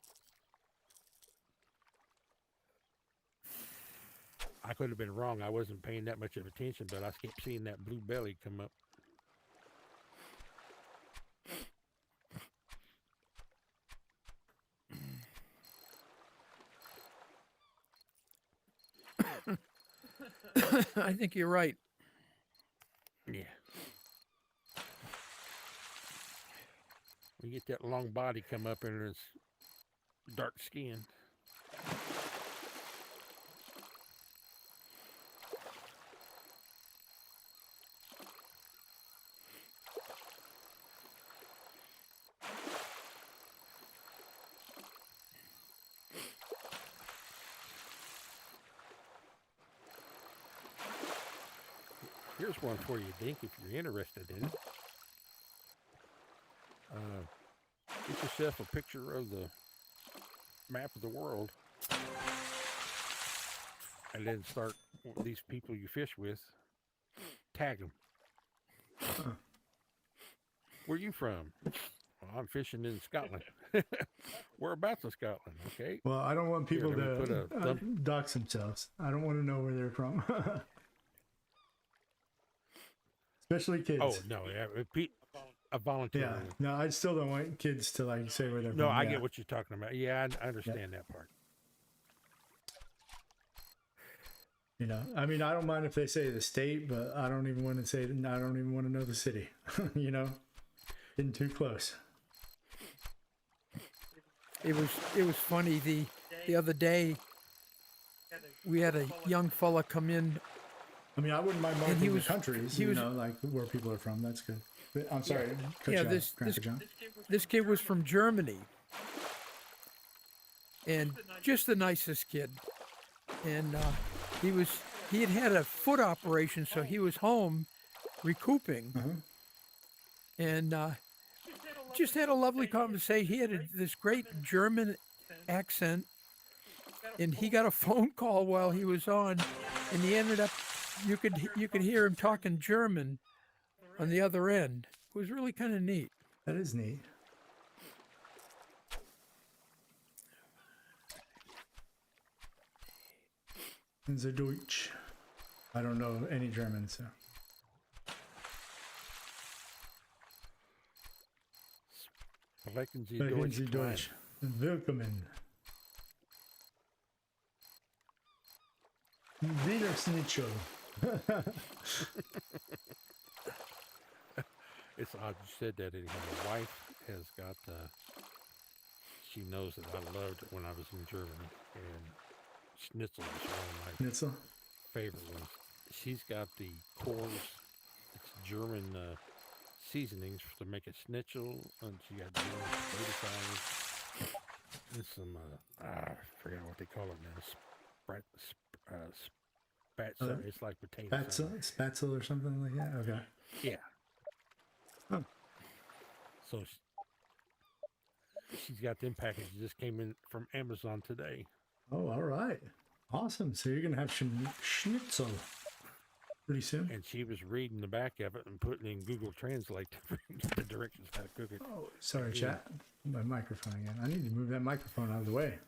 I could have been wrong. I wasn't paying that much of attention, but I kept seeing that blue belly come up. I think you're right. Yeah. We get that long body come up and it's dark skin. Here's one for you, Dink, if you're interested in it. Get yourself a picture of the map of the world and then start these people you fish with, tag them. Where you from? Well, I'm fishing in Scotland. Whereabouts in Scotland? Okay. Well, I don't want people Here, let me put to a dox themselves. I don't want to know where they're from. Especially kids. Oh, no. Yeah, a volunteer. Yeah. No, I still don't want kids to like say where they're No, from. I Yeah. get what you're talking about. Yeah, I understand that part. You know, I mean, I don't mind if they say the state, but I don't even want to say. I don't even want to know the city. You know, getting too close. It was funny the other day. We had a young fella come in. I mean, I wouldn't mind he marking the was- countries. he You was- know, like where people are from. That's good. But I'm sorry. Cut Yeah, you off, this Grandpa John. this kid was from Germany, and just the nicest kid. And he had a foot operation, so he was home recouping, and just had a lovely conversation. He had this great German accent, and he got a phone call while he was on, and he ended up you could hear him talking German on the other end. It was really kind of neat. That is neat. The Deutsch. I don't know any German, so. Sprechen Sie Sprechen Deutsch? Sie Deutsch. Willkommen. Wiener Schnitzel. It's odd you said that anyhow. My wife has got, she knows that I loved it when I was in Germany, and schnitzel is one of my Schnitzel? favorite ones. She's got the Coors, it's German seasonings to make a schnitzel, and she got German potato salad, and some, I forget what they call it now, spatzel. It's like potato salad. Spatzel or something like that? Okay. Yeah. Huh. So she's got them packages. Just came in from Amazon today. Oh, all right. Awesome. So you're going to have schnitzel pretty soon? And she was reading the back of it and putting in Google Translate the directions how to cook it. Oh, sorry, Yeah. chat. My microphone again. I need to move that microphone out of the way.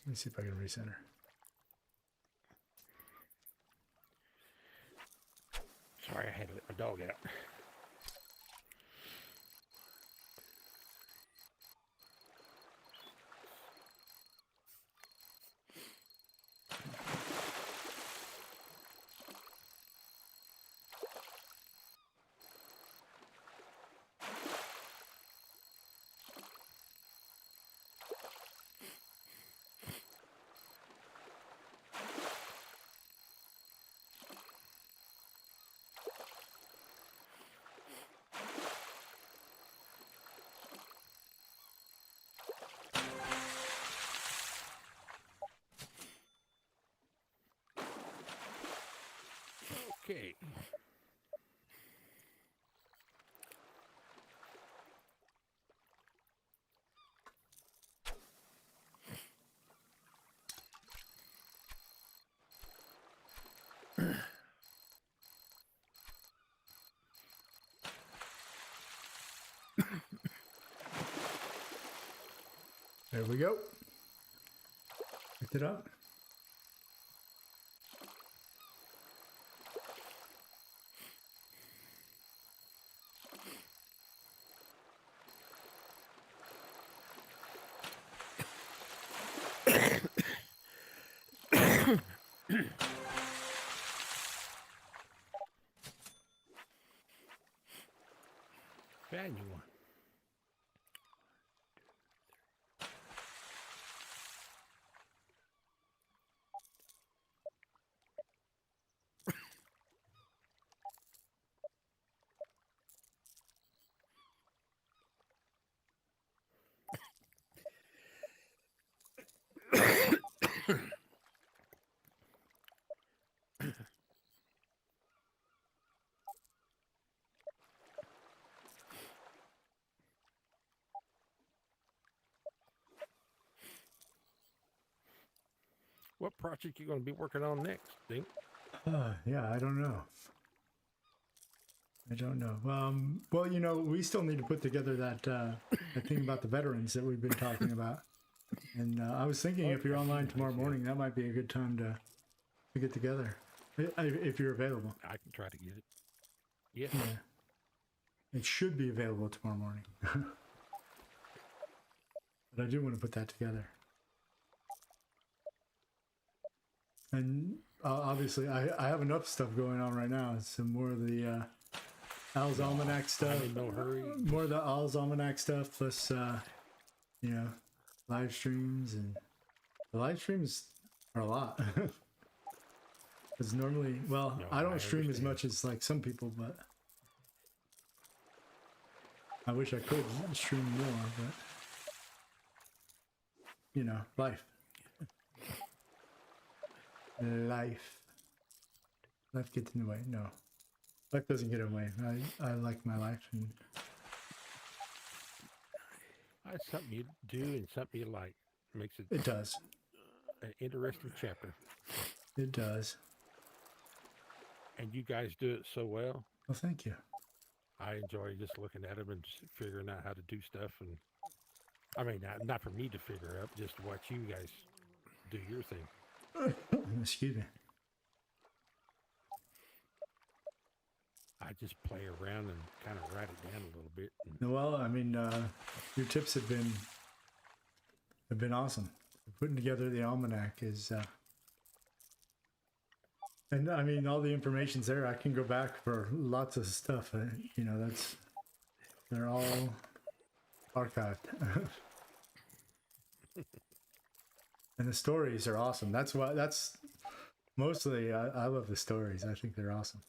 Let me see if I can recenter. Sorry, I had to let my dog out. Okay. There we go. Picked it up. Found you one. What project you going to be working on next, Dink? Yeah, I don't know. I don't know. Well, you know, we still need to put together that thing about the veterans that we've been talking about. And I was thinking if you're online tomorrow morning, that might be a good time to get together, if you're available. I can try to get it. Yeah. Yeah. It should be available tomorrow morning. But I do want to put that together. And obviously, I have enough stuff going on right now. Some more of the Al's Almanac stuff. I'm in no hurry. More of the Al's Almanac stuff, plus, you know, live streams. And the live streams are a lot. Because normally, well, No, I don't I stream as understand. much as like some people, but I wish I could stream more, but you know, life. Life gets in the way. No, life doesn't get in the way. I like my life, and It's something you do and something you like. Makes it it does. an interesting chapter. It does. And you guys do it so well. Well, thank you. I enjoy just looking at them and just figuring out how to do stuff. And I mean, not for me to figure out, just to watch you guys do your thing. Excuse me. I just play around and kind of write it down a little bit. And Well, I mean, your tips have been awesome. Putting together the almanac is, and I mean, all the information's there. I can go back for lots of stuff. You know, they're all archived. And the stories are awesome. That's mostly, I love the stories. I think they're awesome.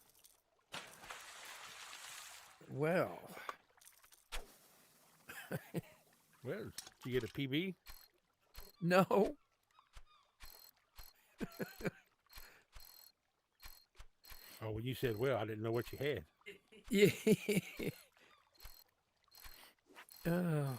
Well, well, did you get a PB? no. Oh, when you said, well, I didn't know what you had. Yeah. Oh.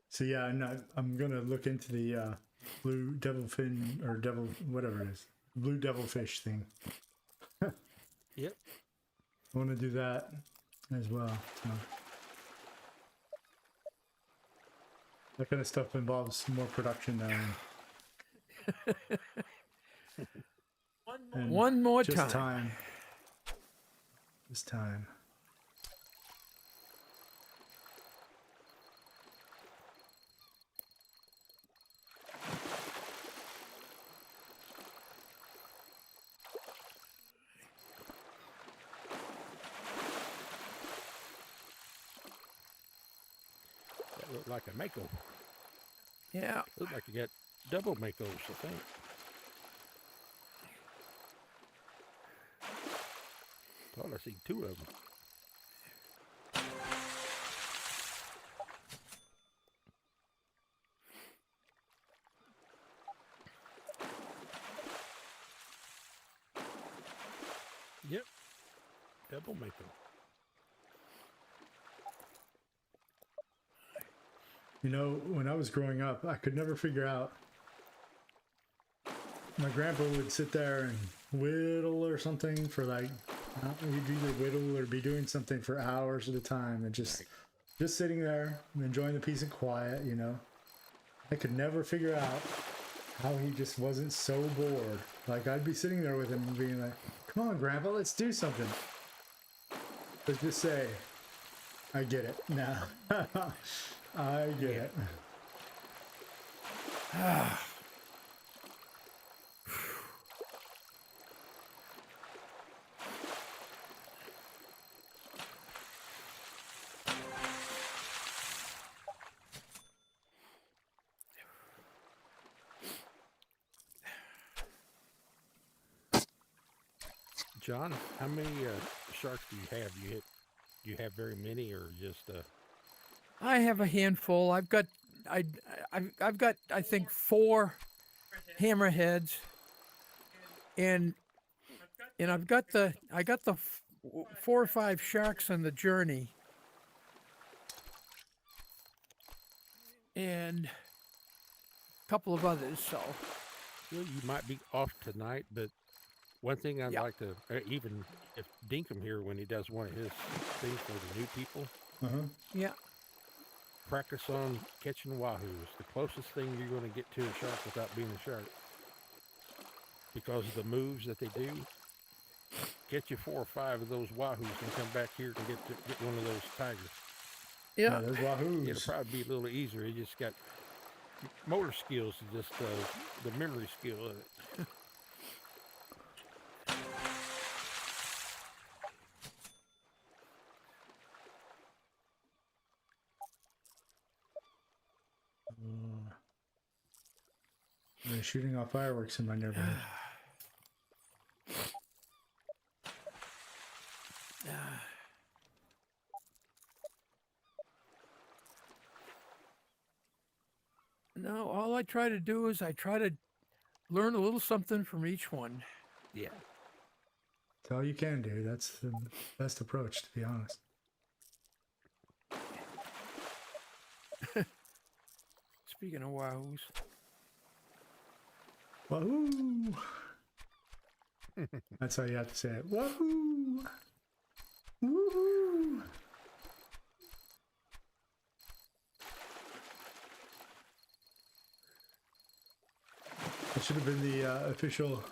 So yeah, I'm gonna look into the blue devilfin or devil whatever it is, blue devilfish thing. Yep. I want to do that as well. So that kind of stuff involves more production now. And One more just time. time. Just time. like a mako. Yeah. Looks like you got double makos, I think. Thought I see two of them. Yep, double mako. You know, when I was growing up, I could never figure out. My grandpa would sit there and whittle or something for like, he'd either whittle or be doing something for hours at a time, and just sitting there and enjoying the peace and quiet. You know, I could never figure out how he just wasn't so bored. Like I'd be sitting there with him and being like, "Come on, Grandpa, let's do something." But just say, "I get it now." I get it. John, how many sharks do you have? Do you have very many, or just? I have a handful. I've got I think 4 hammerheads, and I got the 4 or 5 sharks on the journey, and a couple of others. So Well, you might be off tonight, but one thing I'd like to, even if Dinkum here, when he does one of his things for the new people, yeah, practice on catching wahoos. The closest thing you're going to get to a shark without being a shark. Because of the moves that they do, get you 4 or 5 of those wahoos and come back here and get one of those tigers. yeah. Those wahoos. It'll probably be a little easier. You just got motor skills, just the memory skill of it. They're shooting off fireworks in my neighborhood. No, all I try to do is I try to learn a little something from each one. Yeah. That's all you can do. That's the best approach, to be honest. Speaking of wahoos. Wahoo! That's how you have to say it. Wahoo! Woohoo! That should have been the official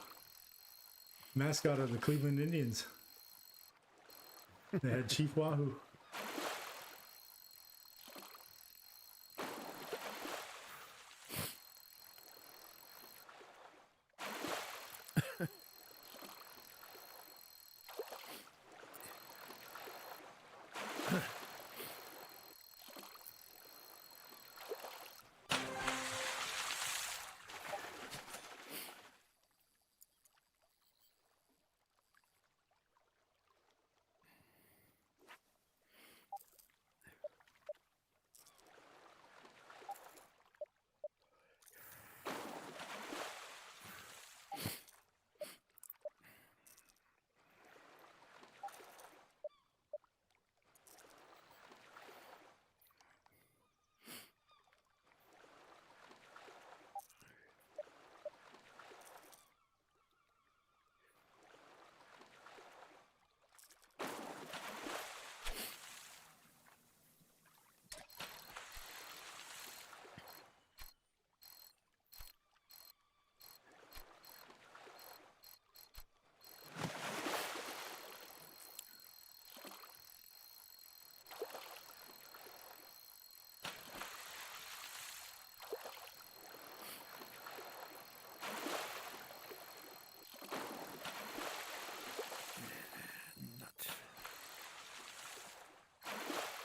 mascot of the Cleveland Indians. They had Chief Wahoo.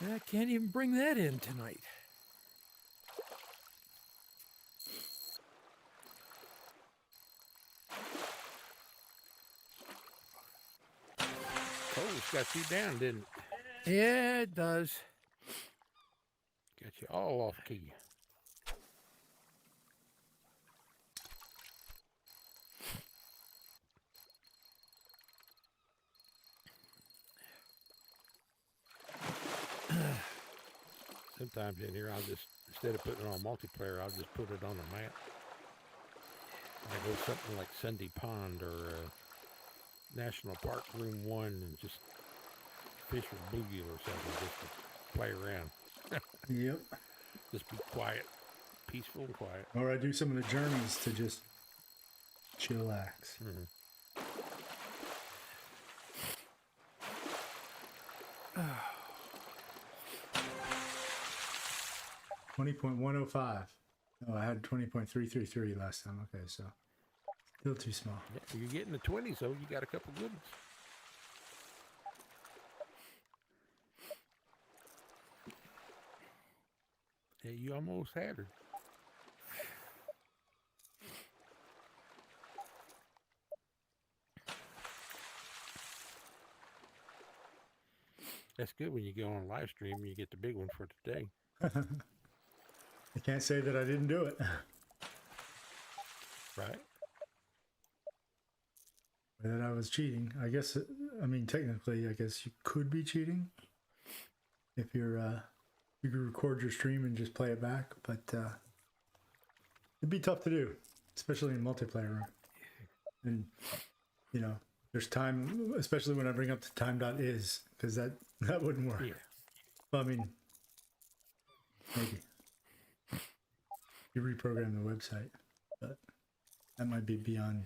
I can't even bring that in tonight. almost got you down, didn't it? Yeah, it does. Got you all off key. Sometimes in here, I'll just, instead of putting it on multiplayer, I'll just put it on a map. I go something like Sunday Pond or National Park Room 1 and just fish with bluegill or something just to play around. Yep. Just be quiet, peaceful and quiet. Or I do some of the journeys to just chillax. 20.105. Oh, I had 20.333 last time. Okay, so still too small. Yeah, you're getting the 20s, though. You got a couple good ones. Yeah, you almost had her. That's good when you go on live stream and you get the big one for today. I can't say that I didn't do it. Right? Or that I was cheating. I guess, I mean, technically, I guess you could be cheating if you're, you could record your stream and just play it back, but it'd be tough to do, especially in multiplayer. And, you know, there's time, especially when I bring up the time.is, because that wouldn't work. Yeah. Well, I mean, maybe. You reprogram the website, but that might be beyond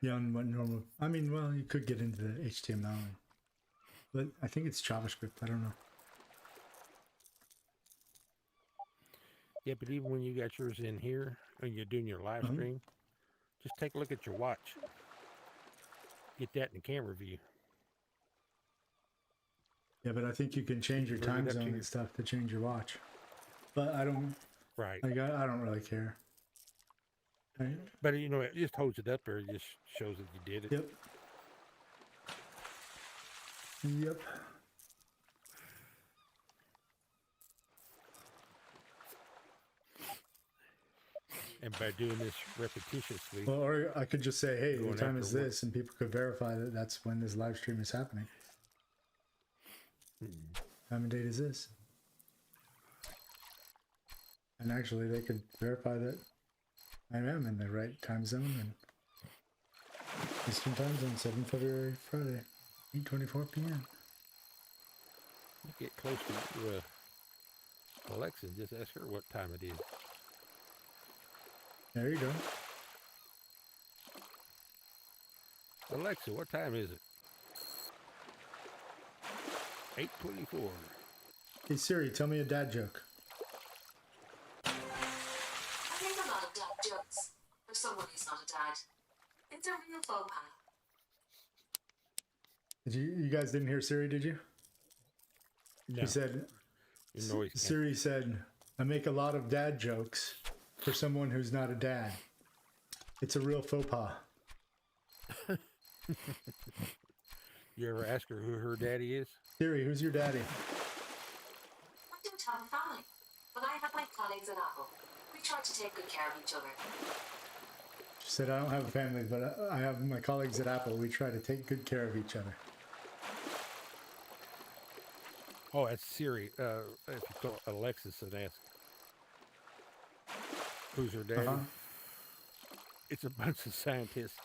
what normal. I mean, well, you could get into the HTML, but I think it's JavaScript. I don't know. Yeah, but even when you got yours in here, when you're doing your live stream, just take a look at your watch. Get that in the camera view. Yeah, but I think you can change your time zone and stuff to change your watch. But I don't. Right. Like, I don't really care. Right? But, you know, it just holds it up there. It just shows that you did it. Yep. Yep. And by doing this repetitiously. Well, or I could just say, hey, the Going time after is this, and people could verify that that's when this live stream is happening. Time and date is this. And actually, they could verify that I am in the right time zone and Eastern time zone, 7 February, Friday, 8:24 p.m. You get close to Alexa and just ask her what time it is. There you go. Alexa, what time is it? 8:24. Hey Siri, tell me a dad joke. I think a lot of dad jokes for someone who's not a dad. It's a real faux pas. Did you guys didn't hear Siri, did you? No. She said, You know he's Siri said, I make a lot of dad jokes for someone who's not a dad. It's a real faux pas. You ever ask her who her daddy is? Siri, who's your daddy? I don't have a family, but I have my colleagues at Apple. We try to take good care of each other. She said, I don't have a family, but I have my colleagues at Apple. We try to take good care of each other. Oh, that's Siri. If you call Alexis and ask who's her daddy, it's a bunch of scientists.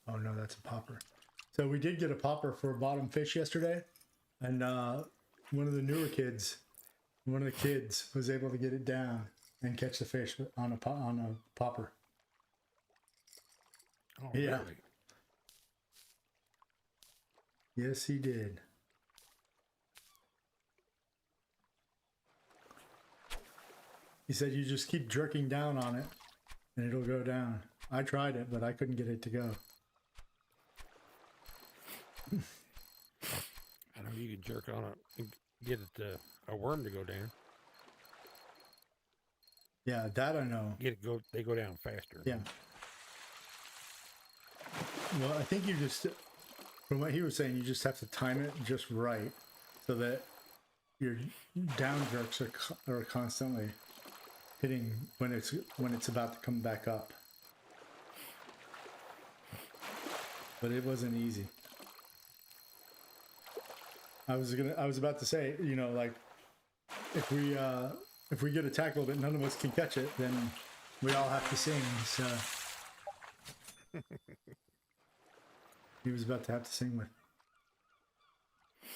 Oh no, that's a popper. So we did get a popper for a bottom fish yesterday, and one of the newer kids, one of the kids was able to get it down and catch the fish on a popper. Oh, Yeah. really? Yes, he did. He said you just keep jerking down on it and it'll go down. I tried it, but I couldn't get it to go. I know you can jerk on it and get it a worm to go down. Yeah, that I know. They go down faster. Yeah. Well, I think you just, from what he was saying, you just have to time it just right so that your down jerks are constantly hitting when it's about to come back up. But it wasn't easy. I was about to say, you know, like if we get a tackle that none of us can catch it, then we all have to sing. So he was about to have to sing with.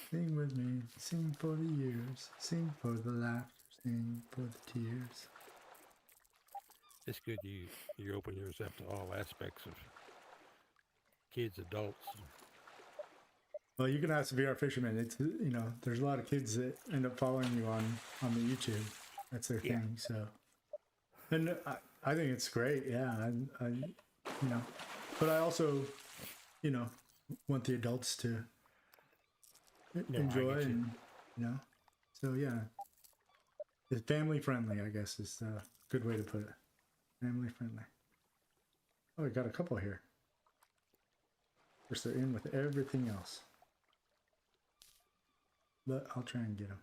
Sing with me, sing for the years, sing for the laughter, sing for the tears. It's good you open yourself to all aspects of kids, adults. Well, you can ask the VR fisherman. It's, you know, there's a lot of kids that end up following you on the YouTube. That's their thing. So, and I think it's great. Yeah, I you know, but I also, you know, want the adults to enjoy and, you know, so yeah, it's family friendly, I guess, is a good way to put it. Family friendly. Oh, I got a couple here. Of course, they're in with everything else. But I'll try and get them.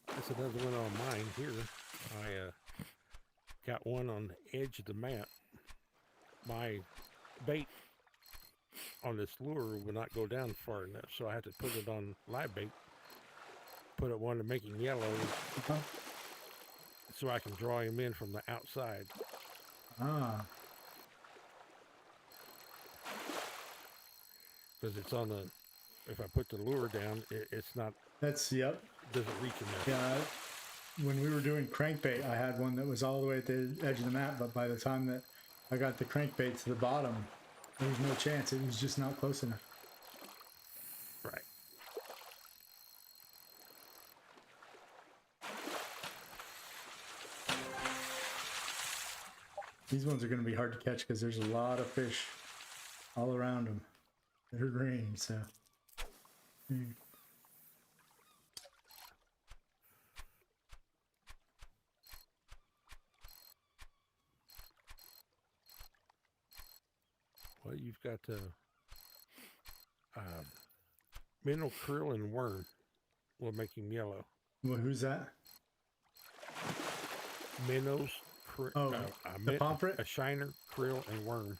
That's another one on mine here. I got one on the edge of the map. My bait on this lure will not go down far enough, so I have to put it on live bait. Put it one to make him yellow, so I can draw him in from the outside. Ah. Because it's on the, if I put the lure down, it's not. That's, yep. Doesn't reach in there. Yeah, when we were doing crankbait, I had one that was all the way at the edge of the map, but by the time that I got the crankbait to the bottom, there was no chance. It was just not close enough. Right. These ones are going to be hard to catch because there's a lot of fish all around them that are green, so. Well, you've got minnow, krill, and worm will make him yellow. Well, who's that? Minnows, the pomfret? a shiner, krill, and worm.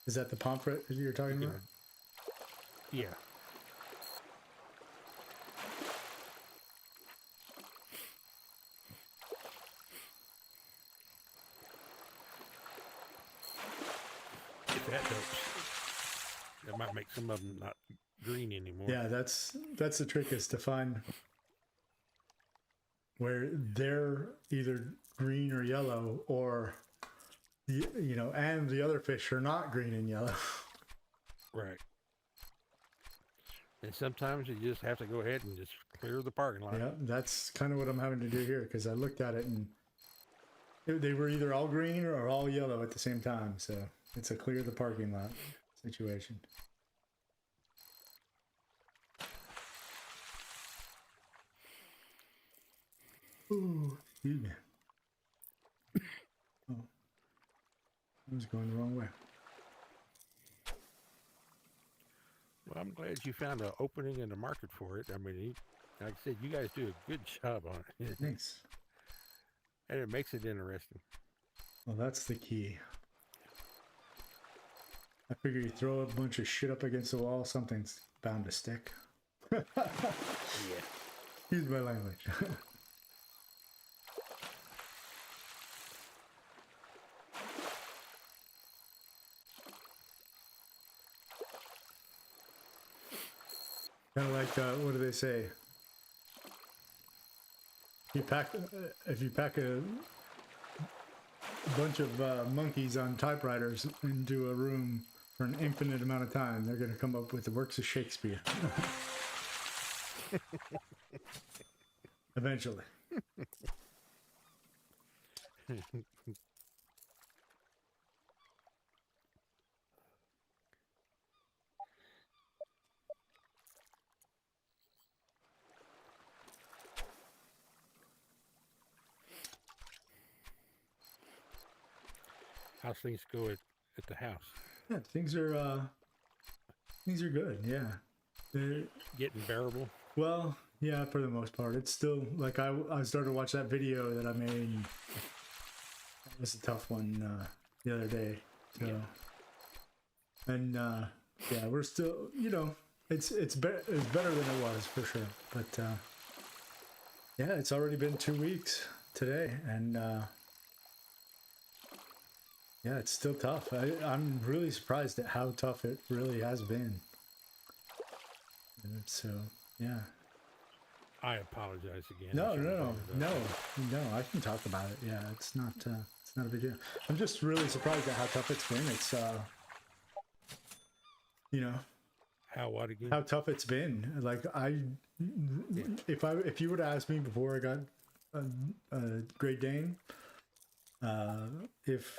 Is that the pomfret that you're talking about? Yeah. If that helps, that might make some of them not green anymore. Yeah, that's the trick, is to find where they're either green or yellow, or you know, and the other fish are not green and yellow. Right. And sometimes you just have to go ahead and just clear the parking lot. Yeah, that's kind of what I'm having to do here, because I looked at it and they were either all green or all yellow at the same time. So it's a clear the parking lot situation. Ooh, excuse me. Oh, I was going the wrong way. Well, I'm glad you found an opening in the market for it. I mean, like I said, you guys do a good job on it. Thanks. And it makes it interesting. Well, that's the key. I figure you throw a bunch of shit up against the wall, something's bound to stick. Yeah. Use my language. Kind of like what do they say? If you pack a bunch of monkeys on typewriters into a room for an infinite amount of time, they're going to come up with the works of Shakespeare. Eventually. How's things go at the house? Yeah, things are good. Yeah. They're, Getting bearable? well, yeah, for the most part. It's still like I started to watch that video that I made. It was a tough one the other day. So, and yeah, we're still, it's better than it was for sure. But yeah, it's already been 2 weeks today, and yeah, it's still tough. I'm really surprised at how tough it really has been. And so, yeah. I apologize again. No, I shouldn't no, have no, brought it up. no. I can talk about it. Yeah, it's not a big deal. I'm just really surprised at how tough it's been. It's What again? how tough it's been. Like if you would have asked me before I got a Great Dane, if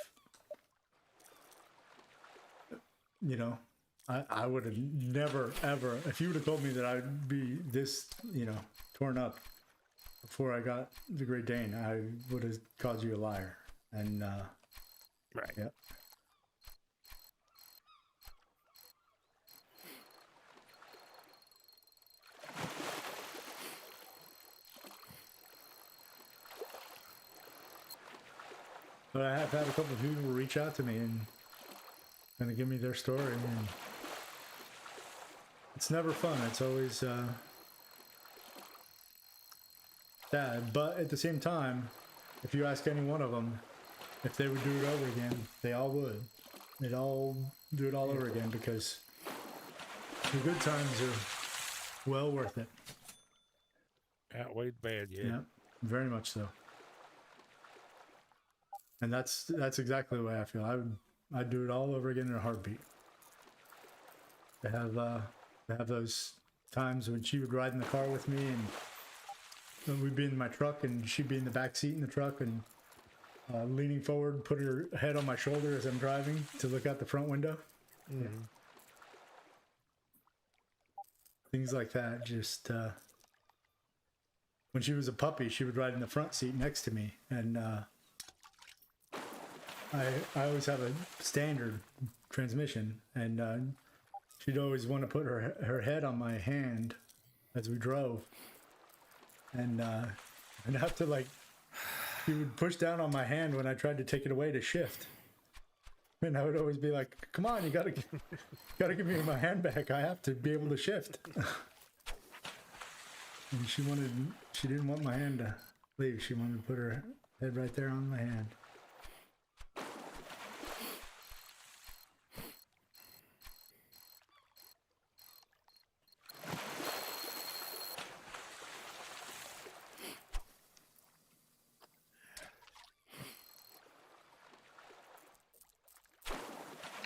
I would have never ever, if you would have told me that I'd be this torn up before I got the Great Dane, I would have called you a liar. And Right. yeah. But I have had a couple of people reach out to me and kind of give me their story, and it's never fun. It's always sad. But at the same time, if you ask any one of them if they would do it over again, they all would. They'd all do it all over again because the good times are well worth it. Outweighed bad, yeah. Yeah, very much so. And that's exactly the way I feel. I'd do it all over again in a heartbeat. They have those times when she would ride in the car with me, and we'd be in my truck, and she'd be in the back seat in the truck, and leaning forward, put her head on my shoulder as I'm driving to look out the front window. Mm-hmm. Yeah. Things like that. Just when she was a puppy, she would ride in the front seat next to me, and I always have a standard transmission, and she'd always want to put her head on my hand as we drove, and I'd have to she would push down on my hand when I tried to take it away to shift, and I would always be like, "Come on, you gotta give me my hand back. I have to be able to shift." And she didn't want my hand to leave. She wanted to put her head right there on my hand.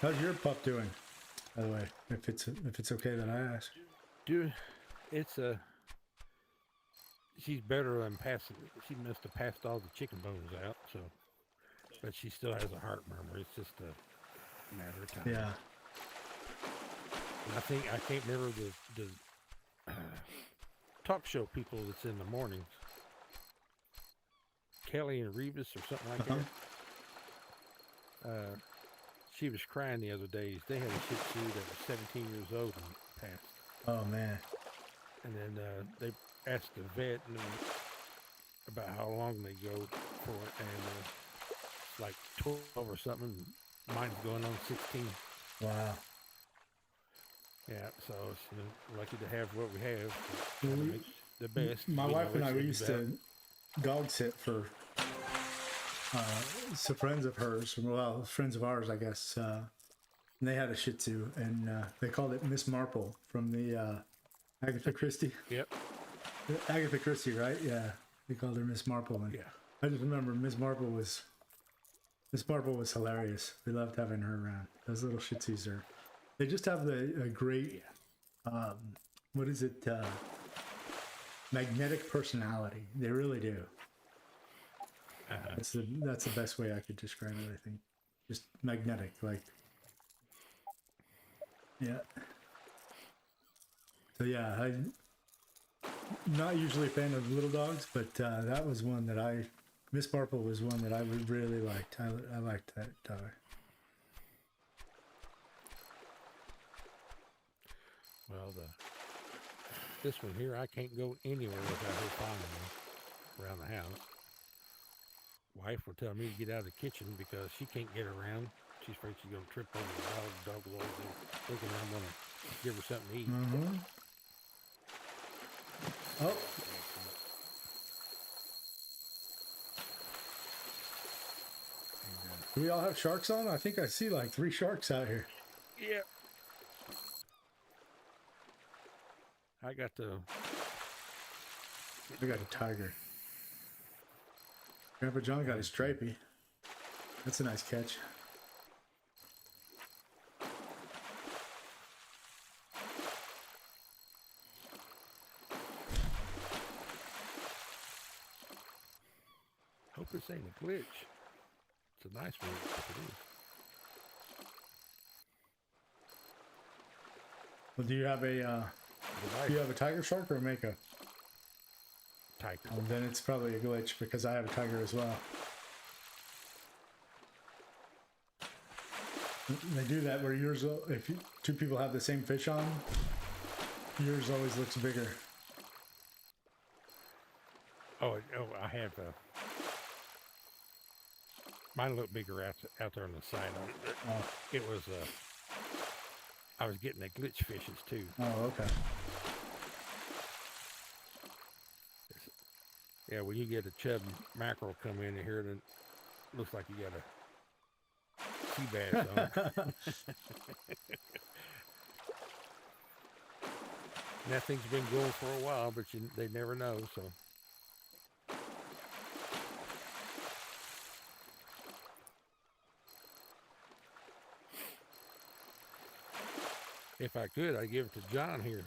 How's your pup doing, by the way? If it's okay that I ask. Dude, it's she's better than passing. She must have passed all the chicken bones out, so. But she still has a heart murmur. It's just a matter of time. Yeah. And I can't remember the talk show people that's in the mornings. Kelly and Revis or something like that. She was crying the other days. They had a Shih Tzu that was 17 years old and passed. Oh man. And then they asked the vet about how long they go for it, and like 12 or something. Mine's going on 16. Wow. Yeah, so it's lucky to have what we have. Well, Make the best. My wife and I, we used to. to dog sit for some friends of hers, well, friends of ours, I guess. And they had a Shih Tzu, and they called it Miss Marple from the Agatha Christie. Yep. Agatha Christie, right? Yeah. They called her Miss Marple. And Yeah. I just remember Miss Marple was hilarious. We loved having her around. Those little Shih Tzus are. They just have a great. What is it? Magnetic personality. They really do. That's the best way I could describe it. I think. Just magnetic, like. Yeah. So yeah, I'm not usually a fan of little dogs, but that was one that Miss Marple was one that I really liked. I liked that dog. Well, this one here, I can't go anywhere without her following me around the house. Wife will tell me to get out of the kitchen because she can't get around. She's afraid she's going to trip over the dog. The dog will always be thinking I'm going to give her something to eat. Mm-hmm. Oh. Do we all have sharks on? I think I see like 3 sharks out here. Yeah. I got a tiger. Grandpa John got his stripey. That's a nice catch. Hope this ain't a glitch. It's a nice one if it is. Well, do you have a tiger shark or a mako? Tiger. Oh, then it's probably a glitch because I have a tiger as well. They do that where yours, if 2 people have the same fish on, yours always looks bigger. Oh, I have mine looked bigger out there on the side. It was I was getting the glitch fishes too. Oh, okay. Yeah, when you get a chub mackerel come in here, then it looks like you got a sea bass on. And that thing's been going for a while, but they never know, so. If I could, I'd give it to John here.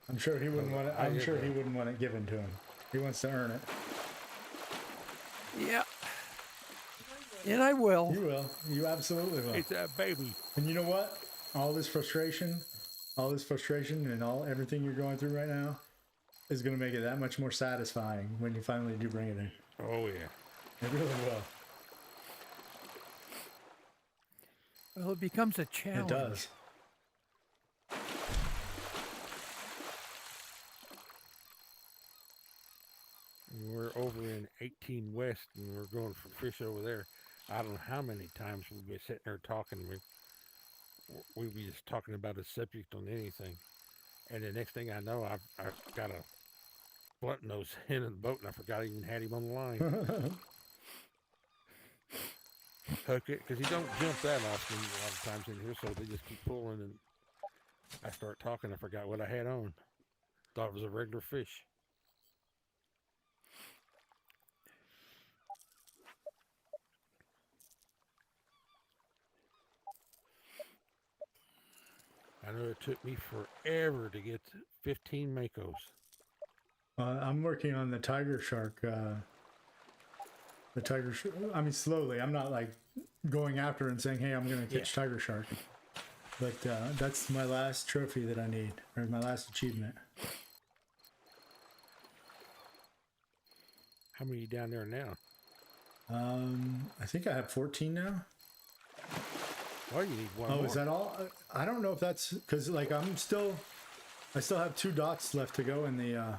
I'm sure he wouldn't want it. I'm sure he wouldn't want it given to him. He wants to earn it. Yeah. And I will. You will. You absolutely will. It's a baby. And you know what? All this frustration and everything you're going through right now is going to make it that much more satisfying when you finally do bring it in. Oh, yeah. It really will. Well, it becomes a challenge. It does. We're over in 18 West, and we're going for fish over there. I don't know how many times we've been sitting there talking. We'd be just talking about a subject on anything. And the next thing I know, I've got a blunt nose in the boat, and I forgot I even had him on the line. Hook it, because he don't jump that often a lot of times in here, so they just keep pulling, and I start talking. I forgot what I had on. Thought it was a regular fish. I know it took me forever to get 15 makos. I'm working on the tiger shark. I mean, slowly. I'm not like going after and saying, "Hey, I'm going to catch tiger shark." But that's my last trophy that I need, or my last achievement. How many down there now? I think I have 14 now. Well, you need one more. Oh, is that all? I don't know if that's because like I still have 2 dots left to go in the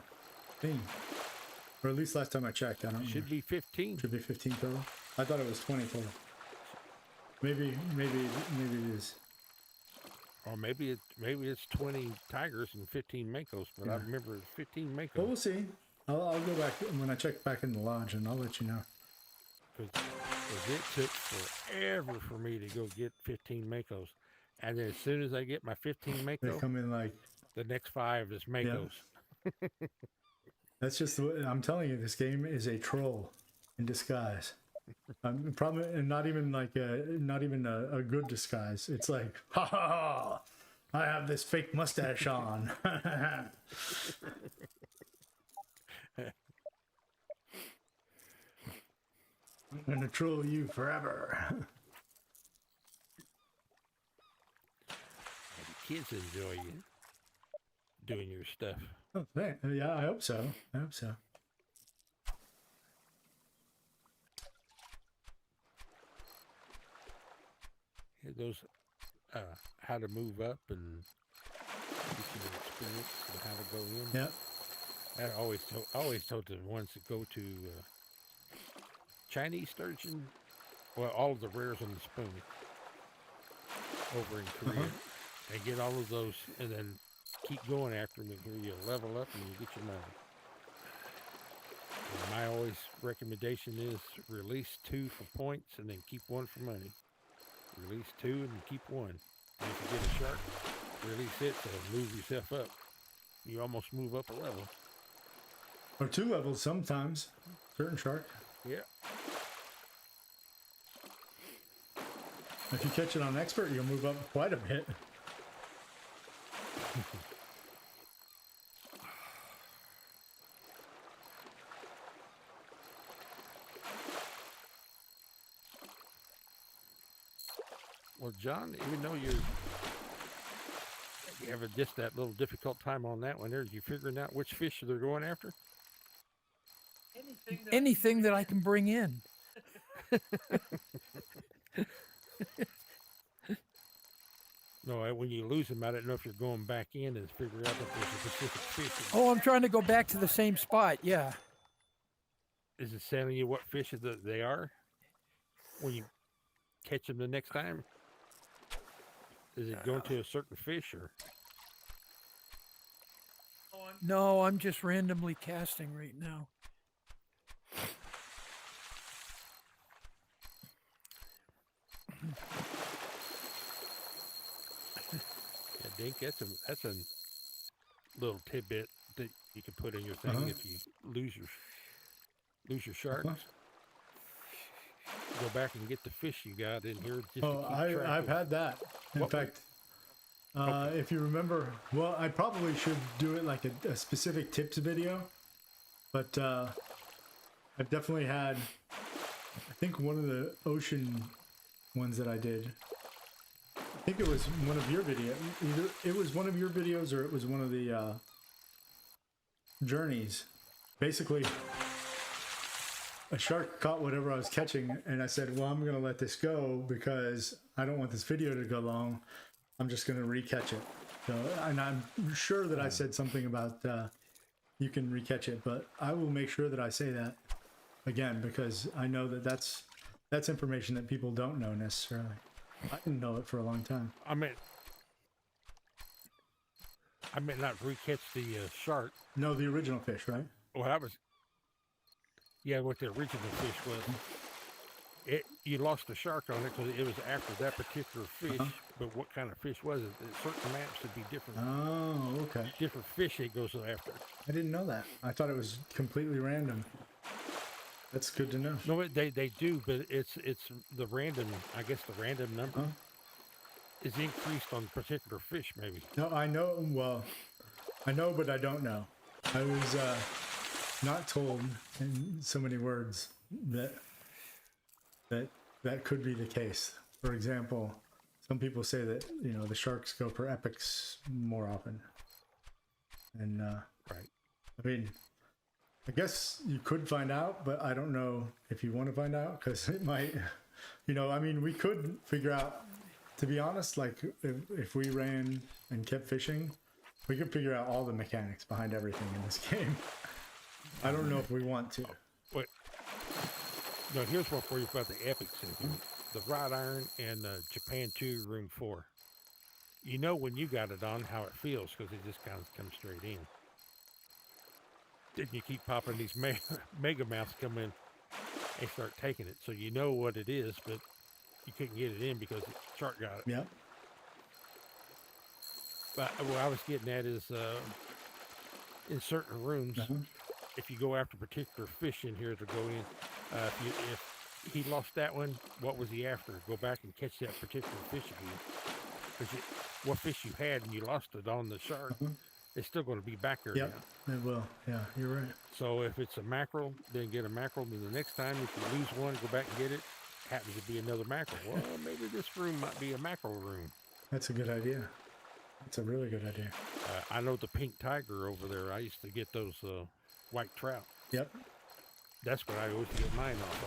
thing, or at least last time I checked. I don't know. Should be 15. Should be 15 total. I thought it was 20 total. Maybe it is. Or maybe it's 20 tigers and 15 makos, but I remember it's 15 makos. Well, we'll see. I'll go back when I check back in the lodge, and I'll let you know. Because is it took forever for me to go get 15 Makos. And then as soon as I get my 15 They Mako, come in like, the next 5 is Makos. that's just the way, I'm telling you, this game is a troll in disguise. Probably, and not even like a good disguise. It's like, ha ha ha, I have this fake mustache on. I'm gonna troll you forever. The kids enjoy you doing your stuff. Oh, yeah, I hope so. I hope so. Here goes how to move up and get you the experience and how to go in. Yep. I always told the ones that go to Chinese sturgeon, well, all of the rares on the spoon over in Korea, and get all of those, and then keep going after them, and here you level up and you get your money. And my always recommendation is release 2 for points and then keep 1 for money. Release 2 and keep 1. And if you get a shark, release it to move yourself up. You almost move up a level. Or 2 levels sometimes. Certain shark. Yeah. If you catch it on expert, you'll move up quite a bit. Well, John, even though you have just that little difficult time on that one there, you figuring out which fish they're going after? Anything that I can bring in. No, when you lose them, I don't know if you're going back in and figure out if there's a specific fish. Oh, I'm trying to go back to the same spot. Yeah. Is it telling you what fish they are when you catch them the next time? Is it going to a certain fish or? No, I'm just randomly casting right now. Yeah, Dink, that's a little tidbit that you can put in your thing if you lose your sharks. Go back and get the fish you got in here. Just to keep track I've of. had that. In fact, if you remember, well, I probably should do it like a specific tips video, but I've definitely had, I think one of the ocean ones that I did, I think it was one of your videos. Either it was one of your videos or it was one of the journeys. Basically, a shark caught whatever I was catching, and I said, well, I'm going to let this go because I don't want this video to go long. I'm just going to recatch it. So, and I'm sure that I said something about you can recatch it, but I will make sure that I say that again because I know that that's information that people don't know necessarily. I didn't know it for a long time. I meant not recatch the shark. No, the original fish, right? Well, that was, yeah, what the original fish was. You lost the shark on it because it was after that particular fish. But what kind of fish was it? Certain maps would be different. Oh, okay. Different fish it goes after. I didn't know that. I thought it was completely random. That's good to know. No, they do, but it's the random. I guess the random number is increased on particular fish, maybe. No, I know. Well, I know, but I don't know. I was not told in so many words that could be the case. For example, some people say that the sharks go for epics more often, and right. I mean, I guess you could find out, but I don't know if you want to find out because it might, I mean, we could figure out, to be honest, like if we ran and kept fishing, we could figure out all the mechanics behind everything in this game. I don't know if we want to. Wait. No, here's one for you about the epics. The Rod Iron and Japan 2 Room 4. You know when you got it on how it feels because it just kind of comes straight in. Then you keep popping these mega mouths come in. and start taking it. So you know what it is, but you couldn't get it in because the shark got it. Yep. But what I was getting at is in certain rooms, if you go after particular fish in here to go in, if he lost that one, what was he after? Go back and catch that particular fish again. Because what fish you had and you lost it on the shark, it's still going to be back there Yep. now. It will. Yeah, you're right. So if it's a mackerel, then get a mackerel. Then the next time, if you lose one, go back and get it. Happens to be another mackerel. Well, maybe this room might be a mackerel room. That's a good idea. That's a really good idea. I know the pink tiger over there. I used to get those white trout. Yep. That's what I always get mine off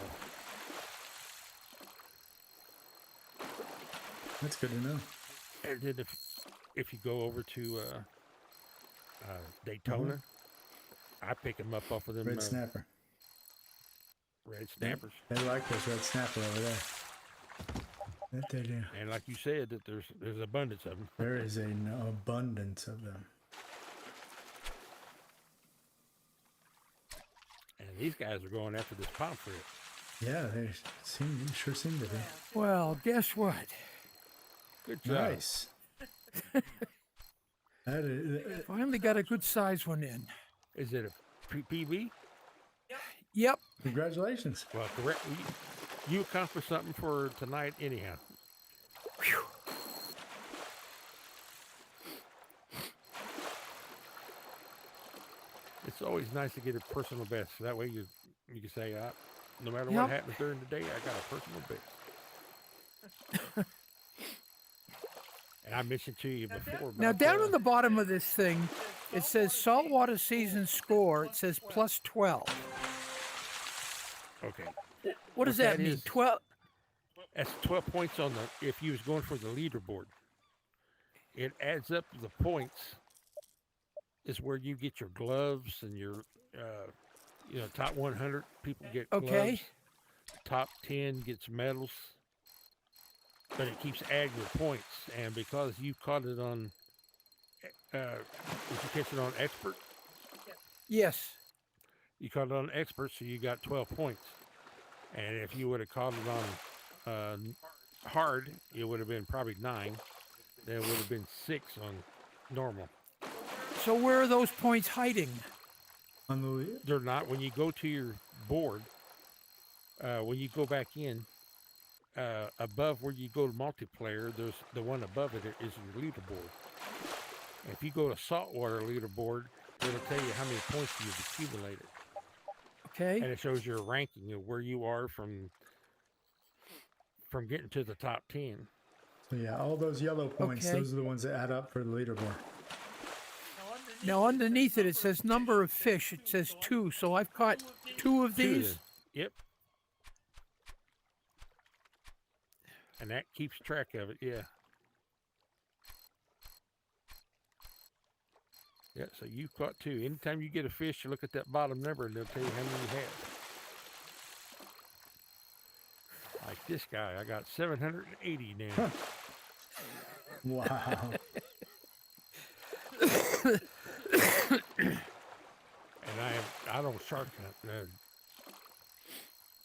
of. That's good to know. And then if you go over to Daytona, I pick them up off of them Red snapper. red snappers. They like those red snapper over there. That they do. And like you said, that there's abundance of them. There is an abundance of them. And these guys are going after this pomfret. Yeah, they sure seem to be. Well, guess what? Good job. Nice. That is, Finally got a good size one in. Is it a PB? Yep. congratulations. Well, correct. You accomplished something for tonight, anyhow. Whew. It's always nice to get a personal best. That way you can say, no matter Yep. what happens during the day, I got a personal best. And I mentioned to you before. Now, about, down on the bottom of this thing, it says saltwater season score. It says plus 12. Okay. What does What that that mean? is- 12? That's 12 points on the, if you was going for the leaderboard. It adds up the points is where you get your gloves and your, top 100 people get gloves. Okay. Top 10 gets medals. But it keeps adding your points. And because you caught it on, did you catch it on expert? Yes. You caught it on expert, so you got 12 points. And if you would have caught it on hard, it would have been probably 9. Then it would have been 6 on normal. So where are those points hiding? On the They're not. When you go to your board, when you go back in, above where you go to multiplayer, there's the one above it is your leaderboard. If you go to saltwater leaderboard, it'll tell you how many points you've accumulated. Okay. And it shows your ranking of where you are from getting to the top 10. So yeah, all those yellow points, Okay. those are the ones that add up for the leaderboard. Now, underneath it, it says number of fish. It says 2. So I've caught 2 of these. Yep. And that keeps track of it, yeah. Yeah, so you've caught 2. Anytime you get a fish, you look at that bottom number and they'll tell you how many you have. Like this guy, I got 780 now. Wow. And I don't shark hunt.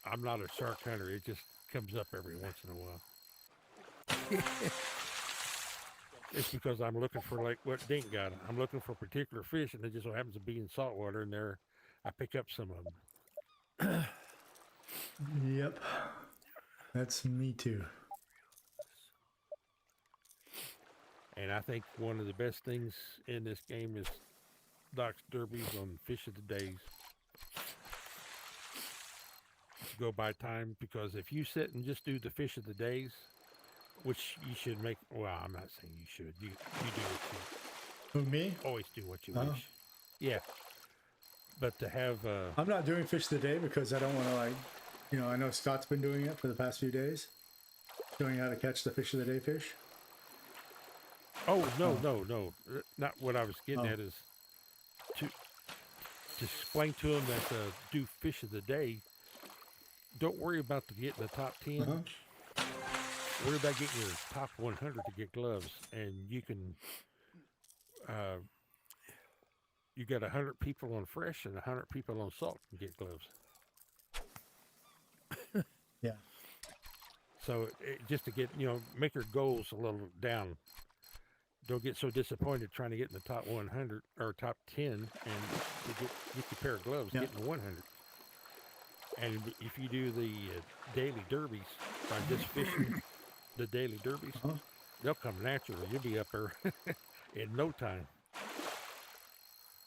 I'm not a shark hunter. It just comes up every once in a while. It's because I'm looking for like what Dink got. I'm looking for particular fish, and they just so happens to be in saltwater, and there I pick up some of them. Yep. That's me too. And I think one of the best things in this game is Doc's Derbies on Fish of the Days. Go by time, because if you sit and just do the Fish of the Days, which you should make, well, I'm not saying you should. You do what Who, me? you always do what you Oh. wish. Yeah. But to have I'm not doing fish of the day because I don't want to I know Scott's been doing it for the past few days. Showing how to catch the fish of the day fish. no. Not what I was getting at is to explain to them that do Fish of the Day. Don't worry about getting the top 10. Worry about getting your top 100 to get gloves, and you can. You got 100 people on fresh and 100 people on salt can get gloves. Yeah. So just to get, make your goals a little down. Don't get so disappointed trying to get in the top 100 or top 10 and to get your pair of gloves, Yeah. get in the 100. And if you do the daily derbies by just fishing the daily derbies, they'll come naturally. You'll be up there in no time.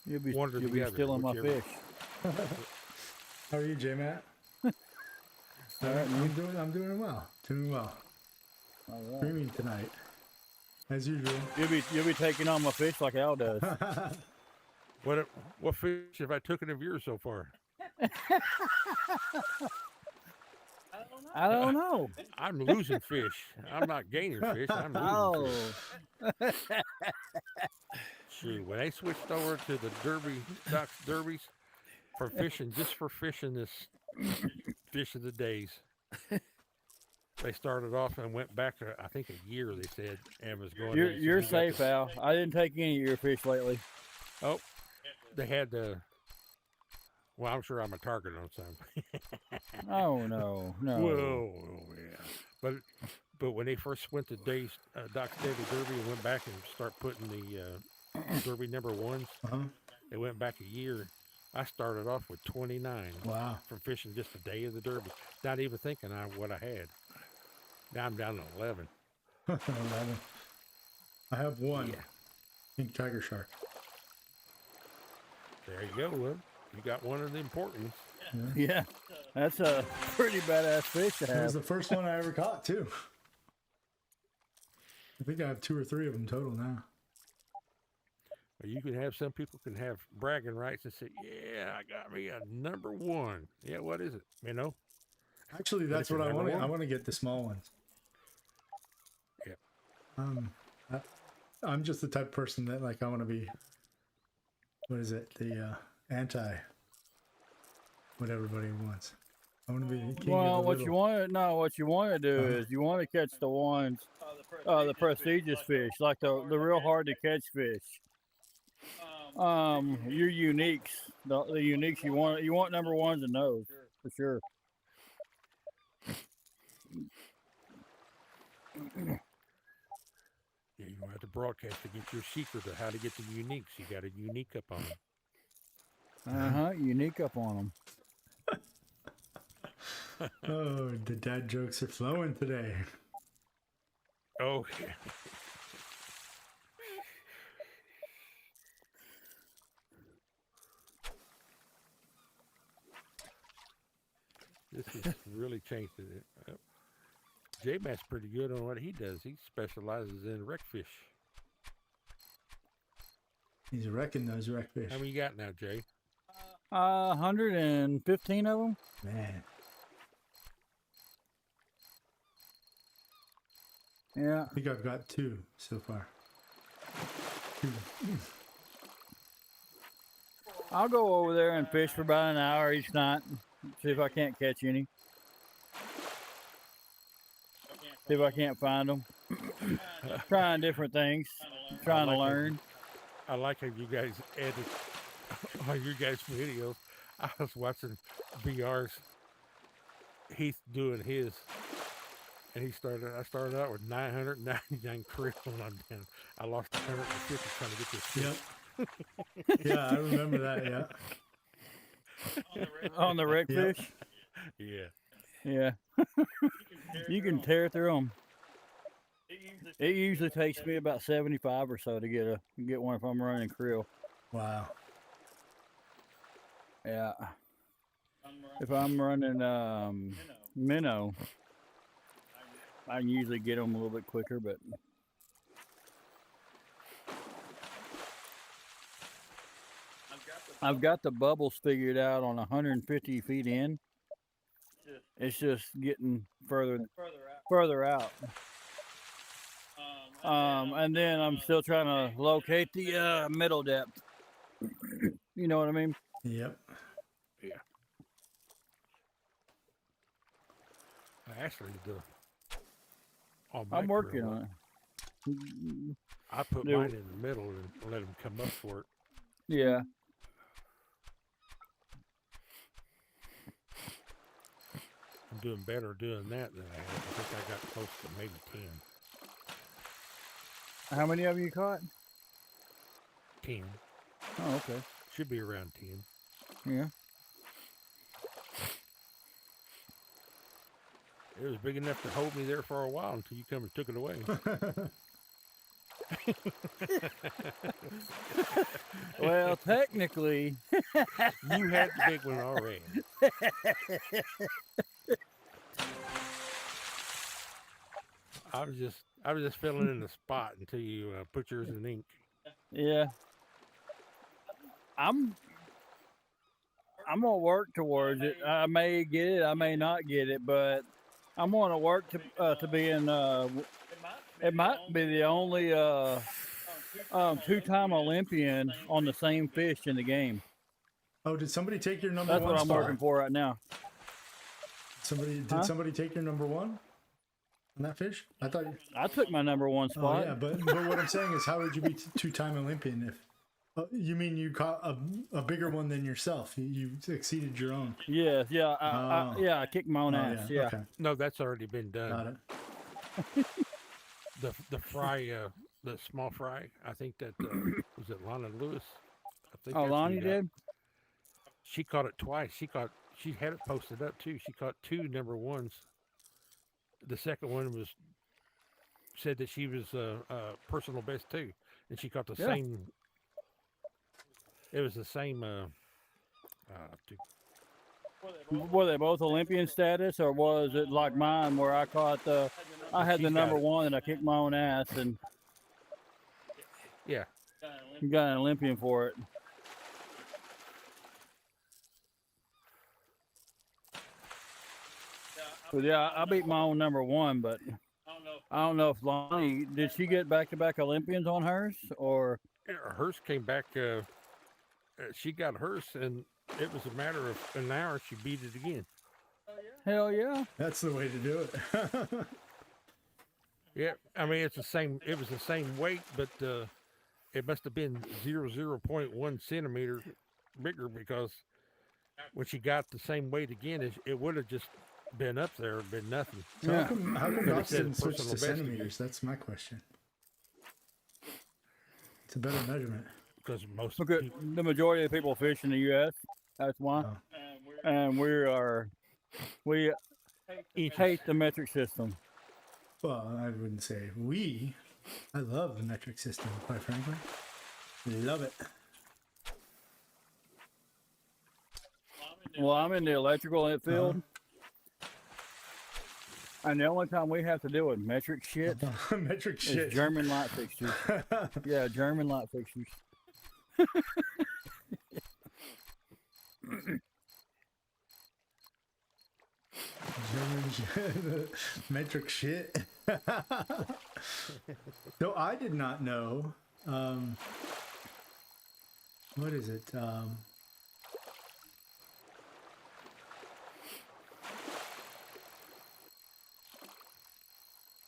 You'll be One or the other, stealing my whichever. fish. How are you, J Matt? All right, I'm doing well. Doing well. all right. Streaming tonight, as usual. You'll be taking on my fish like Al does. What fish have I taken of yours so far? I don't know. I'm losing fish. I'm not gaining fish. I'm losing fish. Shoot, when they switched over to the Doc's derbies for fishing, just for fishing this fish of the days, they started off and went back to, I think, a year, they said, and was going. You're safe, Al. I didn't take any of your fish lately. Oh, they had the. Well, I'm sure I'm a target on some. Oh no. Whoa, yeah. But when they first went to Doc's Daily Derby and went back and start putting the Derby number ones, they went back a year. I started off with 29. Wow. From fishing just the day of the Derby, not even thinking what I had. Now I'm down to 11. 11. I have one. Yeah. Pink tiger shark. There you go, Will. You got one of the important ones. Yeah, that's a pretty badass fish to That was have. the first one I ever caught too. I think I have 2 or 3 of them total now. Or you can have some people can have bragging rights and say, "Yeah, I got me a number 1." Yeah, what is it? Actually, that's it's what a I number want. I one? want to get the small ones. Yeah. I'm just the type of person that I want to be. What is it? The anti. What everybody wants. I want to be the king Well, of the what little. you want to do is you want to catch the ones, the prestigious fish, like the real hard to catch fish. Your uniques, the uniques you want number ones in those for sure. Yeah, you have to broadcast to get your secret of how to get the uniques. You got a unique up on them. Unique up on them. Oh, the dad jokes are flowing today. Oh, yeah. This has really changed it. J-Matt's pretty good on what he does. He specializes in wreckfish. He's wrecking those wreckfish. How many you got now, Jay? 115 of them. Man. Yeah. I think I've got 2 so far. 2. I'll go over there and fish for about an hour each night. See if I can't catch any. See if I can't find them. Trying different things. Trying to learn. I like how you guys edit on your guys' videos. I was watching BR's. He's doing his. And I started out with 999 krill and I'm down. I lost 150 trying to get this fish. Yep. Yeah, I remember that, yeah. On the wreckfish? Yeah. Yeah. You can tear through them. It usually takes me about 75 or so to get one if I'm running krill. Wow. Yeah. If I'm running minnow, I can usually get them a little bit quicker, but I've got the bubbles figured out on 150 feet in. It's just getting further out. And then I'm still trying to locate the middle depth. You know what I mean? Yep. Yeah. I actually do. I'm working on it. I put mine in the middle and let them come up for it. Yeah. I'm doing better doing that than I have. I think I got close to maybe 10. How many of you caught? 10. Oh, okay. Should be around 10. Yeah. It was big enough to hold me there for a while until you come and took it away. Well, technically, You had the big one already. I was just filling in the spot until you put yours in ink. yeah. I'm gonna work towards it. I may get it, I may not get it, but I'm gonna work to be in. It might be the only two-time Olympian on the same fish in the game. Oh, did somebody take your number That's one what I'm spot? working for right now. Did somebody take your number one on that fish? I thought. I took my number one Oh spot. yeah, but what I'm saying is, how would you be two-time Olympian if? You mean you caught a bigger one than yourself? You exceeded your own. Yes, yeah, I kicked my own Oh, ass. Yeah. Okay. No, that's already been done. Got it. The fry, the small fry. I think that was it. Lana Lewis. I think Oh, that's who Lonnie got- did. She caught it twice. She had it posted up too. She caught 2 number ones. The second one said that she was personal best too, and she caught the Yeah. same. It was the same. Were they both Olympian status, or was it like mine where I caught I had the She's got number it. one and I kicked my own ass and Yeah, got an Olympian for it. But yeah, I beat my own number one, but I don't know if Lonnie did she get back-to-back Olympians on hers or hers came back. She got hers, and it was a matter of an hour. She beat it again. hell yeah. That's the way to do it. Yeah, I mean it's the same. It was the same weight, but it must have been 0.1 centimeter bigger because when she got the same weight again, it would have just been up there, been nothing. So Yeah. how come But it Ross said didn't switch personal to best again. centimeters? That's my question. It's a better measurement. Because most Look at people, the majority of people fish in the U.S. That's why, Oh. and we hate the metric system. Well, I wouldn't say we. I love the metric system, quite frankly. Love it. Well, I'm in the electrical field, and the only time we have to deal with metric shit Metric is shit. German light fixtures. Yeah, German light fixtures. German shit. Metric shit. So I did not know. What is it?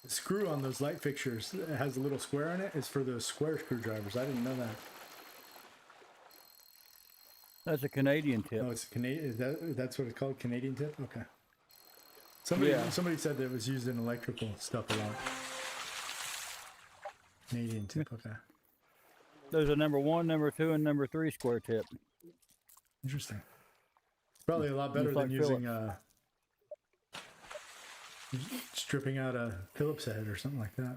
The screw on those light fixtures that has a little square in it is for those square screwdrivers. I didn't know that. That's a Canadian tip. Oh, it's Canadian. Is that's what it's called? Canadian tip? Okay. Somebody Yeah. somebody said that it was used in electrical stuff a lot. Canadian tip. Okay. There's a number 1, number 2, and number 3 square tip. Interesting. Probably a lot better Just than like using stripping out a Phillips head or something like that.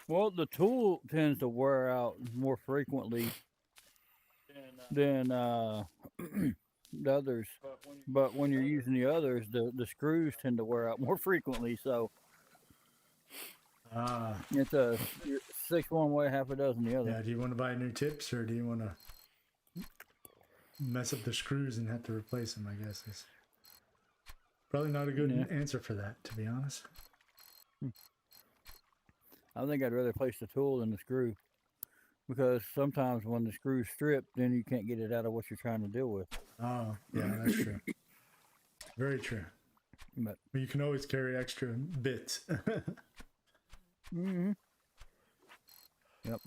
Well, the tool tends to wear out more frequently than the others. But when you're using the others, the screws tend to wear out more frequently. So Ah, it's a 6 one way, half a dozen the other. yeah. Do you want to buy new tips or do you want to mess up the screws and have to replace them? I guess is probably not a good Yeah. answer for that, to be honest. I think I'd rather place the tool than the screw. Because sometimes when the screw's stripped, then you can't get it out of what you're trying to deal with. Oh, yeah, that's true. Very true. But But you can always carry extra bits. mm-hmm. Yep.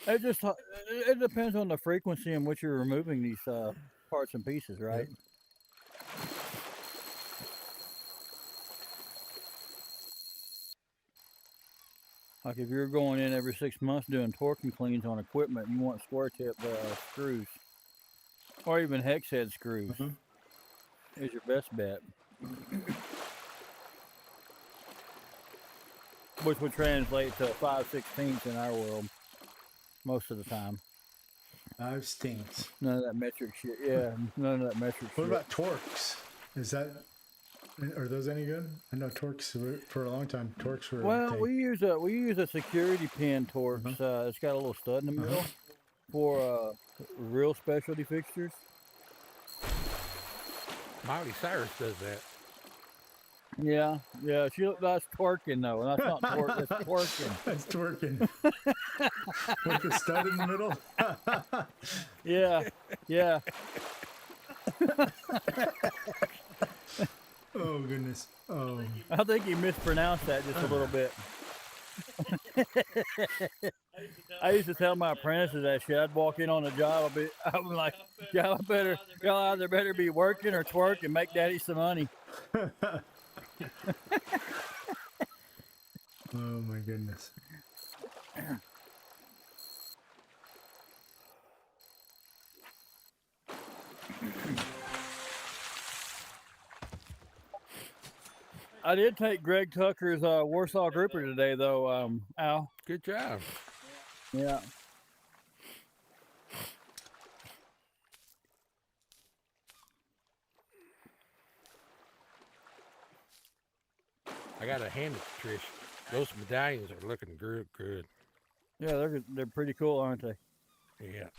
It depends on the frequency in which you're removing these parts and pieces, right? Like if you're going in every 6 months doing torquing cleans on equipment, you want square tip screws, or even hex head screws. Is your best bet. Which would translate to 5/16 in our world most of the time. 5 stinks. None of that metric shit. Yeah, none of that metric What shit. about Torx? Are those any good? I know Torx for a long time. Torx were. Well, we use a security pin Torx. It's got a little stud in the middle for real specialty fixtures. Miley Cyrus does that. Yeah. That's twerking though. That's not twerk. That's twerking. That's twerking. With the stud in the middle. Yeah. Oh goodness. Oh. I think you mispronounced that just a little bit. I used to tell my apprentices that shit. I'd walk in on a job, I'd be like, y'all either better be working or twerk and make daddy some money. Oh my goodness. I did take Greg Tucker's Warsaw grouper today, though, Al. Good job. Yeah. I got to hand it to Trish. Those medallions are looking good. Yeah, they're pretty cool, aren't they? Yeah.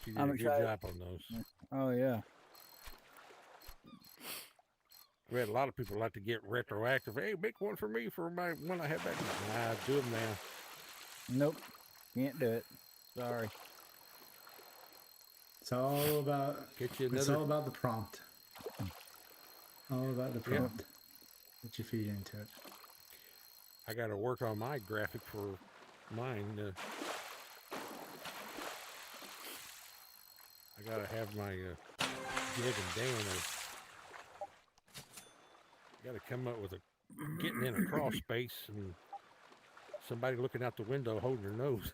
She did I'm a good excited. job on those. Oh, yeah. We had a lot of people like to get retroactive. Hey, make one for me for my one I had back. Nah, do them now. Nope. Can't do it. Sorry. It's all about. Get you It's another. all about the prompt. All about the prompt that you feed into it. I got to work on my graphic for mine. I got to have my Jig and Dan. Got to come up with getting in a crawl space and somebody looking out the window holding their nose.